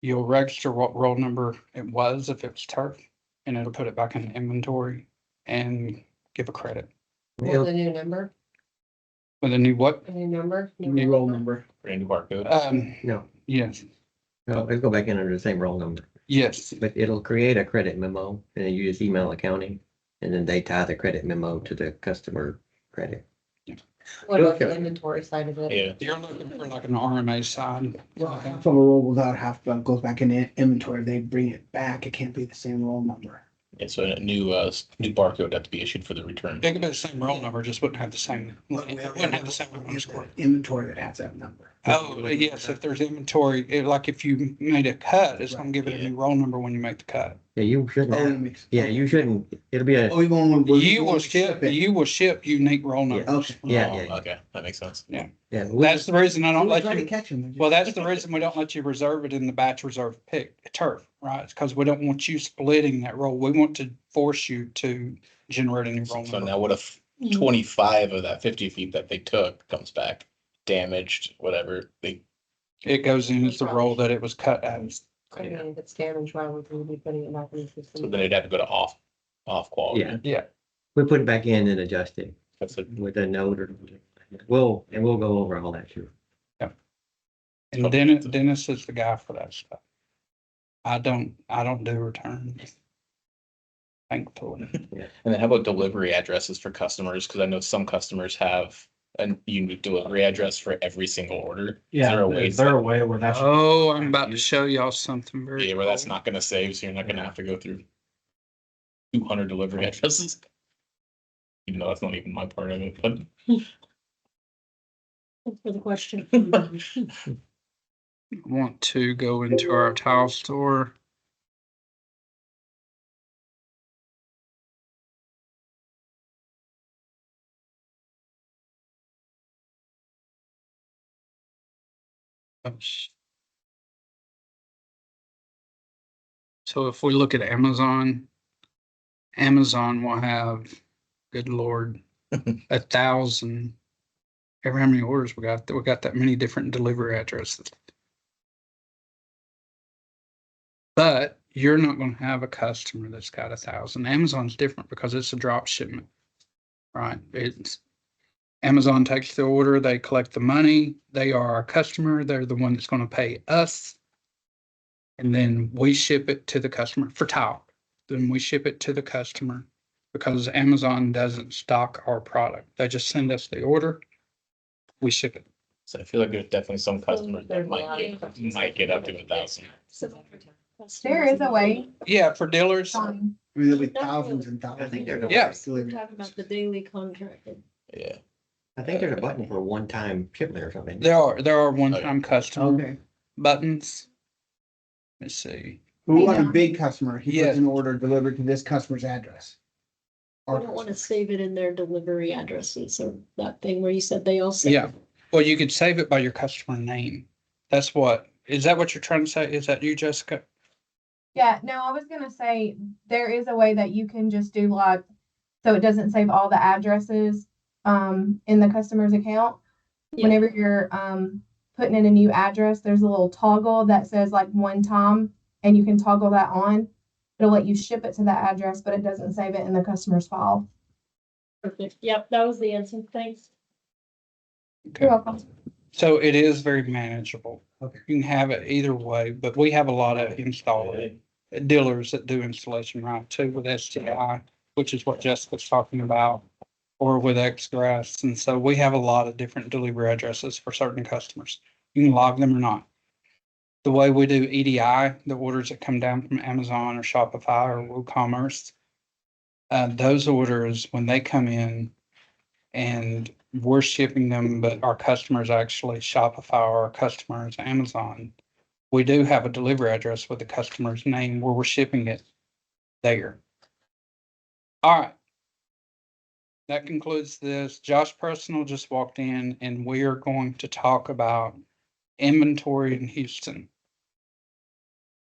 [SPEAKER 4] You'll register what roll number it was if it's turf, and it'll put it back in the inventory and give a credit.
[SPEAKER 1] With a new number?
[SPEAKER 4] With a new what?
[SPEAKER 1] A new number?
[SPEAKER 8] New roll number.
[SPEAKER 11] Brand new barcode.
[SPEAKER 5] No,
[SPEAKER 4] Yes,
[SPEAKER 5] no, it'll go back in under the same roll number,
[SPEAKER 4] yes.
[SPEAKER 5] but it'll create a credit memo and then you just email accounting. And then they tie the credit memo to the customer credit.
[SPEAKER 1] What about the inventory side of it?
[SPEAKER 11] Yeah.
[SPEAKER 4] You're looking for like an RMA sign.
[SPEAKER 6] If a roll without half goes back in the inventory, they bring it back. It can't be the same roll number.
[SPEAKER 11] And so a new barcode would have to be issued for the return.
[SPEAKER 4] It could be the same roll number, just wouldn't have the same.
[SPEAKER 6] But we
[SPEAKER 4] Wouldn't have the same.
[SPEAKER 6] It's the inventory that has that number.
[SPEAKER 4] Oh, yes, if there's inventory, like if you made a cut, it's gonna give it a new roll number when you make the cut.
[SPEAKER 5] Yeah, you shouldn't.
[SPEAKER 6] Oh, that makes-
[SPEAKER 5] Yeah, you shouldn't. It'll be a,
[SPEAKER 6] Oh, even when we.
[SPEAKER 4] You will ship unique roll numbers.
[SPEAKER 6] Okay.
[SPEAKER 5] yeah,
[SPEAKER 11] Oh,
[SPEAKER 5] yeah,
[SPEAKER 11] okay, that makes sense.
[SPEAKER 5] yeah.
[SPEAKER 4] That's the reason I don't let
[SPEAKER 6] Try to
[SPEAKER 4] you,
[SPEAKER 6] catch them.
[SPEAKER 4] well, that's the reason we don't let you reserve it in the batch reserve pick turf, right? It's because we don't want you splitting that roll. We want to force you to generate a new roll
[SPEAKER 11] So
[SPEAKER 4] number.
[SPEAKER 11] now what if 25 of that 50 feet that they took comes back damaged, whatever,
[SPEAKER 4] It goes in as the roll that it was cut as.
[SPEAKER 1] I mean, if it's damaged, why would we be putting it back in the
[SPEAKER 11] so
[SPEAKER 1] system?
[SPEAKER 11] then it'd have to go to off quality.
[SPEAKER 5] Yeah.
[SPEAKER 4] Yeah.
[SPEAKER 5] We put it back in and adjust it
[SPEAKER 11] That's a,
[SPEAKER 5] with a note or. We'll go over all that too.
[SPEAKER 4] And Dennis is the guy for that stuff. I don't do returns. thankfully.
[SPEAKER 11] And then how about delivery addresses for customers? Cause I know some customers have a unique delivery address for every single order.
[SPEAKER 7] Yeah, is there a way where that's?
[SPEAKER 4] Oh, I'm about to show y'all something very
[SPEAKER 11] Yeah, where that's
[SPEAKER 4] cool.
[SPEAKER 11] not gonna save, so you're not gonna have to go through 200 delivery addresses. Even though that's not even my part of it, but
[SPEAKER 9] Thanks for the question.
[SPEAKER 4] Want to go into our tile store. Oops. So if we look at Amazon, Amazon will have, good Lord, 1,000. Ever how many orders we got? We got that many different delivery addresses. But you're not going to have a customer that's got 1,000. Amazon's different because it's a drop shipment, right? It's Amazon takes the order, they collect the money, they are our customer, they're the one that's going to pay us. And then we ship it to the customer for tile. Then we ship it to the customer because Amazon doesn't stock our product. They just send us the order, we ship it.
[SPEAKER 11] so I feel like there's definitely some customers that might get up to 1,000.
[SPEAKER 10] There is a way.
[SPEAKER 4] Yeah, for dealers.
[SPEAKER 6] I mean, there'll be thousands and thousands.
[SPEAKER 5] I think there's a
[SPEAKER 4] Yeah.
[SPEAKER 5] way.
[SPEAKER 1] Talking about the daily contracted.
[SPEAKER 11] Yeah.
[SPEAKER 5] I think there's a button for one-time shipment or something.
[SPEAKER 4] There are one-time customer
[SPEAKER 6] Okay.
[SPEAKER 4] buttons. Let's see.
[SPEAKER 6] We want a big customer. He
[SPEAKER 4] Yes.
[SPEAKER 6] puts an order delivered to this customer's address.
[SPEAKER 1] I don't want to save it in their delivery addresses or that thing where you said they all say.
[SPEAKER 4] Yeah. Well, you could save it by your customer name. That's what, is that what you're trying to say? Is that you, Jessica?
[SPEAKER 10] Yeah, no, I was gonna say, there is a way that you can just do like, so it doesn't save all the addresses, in the customer's account.
[SPEAKER 1] Yeah.
[SPEAKER 10] Whenever you're, putting in a new address, there's a little toggle that says like one time, and you can toggle that on. It'll let you ship it to that address, but it doesn't save it in the customer's file.
[SPEAKER 1] Perfect. Yep, that was the answer. Thanks.
[SPEAKER 10] You're welcome.
[SPEAKER 4] So it is very manageable.
[SPEAKER 6] Okay.
[SPEAKER 4] You can have it either way, but we have a lot of installers, dealers that do installation right too with STI, which is what Jessica's talking about, or with Xgrass. And so we have a lot of different delivery addresses for certain customers. You can log them or not. The way we do EDI, the orders that come down from Amazon or Shopify or WooCommerce, those orders, when they come in and we're shipping them, but our customers actually Shopify or our customers Amazon, we do have a delivery address with the customer's name where we're shipping it there. All right. That concludes this. Josh Personal just walked in and we are going to talk about inventory in Houston.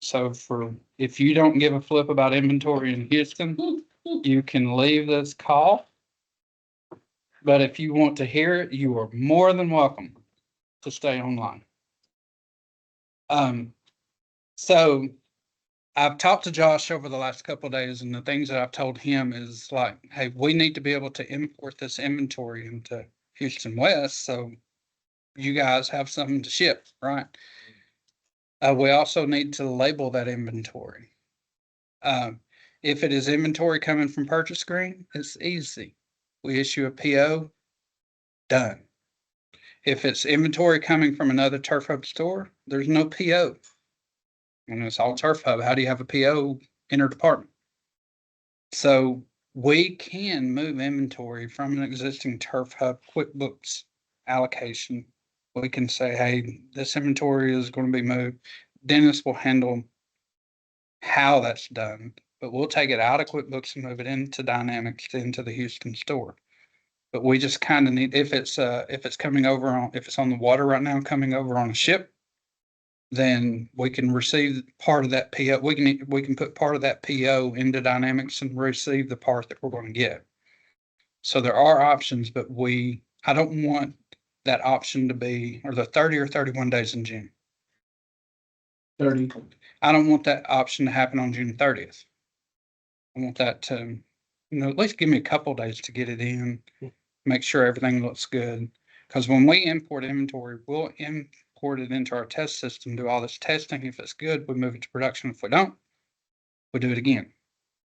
[SPEAKER 4] So if you don't give a flip about inventory in Houston, you can leave this call. But if you want to hear it, you are more than welcome to stay online. So I've talked to Josh over the last couple of days, and the things that I've told him is like, hey, we need to be able to import this inventory into Houston West, so you guys have something to ship, right? We also need to label that inventory. If it is inventory coming from purchase screen, it's easy. We issue a PO, done. If it's inventory coming from another Turf Hub store, there's no PO. And it's all Turf Hub. How do you have a PO interdepartment? So we can move inventory from an existing Turf Hub QuickBooks allocation. We can say, hey, this inventory is going to be moved. Dennis will handle how that's done, but we'll take it out of QuickBooks and move it into Dynamics into the Houston store. But we just kind of need, if it's coming over on, if it's on the water right now, coming over on a ship, then we can receive part of that PO. We can put part of that PO into Dynamics and receive the part that we're going to get. So there are options, but I don't want that option to be, or the 30 or 31 days in June.
[SPEAKER 6] 30.
[SPEAKER 4] I don't want that option to happen on June 30th. I want that to, at least give me a couple days to get it in, make sure everything looks good. Because when we import inventory, we'll import it into our test system, do all this testing. If it's good, we move it to production. If we don't, we do it again.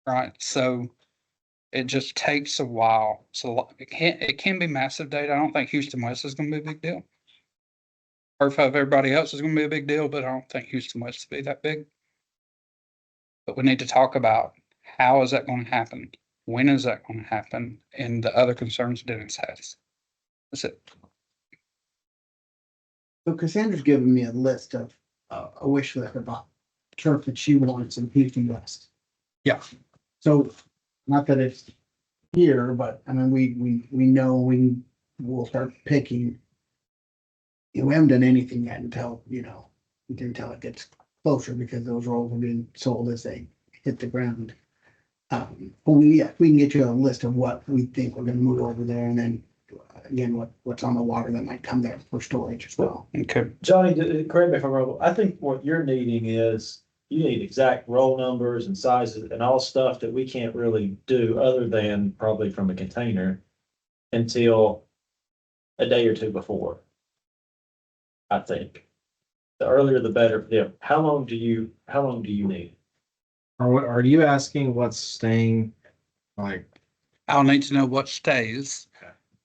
[SPEAKER 4] right? So it just takes a while. So it can be massive data. I don't think Houston West is gonna be a big deal. Or if everybody else is gonna be a big deal, but I don't think Houston West will be that big. But we need to talk about how is that gonna happen? When is that gonna happen? And the other concerns Dennis has. That's it.
[SPEAKER 6] So Cassandra's given me a list of, a wish list about turf that she wants in Houston West.
[SPEAKER 4] Yeah.
[SPEAKER 6] So, not that it's here, but I mean, we know we'll start picking. We haven't done anything yet until, until it gets closer because those rolls are being sold as they hit the ground. But we can get you a list of what we think we're gonna move over there and then again, what's on the water that might come there for storage as well.
[SPEAKER 4] Okay.
[SPEAKER 7] Johnny, correct me if I'm wrong, I think what you're needing is, you need exact roll numbers and sizes and all stuff that we can't really do other than probably from a container until a day or two before. I think. The earlier the better. Yeah. How long do you need?
[SPEAKER 13] Are you asking what's staying? Like,
[SPEAKER 4] I'll need to know what stays,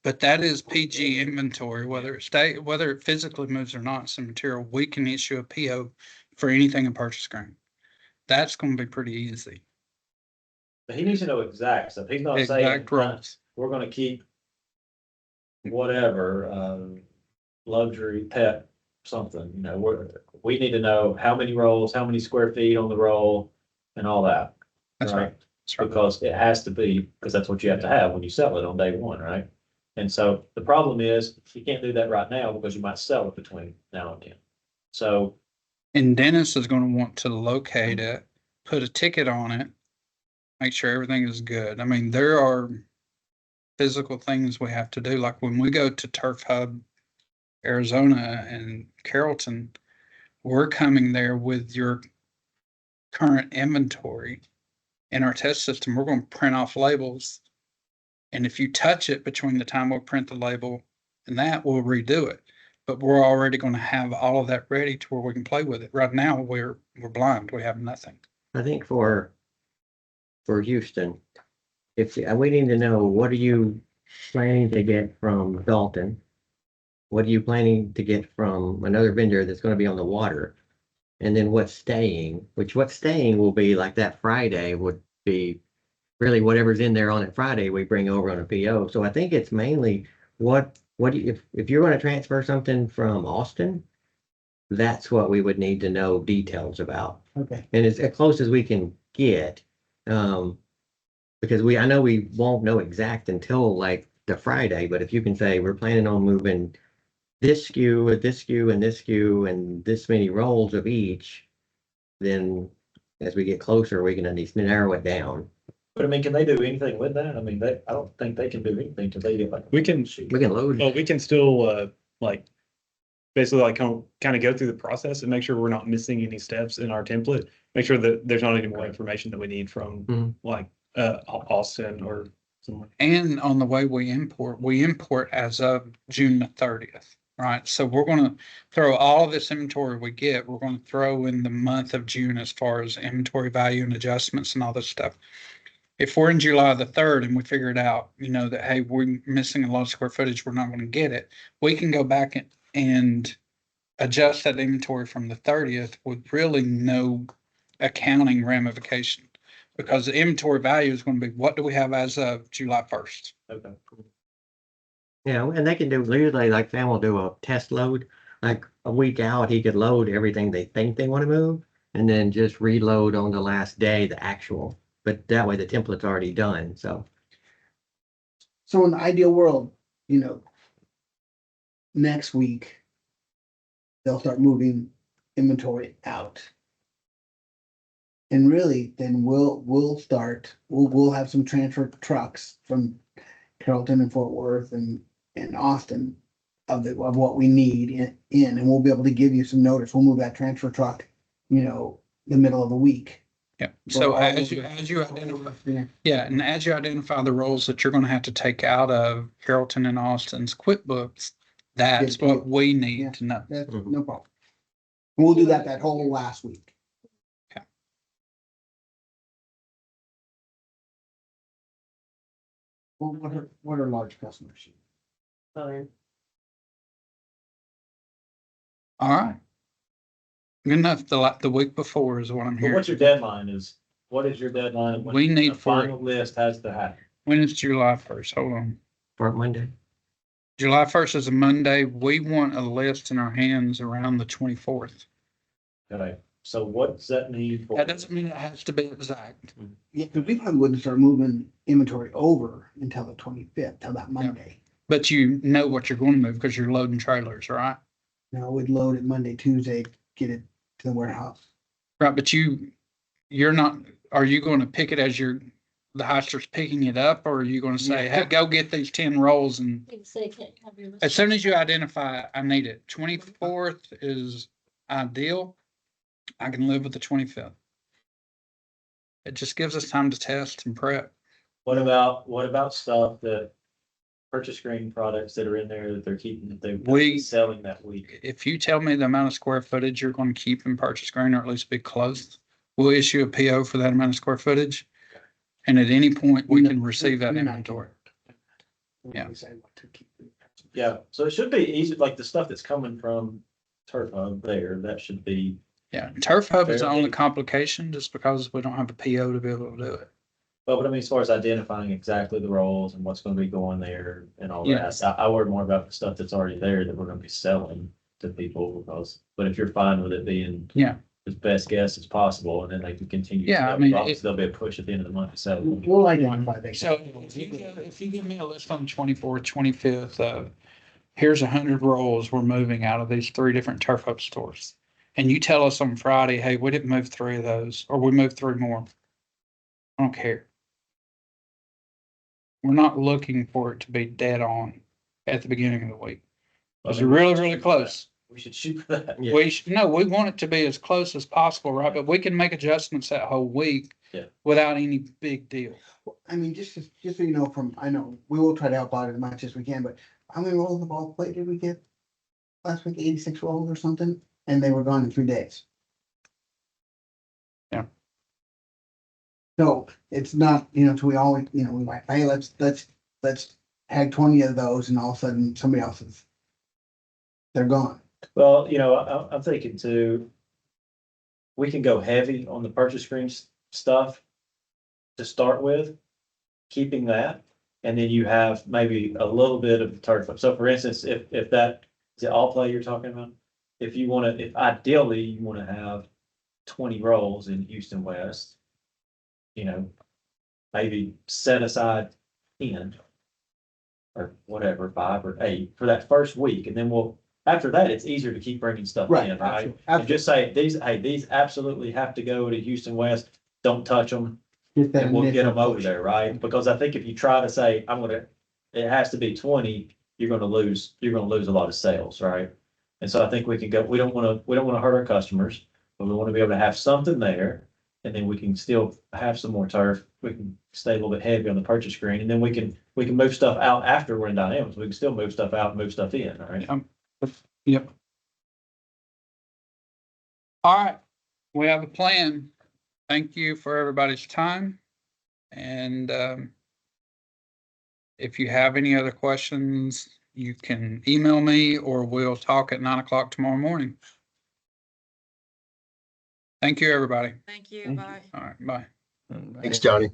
[SPEAKER 4] but that is PG inventory, whether it physically moves or not, some material, we can issue a PO for anything in purchase agreement. That's gonna be pretty easy.
[SPEAKER 7] But he needs to know exact stuff. He's not saying,
[SPEAKER 4] Exact rolls.
[SPEAKER 7] we're gonna keep whatever, luxury pet, something, we need to know how many rolls, how many square feet on the roll and all that.
[SPEAKER 4] That's right. That's right.
[SPEAKER 7] Because it has to be, because that's what you have to have when you sell it on day one, right? And so the problem is you can't do that right now because you might sell it between now and then. So,
[SPEAKER 4] And Dennis is gonna want to locate it, put a ticket on it, make sure everything is good. I mean, there are physical things we have to do, like when we go to Turf Hub, Arizona and Carrollton, we're coming there with your current inventory in our test system. We're going to print off labels. And if you touch it between the time we'll print the label and that, we'll redo it. But we're already going to have all of that ready to where we can play with it. Right now, we're blind. We have nothing.
[SPEAKER 5] I think for Houston, we need to know, what are you planning to get from Dalton? What are you planning to get from another vendor that's gonna be on the water? And then what's staying, what's staying will be like that Friday would be really whatever's in there on that Friday, we bring over on a PO. So I think it's mainly if you're gonna transfer something from Austin, that's what we would need to know details about.
[SPEAKER 6] Okay.
[SPEAKER 5] And it's as close as we can get. Because I know we won't know exact until like the Friday, but if you can say we're planning on moving this SKU with this SKU and this SKU and this many rolls of each, then as we get closer, we can at least narrow it down.
[SPEAKER 7] but I mean, can they do anything with that? I mean, I don't think they can do anything till they get like.
[SPEAKER 11] We can
[SPEAKER 5] load.
[SPEAKER 11] Well, we can still, like, basically like kind of go through the process and make sure we're not missing any steps in our template. Make sure that there's not any more information that we need from like Austin or somewhere.
[SPEAKER 4] And on the way we import as of June the 30th, right? So we're going to throw all of this inventory we get, we're going to throw in the month of June as far as inventory value and adjustments and all this stuff. If we're in July the 3rd and we figure it out, that, hey, we're missing a lot of square footage, we're not going to get it, we can go back and adjust that inventory from the 30th with really no accounting ramification. Because the inventory value is going to be, what do we have as of July 1st?
[SPEAKER 7] Okay.
[SPEAKER 5] Yeah, and they can do, usually like Sam will do a test load, like a week out, he could load everything they think they want to move and then just reload on the last day, the actual, but that way the template's already done, so.
[SPEAKER 6] So in the ideal world, next week, they'll start moving inventory out. And really, then we'll have some transfer trucks from Carrollton and Fort Worth and Austin of what we need in, and we'll be able to give you some notice. We'll move that transfer truck, the middle of the week.
[SPEAKER 4] Yeah. So as you identify, and as you identify the roles that you're going to have to take out of Carrollton and Austin's QuickBooks, that's what we need to know.
[SPEAKER 6] That's no problem. We'll do that whole last week. Well, what are large customers?
[SPEAKER 1] Fine.
[SPEAKER 4] All right. Good enough. The week before is what I'm
[SPEAKER 7] But
[SPEAKER 4] hearing.
[SPEAKER 7] what's your deadline is, what is your deadline? when
[SPEAKER 4] We need
[SPEAKER 7] the
[SPEAKER 4] for-
[SPEAKER 7] Final list has to happen.
[SPEAKER 4] When is July 1st? Hold on.
[SPEAKER 5] For Monday.
[SPEAKER 4] July 1st is a Monday. We want a list in our hands around the 24th.
[SPEAKER 7] Okay, so what does that mean for?
[SPEAKER 4] That doesn't mean it has to be exact.
[SPEAKER 6] Yeah, because we probably wouldn't start moving inventory over until the 25th, till that Monday.
[SPEAKER 4] But you know what you're going to move because you're loading trailers, right?
[SPEAKER 6] Now we'd load it Monday, Tuesday, get it to the warehouse.
[SPEAKER 4] Right, but you're not, are you going to pick it as the Hyster's picking it up, or are you going to say,
[SPEAKER 6] Yeah.
[SPEAKER 4] hey, go get these 10 rolls? And as soon as you identify, I need it. 24th is ideal. I can live with the 25th. It just gives us time to test and prep.
[SPEAKER 7] What about stuff that purchase screen products that are in there that they're keeping, that they're selling that week?
[SPEAKER 4] If you tell me the amount of square footage you're going to keep in purchase green, or at least be close, we'll issue a PO for that amount of square footage. And at any point, we can receive that inventory. Yeah.
[SPEAKER 7] Yeah, so it should be easy, like the stuff that's coming from Turf Hub there, that should be.
[SPEAKER 4] Yeah, Turf Hub is the
[SPEAKER 7] Fairly-
[SPEAKER 4] only complication just because we don't have a PO to be able to do it.
[SPEAKER 7] But I mean, as far as identifying exactly the roles and what's gonna be going there and all
[SPEAKER 4] Yeah.
[SPEAKER 7] that, I worry more about the stuff that's already there that we're gonna be selling to people because, but if you're fine with it being.
[SPEAKER 4] Yeah.
[SPEAKER 7] As best guess as possible, and then they can continue. to
[SPEAKER 4] Yeah,
[SPEAKER 7] sell,
[SPEAKER 4] I mean,
[SPEAKER 7] obviously There'll be a push at the end of the month, so.
[SPEAKER 6] We'll identify that.
[SPEAKER 4] So if you give me a list on the 24th, 25th, here's 100 rolls we're moving out of these 3 different Turf Hub stores. And you tell us on Friday, hey, we didn't move 3 of those, or we moved 3 more. I don't care. We're not looking for it to be dead on at the beginning of the week. Because we're really, really close.
[SPEAKER 7] We should shoot for that.
[SPEAKER 5] Yeah.
[SPEAKER 4] We want it to be as close as possible, right? But we can make adjustments that whole week.
[SPEAKER 7] Yeah.
[SPEAKER 4] Without any big deal.
[SPEAKER 6] I mean, just so you know, I know, we will try to help out as much as we can, but how many rolls of ball plate did we get last week? 86 rolls or something, and they were gone in 3 days.
[SPEAKER 4] Yeah.
[SPEAKER 6] So it's not, so we always, we might, hey, let's hag 20 of those, and all of a sudden somebody else's, they're gone.
[SPEAKER 7] Well, I'm thinking too, we can go heavy on the purchase screen stuff to start with, keeping that, and then you have maybe a little bit of Turf Hub. So for instance, if that, is it all play you're talking about? If ideally you want to have 20 rolls in Houston West, maybe set aside 10 or whatever, 5 or 8 for that first week, and then after that, it's easier to keep bringing stuff
[SPEAKER 6] Right,
[SPEAKER 7] in, right?
[SPEAKER 6] absolutely.
[SPEAKER 7] And just say, these absolutely have to go to Houston West, don't touch them,
[SPEAKER 6] Get that
[SPEAKER 7] and we'll get them
[SPEAKER 6] initial
[SPEAKER 7] over
[SPEAKER 6] push.
[SPEAKER 7] there, right? Because I think if you try to say, it has to be 20, you're gonna lose a lot of sales, right? And so I think we can go, we don't wanna hurt our customers, but we wanna be able to have something there. And then we can still have some more turf. We can stay a little bit heavy on the purchase screen, and then we can move stuff out after we're in dynamics. We can still move stuff out, and move stuff in, all right?
[SPEAKER 4] Yep. All right, we have a plan. Thank you for everybody's time. And if you have any other questions, you can email me, or we'll talk at 9 o'clock tomorrow morning. Thank you, everybody.
[SPEAKER 12] Thank you,
[SPEAKER 6] Thank you.
[SPEAKER 12] bye.
[SPEAKER 4] All right, bye.
[SPEAKER 2] Thanks, Johnny.